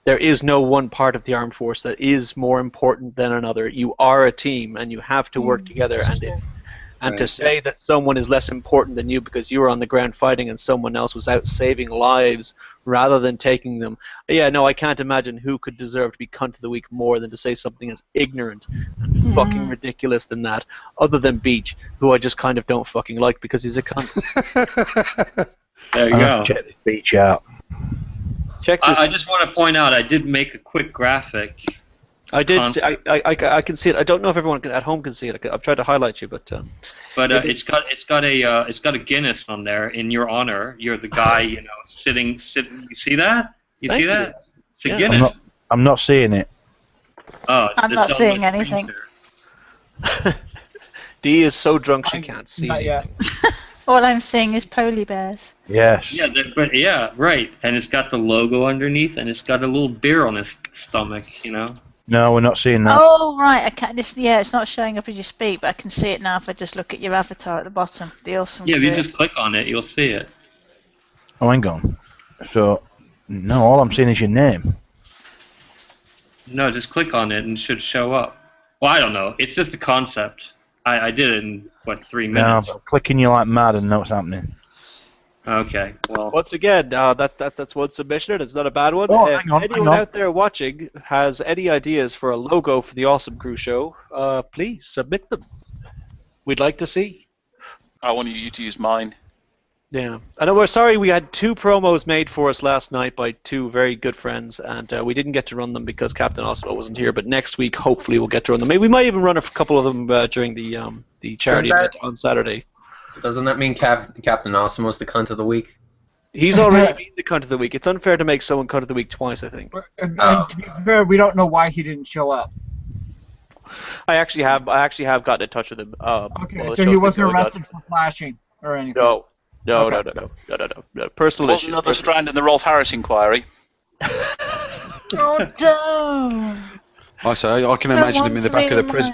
Speaker 2: there is no one part of the armed force that is more important than another. You are a team, and you have to work together. And to say that someone is less important than you because you were on the ground fighting and someone else was out saving lives rather than taking them, I can't imagine who could deserve to be cunt of the week more than to say something as ignorant and fucking ridiculous than that, other than Beach, who I just kind of don't fucking like because he's a cunt.
Speaker 9: There you go.
Speaker 11: Check this Beach out.
Speaker 2: Check this.
Speaker 9: I just want to point out, I did make a quick graphic.
Speaker 2: I did. I can see it. I don't know if everyone at home can see it. I've tried to highlight you, but
Speaker 9: it's got a Guinness on there in your honor. You're the guy, sitting. You see that? See that? It's a Guinness.
Speaker 11: I'm not seeing it.
Speaker 9: Oh,
Speaker 10: I'm not seeing anything.
Speaker 2: Dee is so drunk she can't see.
Speaker 10: Not yet. All I'm seeing is polar bears.
Speaker 11: Yes.
Speaker 9: Yeah, right. And it's got the logo underneath, and it's got a little beer on its stomach.
Speaker 11: No, we're not seeing that.
Speaker 10: Oh, right. I can't. It's not showing up as you speak, but I can see it now if I just look at your avatar at the bottom. The awesome.
Speaker 9: Yeah, if you just click on it, you'll see it.
Speaker 11: Oh, hang on. So, no, all I'm seeing is your name.
Speaker 9: No, just click on it and it should show up. Well, I don't know. It's just a concept. I did it in, 3 minutes?
Speaker 11: No, but clicking you like mad and know what's happening.
Speaker 9: Okay, well.
Speaker 2: Once again, that's one submission, and it's not a bad one.
Speaker 11: Oh,
Speaker 2: Anyone out there watching has any ideas for a logo for the Awesome Crew show, please submit them. We'd like to see.
Speaker 8: I want you to use mine.
Speaker 2: Yeah. I know we're sorry we had 2 promos made for us last night by 2 very good friends, and we didn't get to run them because Captain Osmo wasn't here, but next week, hopefully, we'll get to run them. Maybe we might even run a couple of them during the charity event on Saturday.
Speaker 15: Doesn't that mean Captain Osmo's the cunt of the week?
Speaker 2: He's already been the cunt of the week. It's unfair to make someone cunt of the week twice, I think.
Speaker 1: And to be fair, we don't know why he didn't show up.
Speaker 2: I actually have gotten in touch with him.
Speaker 1: Okay, so he wasn't arrested for flashing or anything.
Speaker 2: No. No. Personal
Speaker 8: Wasn't
Speaker 2: issue.
Speaker 8: another strand in the Rolf Harris inquiry.
Speaker 10: Oh, don't.
Speaker 14: I say I can imagine him in the back of the prison.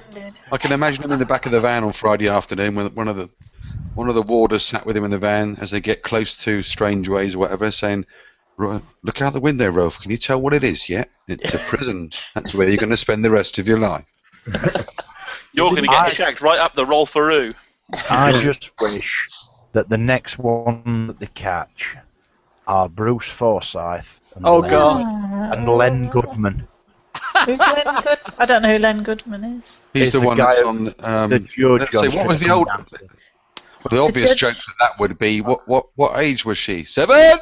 Speaker 14: I can imagine him in the back of the van on Friday afternoon when one of the warders sat with him in the van as they get close to Strangeways or whatever, saying, "Look out the window, Rolf. Can you tell what it is yet? It's a prison. That's where you're going to spend the rest of your life."
Speaker 8: You're going to get shagged right up the Rolfaroo.
Speaker 11: I just wish that the next one that they catch are Bruce Forsyth and Len Goodman.
Speaker 10: Who's Len Goodman? I don't know who Len Goodman is.
Speaker 14: He's the one that's on.
Speaker 11: The George
Speaker 14: let's see, what was the old? Well, the obvious joke for that would be what age was she? 7.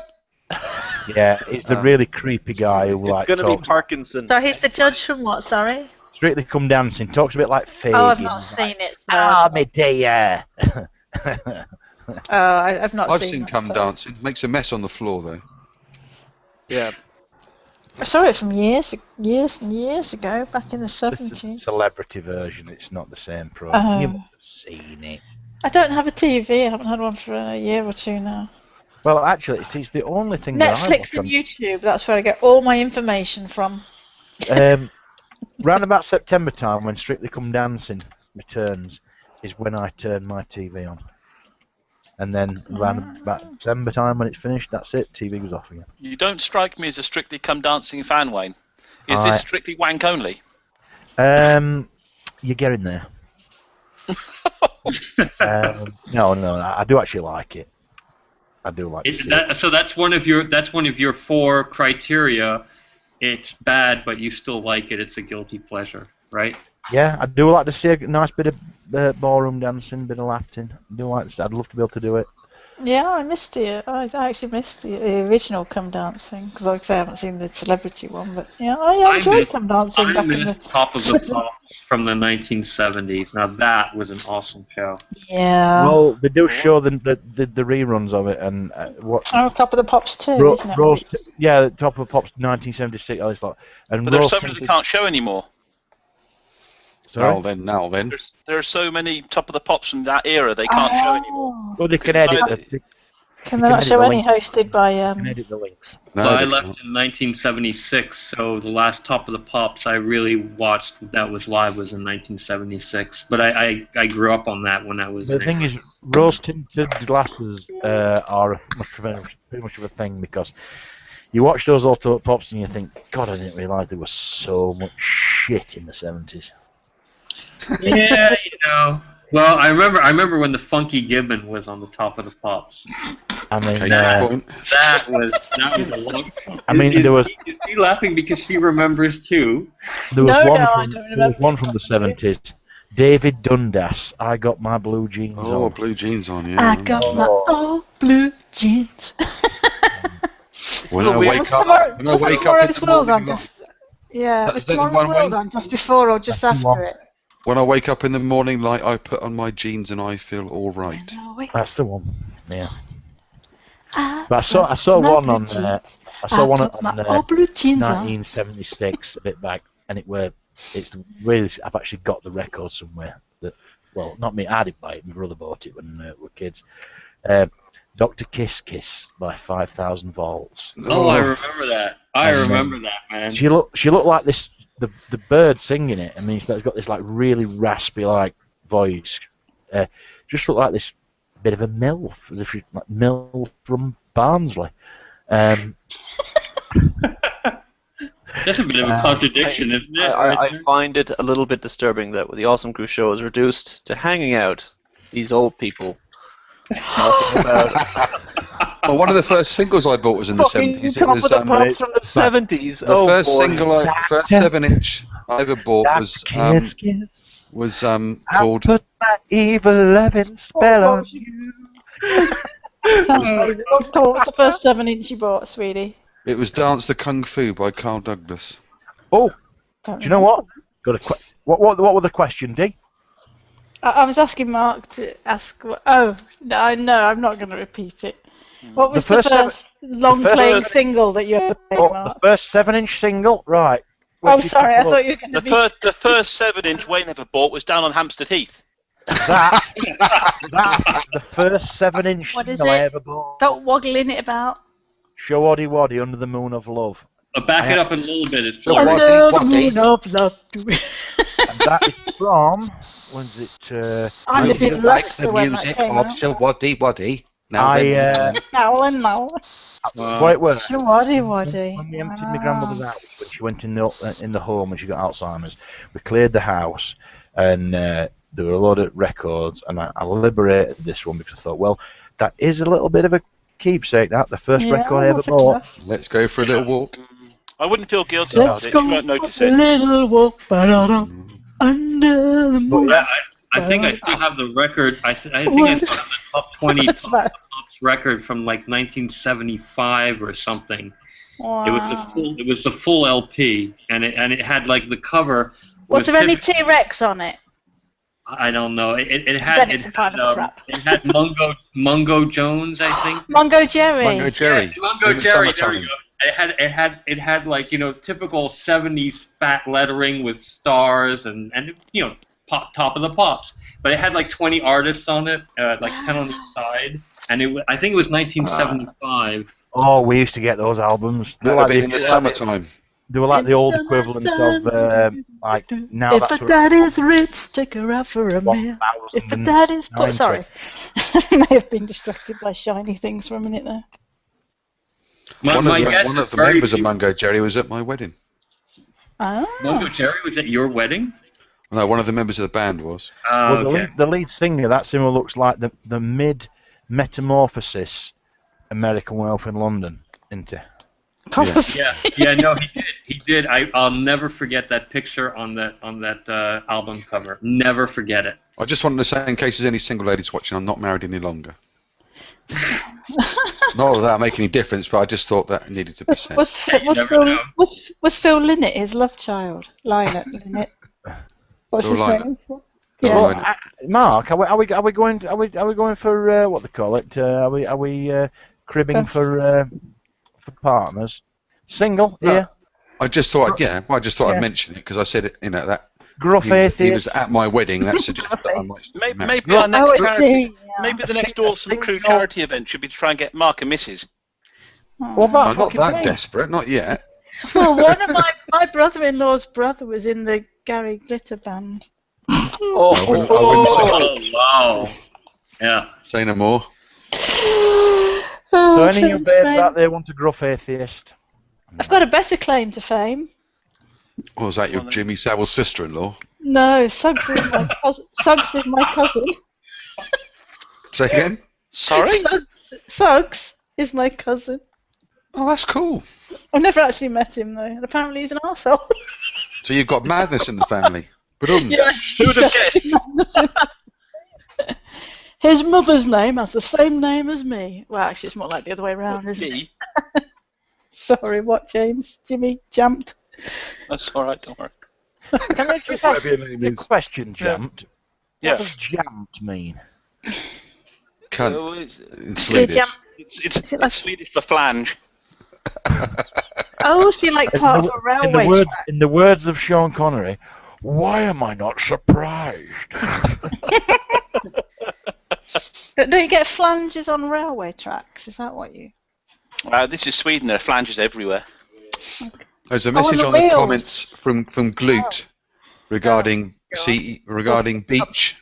Speaker 11: Yeah, he's the really creepy guy who
Speaker 2: It's going to be Parkinson.
Speaker 10: So he's the judge from what? Sorry.
Speaker 11: Strictly Come Dancing. Talks a bit like Fagin.
Speaker 10: Oh, I've not seen it.
Speaker 11: Me dear.
Speaker 10: I've not
Speaker 14: I've
Speaker 10: seen
Speaker 14: seen
Speaker 10: that,
Speaker 14: Come
Speaker 10: so.
Speaker 14: Dancing. Makes a mess on the floor though.
Speaker 2: Yeah.
Speaker 10: I saw it from years and years ago, back in the 70s.
Speaker 11: Celebrity version. It's not the same program. You must have seen it.
Speaker 10: I don't have a TV. I haven't had one for a year or two now.
Speaker 11: Well, actually, it's the only thing that I watch
Speaker 10: Netflix and YouTube. That's where I get all my information from.
Speaker 11: Round about September time, when Strictly Come Dancing returns, is when I turn my TV on. And then round about December time, when it's finished, that's it. TV goes off again.
Speaker 8: You don't strike me as a Strictly Come Dancing fan, Wayne. Is this strictly wank only?
Speaker 11: You're getting there. No, I do actually like it. I do like it.
Speaker 9: So that's one of your 4 criteria. It's bad, but you still like it. It's a guilty pleasure, right?
Speaker 11: Yeah, I do like to see a nice bit of ballroom dancing, bit of Latin. I do like. I'd love to be able to do it.
Speaker 10: Yeah, I missed it. I actually missed the original Come Dancing because, like I say, I haven't seen the celebrity one. But yeah, I enjoyed Come Dancing.
Speaker 9: I missed Top of the Pops from the 1970s. Now that was an awesome show.
Speaker 10: Yeah.
Speaker 11: Well, they do show the reruns of it and what.
Speaker 10: Oh, Top of the Pops too, isn't it?
Speaker 11: Yeah, Top of the Pops 1976. All this lot. And
Speaker 8: but there's so many they can't show anymore.
Speaker 14: Now then.
Speaker 8: There are so many Top of the Pops from that era they can't show anymore.
Speaker 11: Well, they can edit the.
Speaker 10: Can they not show any hosted by?
Speaker 11: Edit the links.
Speaker 9: Well, I left in 1976, so the last Top of the Pops I really watched that was live was in 1976. But I grew up on that when I was.
Speaker 11: The thing is, rose-tinted glasses are pretty much of a thing because you watch those old Top of the Pops and you think, God, I didn't realise there was so much shit in the 70s.
Speaker 9: Yeah, Well, I remember when the Funky Gibbon was on the Top of the Pops.
Speaker 11: I mean,
Speaker 9: that was a lot.
Speaker 11: I mean, there was.
Speaker 9: Is she laughing because she remembers too?
Speaker 11: There was one from the 70s. David Dundas. I got my blue jeans on.
Speaker 14: Oh, blue jeans on, yeah.
Speaker 10: I got my old blue jeans.
Speaker 14: When I wake up in the morning,
Speaker 10: yeah, it was Tomorrow's World on just before or just after it.
Speaker 14: When I wake up in the morning light, I put on my jeans and I feel all right.
Speaker 11: That's the one. Yeah. But I saw one on. I saw one on 1976 a bit back, and it's really. I've actually got the record somewhere. Well, not me. I didn't buy it. My brother bought it when we were kids. Dr. Kiss Kiss by 5,000 Volts.
Speaker 9: Oh, I remember that. I remember that, man.
Speaker 11: She looked like this. The bird singing it. I mean, she's got this like really raspy like voice. Just looked like this bit of a MILF, as if she's like MILF from Barnsley.
Speaker 9: That's a bit of a contradiction, isn't it?
Speaker 2: I find it a little bit disturbing that the Awesome Crew show is reduced to hanging out these old people talking about.
Speaker 14: Well, one of the first singles I bought was in the 70s.
Speaker 2: Top of the Pops from the 70s.
Speaker 14: The first 7-inch I ever bought was called.
Speaker 11: I put my evil loving spell on you.
Speaker 10: What was the first 7-inch you bought, sweetie?
Speaker 14: It was Dance the Kung Fu by Carl Douglas.
Speaker 11: Oh, do you know what? What was the question, Dee?
Speaker 10: I was asking Mark to ask. Oh, no, I'm not going to repeat it. What was the first long-playing single that you ever played, Mark?
Speaker 11: The first 7-inch single? Right.
Speaker 10: Oh, sorry, I thought you were going to be...
Speaker 8: The first 7-inch Wayne ever bought was down on Hampstead Heath.
Speaker 11: That's the first 7-inch single I ever bought.
Speaker 10: Don't woggle in it about.
Speaker 11: Shawaddy Waddy, Under the Moon of Love.
Speaker 9: Back it up a little bit. It's
Speaker 10: Under the Moon of Love.
Speaker 11: And that is from... When's it?
Speaker 10: I lived in Leicester when that
Speaker 14: music
Speaker 10: came
Speaker 14: of
Speaker 10: out.
Speaker 14: Shawaddy Waddy.
Speaker 10: Now.
Speaker 11: Well, it was.
Speaker 10: Shawaddy.
Speaker 11: When we emptied my grandmother's house, when she went in the home and she got Alzheimer's, we cleared the house, and there were a lot of records, and I liberated this one because I thought, well, that is a little bit of a keepsake. That the first record I ever bought.
Speaker 14: Let's go for a little walk.
Speaker 8: I wouldn't feel guilty about it. You won't notice it.
Speaker 10: Little walk, under the moon.
Speaker 9: Yeah, I think I still have the record. I think I still have the top 20 Top of the Pops record from like 1975 or something.
Speaker 10: Wow.
Speaker 9: It was the full LP, and it had like the cover.
Speaker 10: Was there any T-Rex on it?
Speaker 9: I don't know. It had Mungo Jones, I think.
Speaker 10: Mungo Jerry.
Speaker 14: Mungo Jerry.
Speaker 9: Yeah, Mungo Jerry. There we go. It had like typical 70s fat lettering with stars and top of the pops. But it had like 20 artists on it, like 10 on each side, and I think it was 1975.
Speaker 11: Oh, we used to get those albums.
Speaker 14: That would have been in the summertime.
Speaker 11: They were like the old equivalent of like now.
Speaker 10: If a daddy's rich, take her out for a meal. If a daddy's poor, sorry, I may have been distracted by shiny things for a minute there.
Speaker 14: One of the members of Mungo Jerry was at my wedding.
Speaker 10: Oh.
Speaker 9: Mungo Jerry was at your wedding?
Speaker 14: No, one of the members of the band was.
Speaker 11: Well, the lead singer, that singer looks like the mid-Metamorphosis American Wealth in London, isn't it?
Speaker 9: Yeah, no, he did. I'll never forget that picture on that album cover. Never forget it.
Speaker 14: I just wanted to say, in case there's any single ladies watching, I'm not married any longer. Not that that make any difference, but I just thought that needed to be said.
Speaker 10: Was Phil Lynott his love child? Lynott. What's his name?
Speaker 11: Yeah. Mark, are we going for what they call it? Are we cribbing for partners? Single?
Speaker 14: No,
Speaker 11: Yeah.
Speaker 14: I just thought, I'd mention it because I said it. That
Speaker 11: gruff atheist.
Speaker 14: He was at my wedding. That suggests that I might.
Speaker 8: Maybe the next Awesome Crew charity event should be to try and get Mark and Mrs.
Speaker 14: I'm not that desperate, not yet.
Speaker 10: Well, one of my brother-in-law's brother was in the Gary Glitter band.
Speaker 14: I wouldn't say.
Speaker 9: Wow. Yeah.
Speaker 14: Say no more.
Speaker 11: So any of you babes out there want a gruff atheist?
Speaker 10: I've got a better claim to fame.
Speaker 14: Or was that your Jimmy Savile's sister-in-law?
Speaker 10: No, Suggs is my cousin. Suggs is my cousin.
Speaker 14: Say again?
Speaker 8: Sorry?
Speaker 10: Suggs is my cousin.
Speaker 14: Oh, that's cool.
Speaker 10: I've never actually met him though, and apparently he's an arsehole.
Speaker 14: So you've got madness in the family.
Speaker 10: Yes.
Speaker 8: Who would have guessed?
Speaker 10: His mother's name has the same name as me. Well, actually, it's more like the other way around, isn't it? Sorry, what, James? Jimmy jumped.
Speaker 8: That's all right. Don't worry.
Speaker 11: Can I just ask a question, Jamt?
Speaker 8: Yeah.
Speaker 11: What does Jamt mean?
Speaker 14: Cunt. In Swedish.
Speaker 8: It's Swedish for flange.
Speaker 10: Oh, she like part of a railway track.
Speaker 11: In the words of Sean Connery, why am I not surprised?
Speaker 10: Don't you get flanges on railway tracks? Is that what you...
Speaker 8: This is Sweden. There are flanges everywhere.
Speaker 14: There's a message on the comments from Glute regarding Beach.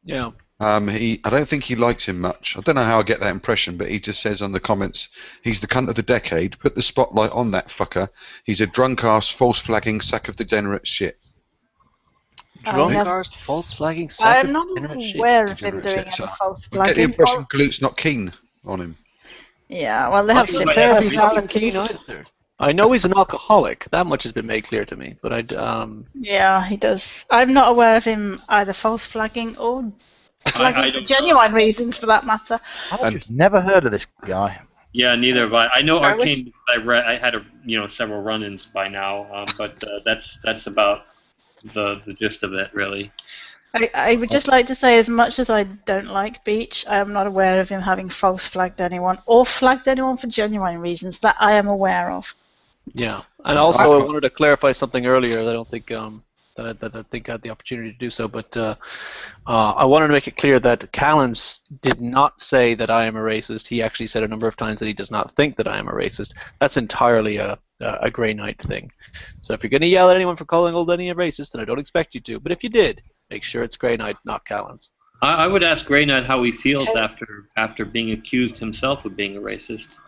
Speaker 2: Yeah.
Speaker 14: I don't think he likes him much. I don't know how I get that impression, but he just says on the comments, he's the cunt of the decade. Put the spotlight on that fucker. He's a drunk-ass, false-flagging sack of degenerate shit.
Speaker 2: Drunk-ass, false-flagging sack
Speaker 10: I'm
Speaker 2: of
Speaker 10: not
Speaker 2: degenerate shit.
Speaker 10: aware of him doing any false
Speaker 14: I get the
Speaker 10: flagging.
Speaker 14: impression Glute's not keen on him.
Speaker 10: Yeah, well, they have similar personalities.
Speaker 2: I know he's an alcoholic. That much has been made clear to me. But
Speaker 10: Yeah, he does. I'm not aware of him either false flagging or flagging for genuine reasons, for that matter.
Speaker 11: I've never heard of this guy.
Speaker 9: Yeah, neither have I. I know Arcane. I had several run-ins by now, but that's about the gist of it, really.
Speaker 10: I would just like to say, as much as I don't like Beach, I am not aware of him having false flagged anyone or flagged anyone for genuine reasons that I am aware of.
Speaker 2: Yeah, and also I wanted to clarify something earlier that I don't think that I think I had the opportunity to do so, but I wanted to make it clear that Callens did not say that I am a racist. He actually said a number of times that he does not think that I am a racist. That's entirely a Grey Knight thing. So if you're going to yell at anyone for calling Old Denny a racist, then I don't expect you to. But if you did, make sure it's Grey Knight, not Callens.
Speaker 9: I would ask Grey Knight how he feels after being accused himself of being a racist.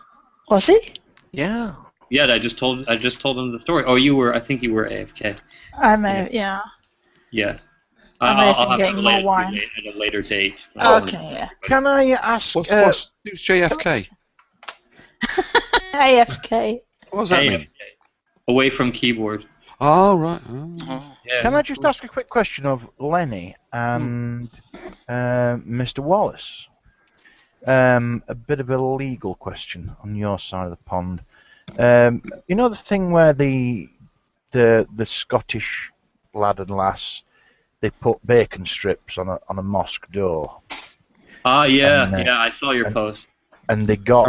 Speaker 10: Was he?
Speaker 2: Yeah.
Speaker 9: Yeah, I just told him the story. Oh, I think you were AFK.
Speaker 10: I may, yeah.
Speaker 9: Yeah.
Speaker 10: I may have
Speaker 9: I'll
Speaker 10: been getting more wine.
Speaker 9: At a later date.
Speaker 10: Okay, yeah.
Speaker 11: Can I ask...
Speaker 14: Who's JFK?
Speaker 10: AFK.
Speaker 14: What does that mean?
Speaker 9: Away from keyboard.
Speaker 14: Oh, right.
Speaker 9: Yeah.
Speaker 11: Can I just ask a quick question of Lenny and Mr. Wallace? A bit of a legal question on your side of the pond. You know the thing where the Scottish lad and lass, they put bacon strips on a mosque door.
Speaker 9: Yeah, I saw your post.
Speaker 11: And they got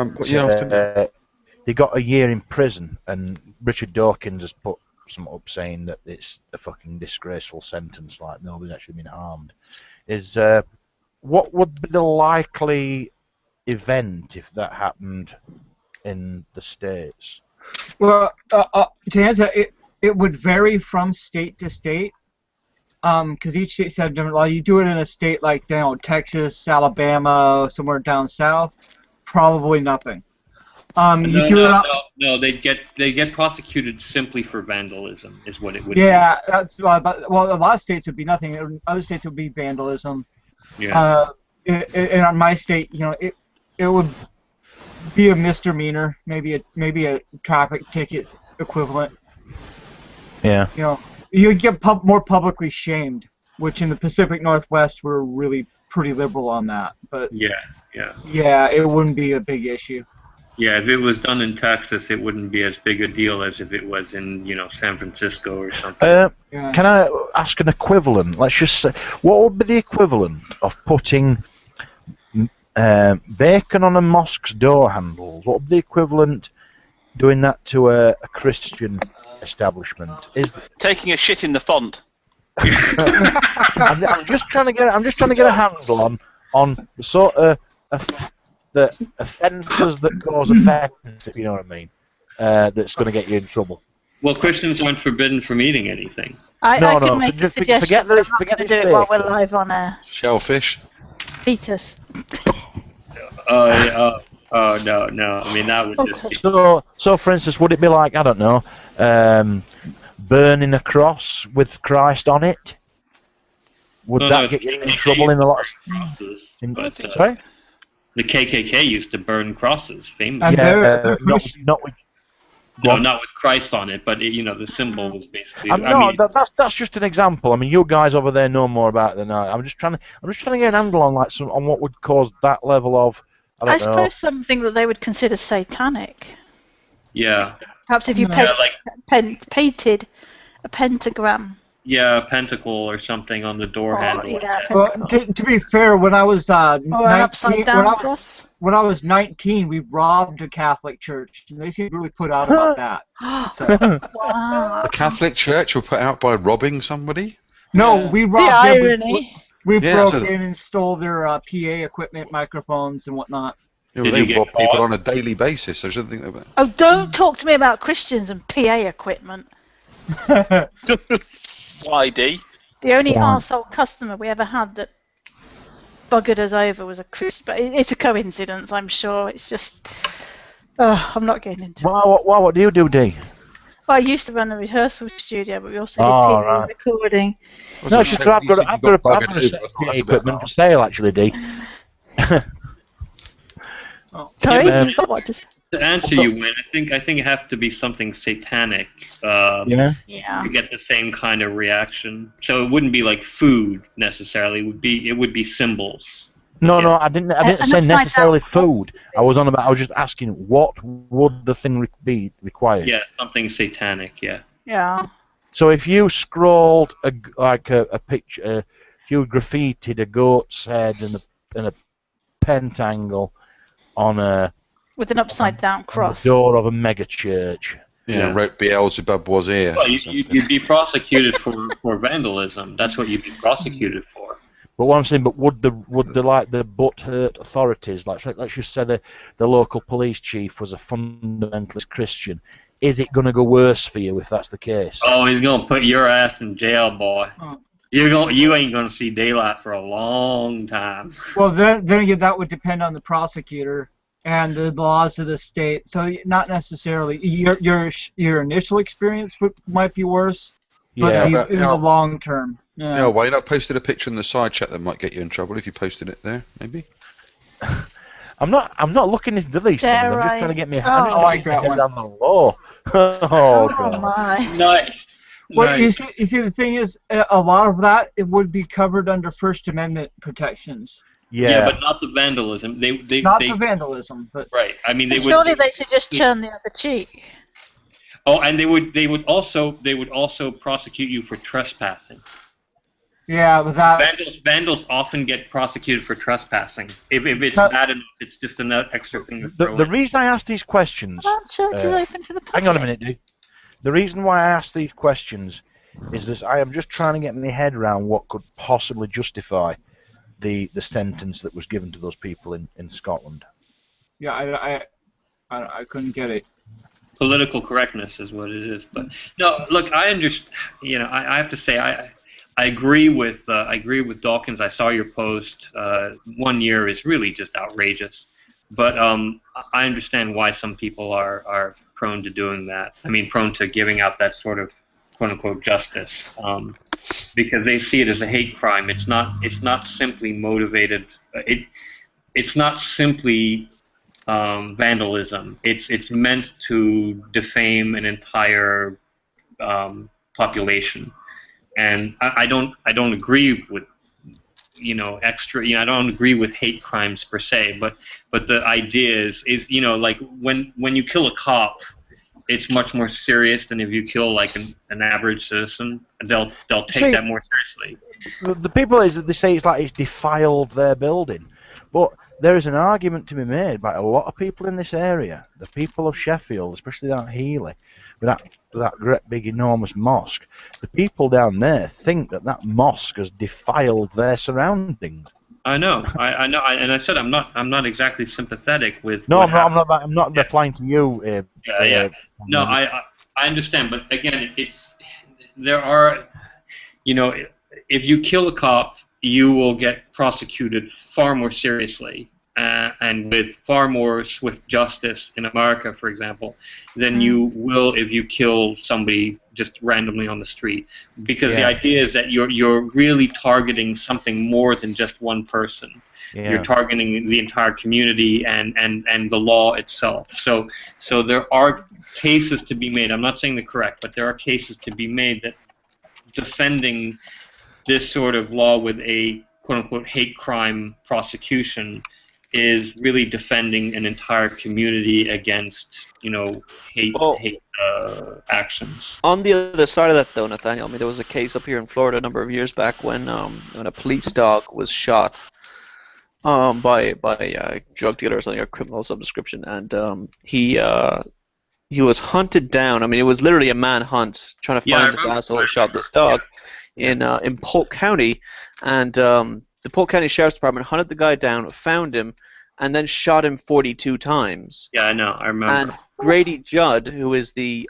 Speaker 11: they got a year in prison, and Richard Dawkins has put something up saying that it's a fucking disgraceful sentence, like nobody's actually been harmed. Is what would be the likely event if that happened in the States?
Speaker 1: Well, to answer it would vary from state to state, because each state has different law. You do it in a state like Texas, Alabama, somewhere down south, probably nothing.
Speaker 9: No, they get prosecuted simply for vandalism, is what it would.
Speaker 1: Yeah, that's well, a lot of states would be nothing. In other states would be vandalism.
Speaker 9: Yeah.
Speaker 1: In my state, it would be a misdemeanor, maybe a traffic ticket equivalent.
Speaker 11: Yeah.
Speaker 1: You'd get more publicly shamed, which in the Pacific Northwest we're really pretty liberal on that. But yeah, it wouldn't be a big issue.
Speaker 9: Yeah, if it was done in Texas, it wouldn't be as big a deal as if it was in San Francisco or something.
Speaker 11: Can I ask an equivalent? Let's just say, what would be the equivalent of putting bacon on a mosque's door handles? What would be the equivalent doing that to a Christian establishment? Is
Speaker 8: taking a shit in the font.
Speaker 11: I'm just trying to get a handle on the sort of the offences that cause offence, if you know what I mean. That's going to get you in trouble.
Speaker 9: Well, Christians aren't forbidden from eating anything.
Speaker 10: I can make a suggestion. I'm not going to do it while we're live on air.
Speaker 14: Shellfish.
Speaker 10: Fetus.
Speaker 9: No. I mean, that would just be...
Speaker 11: So, for instance, would it be like, I don't know, burning a cross with Christ on it? Would that get you in trouble in a lot of
Speaker 9: crosses?
Speaker 11: Sorry?
Speaker 9: The KKK used to burn crosses, famously.
Speaker 11: Yeah, not
Speaker 9: with Christ on it, but the symbol was basically.
Speaker 11: That's just an example. I mean, you guys over there know more about it than I. I'm just trying to get an handle on on what would cause that level of. I
Speaker 10: suppose something that they would consider satanic.
Speaker 9: Yeah.
Speaker 10: Perhaps if you painted a pentagram.
Speaker 9: Yeah, a pentacle or something on the door handle.
Speaker 10: Yeah,
Speaker 1: well, to be fair, when I was 19,
Speaker 10: cross?
Speaker 1: when I was 19, we robbed a Catholic church, and they seemed really put out about that.
Speaker 10: Wow.
Speaker 14: A Catholic church were put out by robbing somebody?
Speaker 1: No, we robbed
Speaker 10: the irony.
Speaker 1: We broke in and stole their PA equipment, microphones, and whatnot.
Speaker 14: Yeah, well, they rob people on a daily basis. I shouldn't think about.
Speaker 10: Oh, don't talk to me about Christians and PA equipment.
Speaker 8: YD.
Speaker 10: The only arsehole customer we ever had that buggered us over was a Christian, but it's a coincidence, I'm sure. It's just, I'm not getting into it.
Speaker 11: What do you do, Dee?
Speaker 10: Well, I used to run a rehearsal studio, but we also did PA recording.
Speaker 11: No, it's just I've got a set of PA equipment for sale, actually, Dee.
Speaker 10: Sorry, you've got what to say?
Speaker 9: To answer you, Wayne, I think it have to be something satanic to get the same kind of reaction. So it wouldn't be like food necessarily. It would be symbols.
Speaker 11: No, I didn't say necessarily food. I was just asking what would the thing be required.
Speaker 9: Yeah, something satanic. Yeah.
Speaker 10: Yeah.
Speaker 11: So if you scrawled a picture, if you graffitied a goat's head and a pentacle on a
Speaker 10: with an upside down cross.
Speaker 11: The door of a mega church.
Speaker 14: Yeah, wrote Beelzebub was here.
Speaker 9: Well, you'd be prosecuted for vandalism. That's what you'd be prosecuted for.
Speaker 11: But what I'm saying, would the butthurt authorities, let's just say the local police chief was a fundamentalist Christian, is it going to go worse for you if that's the case?
Speaker 9: Oh, he's going to put your ass in jail, boy. You ain't going to see daylight for a long time.
Speaker 1: Well, then again, that would depend on the prosecutor and the laws of the state. So not necessarily your initial experience might be worse, but in the long term. Yeah.
Speaker 14: No, why not posted a picture in the side chat that might get you in trouble if you posted it there, maybe?
Speaker 11: I'm not looking into these things. I'm just trying to get me hands on the law.
Speaker 10: Oh my!
Speaker 9: Nice.
Speaker 1: Well, you see, the thing is, a lot of that it would be covered under First Amendment protections.
Speaker 9: Yeah, but not the vandalism.
Speaker 1: The vandalism, but
Speaker 9: right. I mean,
Speaker 10: surely they should just turn the other cheek.
Speaker 9: Oh, and they would also prosecute you for trespassing.
Speaker 1: Yeah, but that
Speaker 9: vandals often get prosecuted for trespassing. If it's bad enough, it's just another extra thing to throw
Speaker 11: the reason I ask these questions.
Speaker 10: Church is open to the public.
Speaker 11: Hang on a minute, dude. The reason why I ask these questions is that I am just trying to get my head around what could possibly justify the sentence that was given to those people in Scotland.
Speaker 1: Yeah, I couldn't get it.
Speaker 9: Political correctness is what it is. But no, look, I understand. You know, I have to say I agree with Dawkins. I saw your post. 1 year is really just outrageous. But I understand why some people are prone to doing that. I mean, prone to giving out that sort of quote unquote justice, because they see it as a hate crime. It's not simply motivated. It's not simply vandalism. It's meant to defame an entire population, and I don't agree with I don't agree with hate crimes per se, but the idea is like when you kill a cop, it's much more serious than if you kill like an average citizen. They'll take that more seriously.
Speaker 11: The people is that they say it's defiled their building, but there is an argument to be made by a lot of people in this area, the people of Sheffield, especially down at Healy, with that great big enormous mosque. The people down there think that mosque has defiled their surroundings.
Speaker 9: I know, and I said I'm not exactly sympathetic with.
Speaker 11: No, I'm not replying to you.
Speaker 9: No, I understand, but again, there are, if you kill a cop, you will get prosecuted far more seriously and with far more swift justice in America, for example, than you will if you kill somebody just randomly on the street. Because the idea is that you're really targeting something more than just one person. Yeah. You're targeting the entire community and the law itself. So there are cases to be made. I'm not saying they're correct, but there are cases to be made that defending this sort of law with a quote-unquote hate crime prosecution is really defending an entire community against, hate actions.
Speaker 2: On the other side of that, though, Nathaniel, I mean, there was a case up here in Florida a number of years back when a police dog was shot by a drug dealer or something, a criminal of some description, and he was hunted down. I mean, it was literally a manhunt trying to find this asshole who shot this dog. In Polk County, and the Polk County Sheriff's Department hunted the guy down, found him, and then shot him 42 times.
Speaker 9: Yeah, I know. I remember.
Speaker 2: And Grady Judd, who is the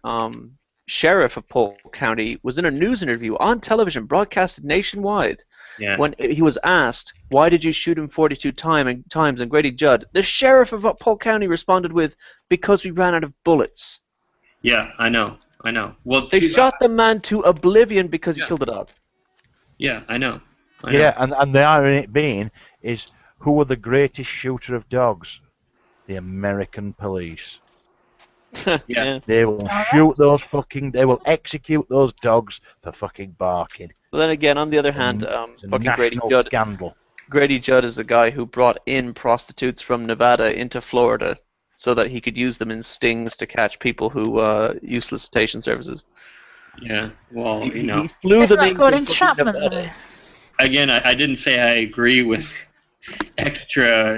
Speaker 2: sheriff of Polk County, was in a news interview on television, broadcasted nationwide.
Speaker 9: Yeah.
Speaker 2: When he was asked, "Why did you shoot him 42 times?" and Grady Judd, the sheriff of Polk County, responded with, "Because we ran out of bullets."
Speaker 9: Yeah, I know. Well,
Speaker 2: they shot the man to oblivion because he killed the dog.
Speaker 9: Yeah, I know.
Speaker 11: And the irony it being is, who are the greatest shooter of dogs? The American police.
Speaker 9: Yeah.
Speaker 11: They will shoot those they will execute those dogs for fucking barking.
Speaker 2: But then again, on the other hand, fucking Grady Judd.
Speaker 11: Scandal.
Speaker 2: Grady Judd is the guy who brought in prostitutes from Nevada into Florida, so that he could use them in stings to catch people who use solicitation services.
Speaker 9: Yeah, well,
Speaker 2: he flew them in.
Speaker 10: Entrapment.
Speaker 9: Again, I didn't say I agree with extra,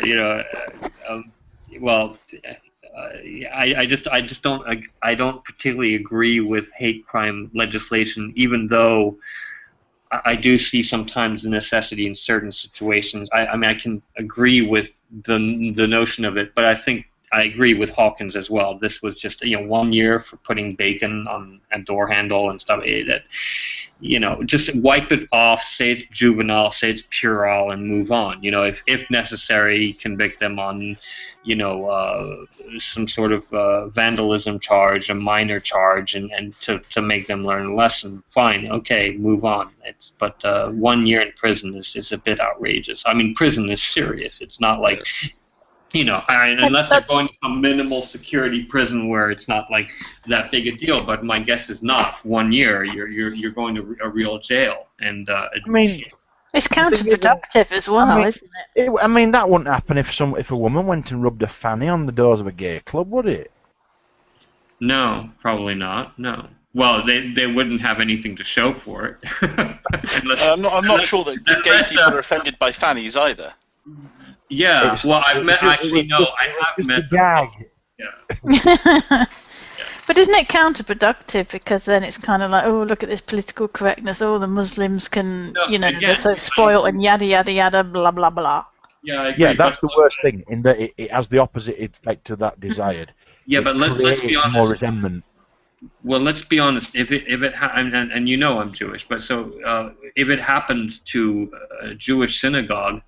Speaker 9: I don't particularly agree with hate crime legislation, even though I do see sometimes the necessity in certain situations. I mean, I can agree with the notion of it, but I think I agree with Hawkins as well. This was just 1 year for putting bacon on a door handle and stuff. Just wipe it off. Say it's juvenile. Say it's puerile, and move on. If necessary, convict them on some sort of vandalism charge, a minor charge, and to make them learn a lesson. Fine, okay, move on. But 1 year in prison is a bit outrageous. I mean, prison is serious. It's not like. Unless they're going to some minimal security prison where it's not like that big a deal, but my guess is not. 1 year, you're going to a real jail, and
Speaker 10: it's counterproductive as well, isn't it?
Speaker 11: I mean, that wouldn't happen if a woman went and rubbed a fanny on the doors of a gay club, would it?
Speaker 9: No, probably not. No. Well, they wouldn't have anything to show for it.
Speaker 8: I'm not sure that gay people are offended by fannies either.
Speaker 9: Yeah, well, I have met.
Speaker 11: Gag.
Speaker 9: Yeah.
Speaker 10: But isn't it counterproductive, because then it's kind of like, oh, look at this political correctness, oh, the Muslims can, they're so spoiled and yada, yada, yada, blah, blah, blah.
Speaker 9: Yeah, I agree.
Speaker 11: Yeah, that's the worst thing, in that it has the opposite effect to that desired.
Speaker 9: Yeah, but let's be honest.
Speaker 11: More resentment.
Speaker 9: Well, let's be honest. If it and I'm Jewish, but so if it happened to a Jewish synagogue,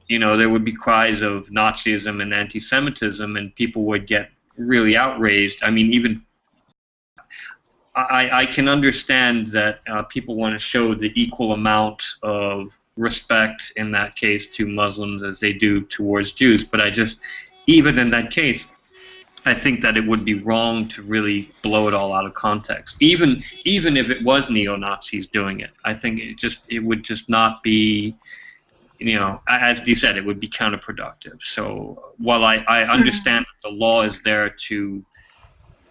Speaker 9: there would be cries of Nazism and anti-Semitism, and people would get really outraged. I mean, even I can understand that people want to show the equal amount of respect in that case to Muslims as they do towards Jews, but even in that case, I think that it would be wrong to really blow it all out of context. Even if it was neo-Nazis doing it, I think it would just not be, as Dee said, it would be counterproductive. So while I understand that the law is there to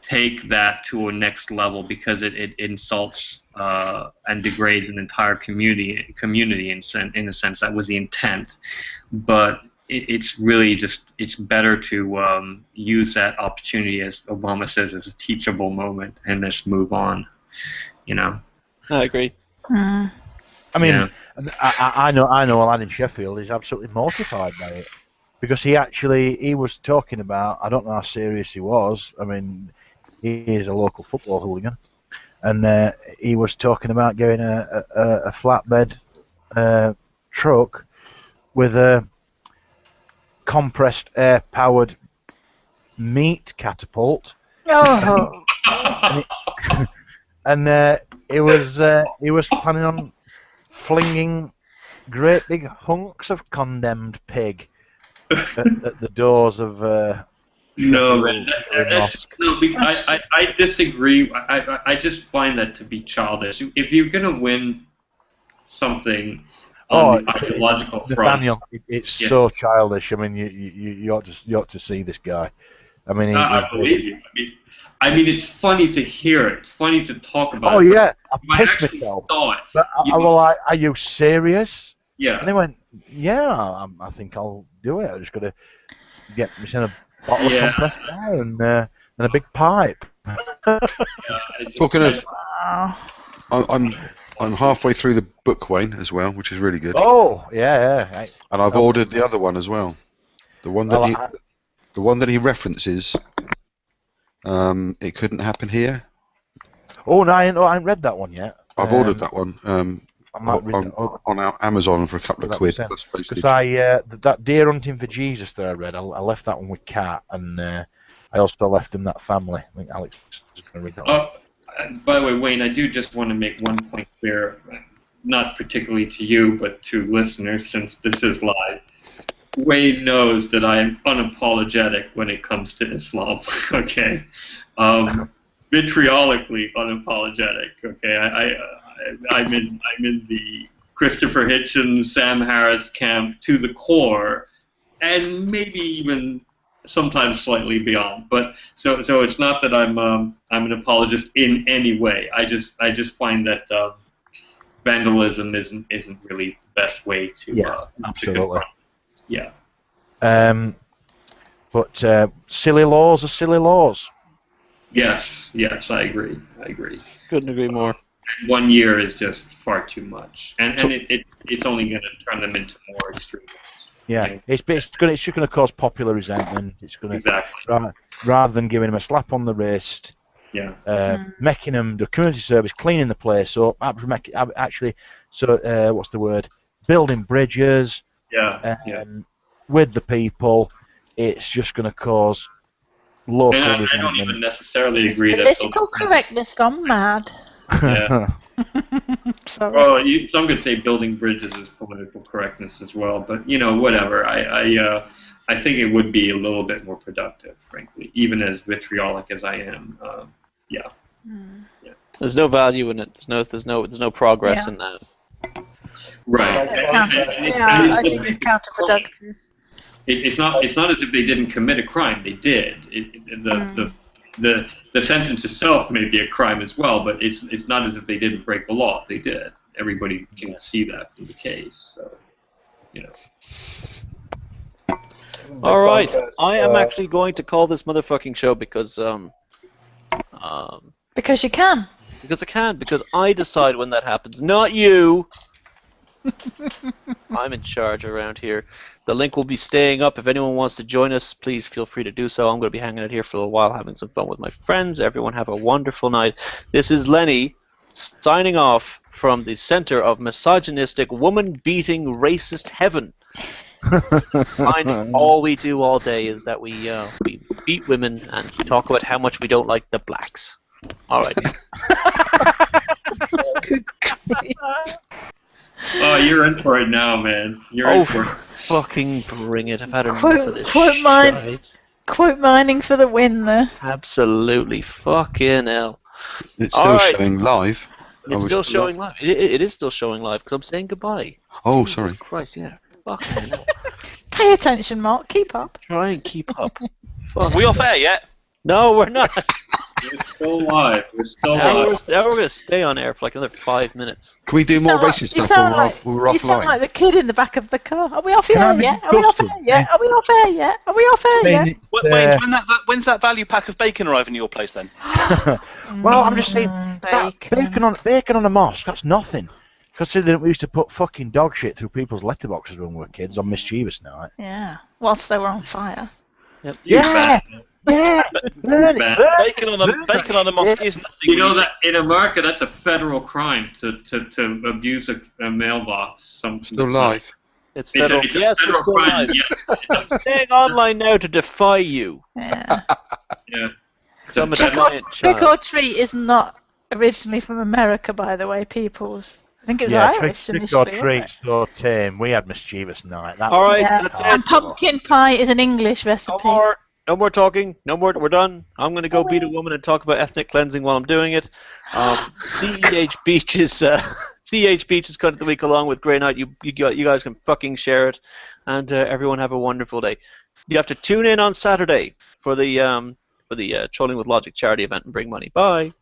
Speaker 9: take that to a next level because it insults and degrades an entire community in a sense that was the intent, but it's really it's better to use that opportunity, as Obama says, as a teachable moment and just move on. I
Speaker 2: agree.
Speaker 10: Mm.
Speaker 11: I mean, I know a lad in Sheffield is absolutely mortified by it, because he was talking about, I don't know how serious he was. I mean, he is a local football hooligan, and he was talking about getting a flatbed truck with a compressed air powered meat catapult.
Speaker 10: Oh.
Speaker 11: and he was planning on flinging great big hunks of condemned pig at the doors of.
Speaker 9: No, I disagree. I just find that to be childish. If you're gonna win something on the ideological front,
Speaker 11: Nathaniel, it's so childish. I mean, you ought to see this guy. I mean,
Speaker 9: I believe you. I mean, it's funny to hear it. It's funny to talk about.
Speaker 11: Oh
Speaker 9: it.
Speaker 11: yeah, I pissed myself. But I was like, "Are you serious?"
Speaker 9: Yeah.
Speaker 11: And they went, "Yeah, I think I'll do it. I just got to get myself a bottle of compressed air and a big pipe."
Speaker 14: Talking of, I'm halfway through the book, Wayne, as well, which is really good.
Speaker 11: Oh yeah.
Speaker 14: And I've ordered the other one as well. The one that he references. It couldn't happen here.
Speaker 11: Oh no, I haven't read that one yet.
Speaker 14: I've ordered that one on our Amazon for a couple of quid.
Speaker 11: Because that Deer Hunting for Jesus that I read, I left that one with Kat, and I also left him that family. I think Alex is going to read that one.
Speaker 9: By the way, Wayne, I do just want to make one point clear, not particularly to you, but to listeners, since this is live. Wayne knows that I am unapologetic when it comes to Islam. Okay, vitriolically unapologetic. Okay, I'm in the Christopher Hitchens, Sam Harris camp to the core, and maybe even sometimes slightly beyond. But so it's not that I'm an apologist in any way. I just find that vandalism isn't really the best way to
Speaker 11: absolutely.
Speaker 9: Yeah.
Speaker 11: But silly laws are silly laws.
Speaker 9: Yes, I agree.
Speaker 2: Couldn't agree more.
Speaker 9: 1 year is just far too much, and it's only going to turn them into more extremists.
Speaker 11: Yeah, it's just going to cause popular resentment. It's going to rather than giving them a slap on the wrist.
Speaker 9: Yeah.
Speaker 11: Making them do community service, cleaning the place up. Actually, what's the word? Building bridges. With the people, it's just going to cause local resentment.
Speaker 9: I don't even necessarily agree that
Speaker 10: political correctness gone mad.
Speaker 9: Yeah. Well, some could say building bridges is political correctness as well, but whatever. I think it would be a little bit more productive, frankly, even as vitriolic as I am. Yeah.
Speaker 2: There's no value in it. There's no progress in that.
Speaker 9: Right.
Speaker 10: I think it's counterproductive.
Speaker 9: It's not as if they didn't commit a crime. They did. The sentence itself may be a crime as well, but it's not as if they didn't break the law. They did. Everybody can see that from the case. So,
Speaker 2: All right, I am actually going to call this motherfucking show because
Speaker 10: Because you can.
Speaker 2: Because I can. Because I decide when that happens, not you. I'm in charge around here. The link will be staying up. If anyone wants to join us, please feel free to do so. I'm going to be hanging out here for a while, having some fun with my friends. Everyone have a wonderful night. This is Lenny signing off from the center of misogynistic, woman-beating, racist heaven. All we do all day is that we beat women and talk about how much we don't like the blacks. All right.
Speaker 9: Oh, you're in for it now, man. You're in for it.
Speaker 2: Fucking bring it. I've had enough of this
Speaker 10: Quote mining for the win there.
Speaker 2: Absolutely. Fucking hell.
Speaker 14: It's still showing live.
Speaker 2: It's still showing live. It is still showing live because I'm saying goodbye.
Speaker 14: Oh, sorry.
Speaker 2: Jesus Christ, yeah. Fucking hell.
Speaker 10: Pay attention, Mark. Keep up.
Speaker 2: Try and keep up.
Speaker 8: Are we off air yet?
Speaker 2: No, we're not.
Speaker 9: We're still live.
Speaker 2: Now we're going to stay on air for like another 5 minutes.
Speaker 14: Can we do more racist stuff when we're
Speaker 10: You sound
Speaker 14: offline?
Speaker 10: like the kid in the back of the car. Are we off air yet? Are we off air yet? Are we off air yet? Are we off air yet?
Speaker 8: When's that value pack of bacon arriving at your place then?
Speaker 11: Well, I'm just saying, bacon on a mosque, that's nothing. Considering we used to put fucking dog shit through people's letterboxes when we were kids on Mischievous Night.
Speaker 10: Yeah, whilst they were on fire.
Speaker 2: Yep.
Speaker 11: Yeah!
Speaker 8: Bacon on the mosque is nothing.
Speaker 9: You know that in America, that's a federal crime to abuse a mailbox.
Speaker 14: Still live.
Speaker 2: It's federal. Yes, we're still
Speaker 9: crime.
Speaker 2: live.
Speaker 9: Yes.
Speaker 2: I'm staying online now to defy you.
Speaker 10: Yeah.
Speaker 9: Yeah.
Speaker 2: I'm a defiant
Speaker 10: Trick
Speaker 2: child.
Speaker 10: or Treat is not originally from America, by the way, peoples. I think it was Irish
Speaker 11: Trick or
Speaker 10: initially.
Speaker 11: Treat, so tame. We had Mischievous Night.
Speaker 2: All right, that's it.
Speaker 10: And pumpkin pie is an English recipe.
Speaker 2: No more talking. No more. We're done. I'm going to go beat a woman and talk about ethnic cleansing while I'm doing it. CEH Beach is CEH Beach is cut the week along with Grey Knight. You guys can fucking share it, and everyone have a wonderful day. You have to tune in on Saturday for the Trolling with Logic charity event and bring money. Bye.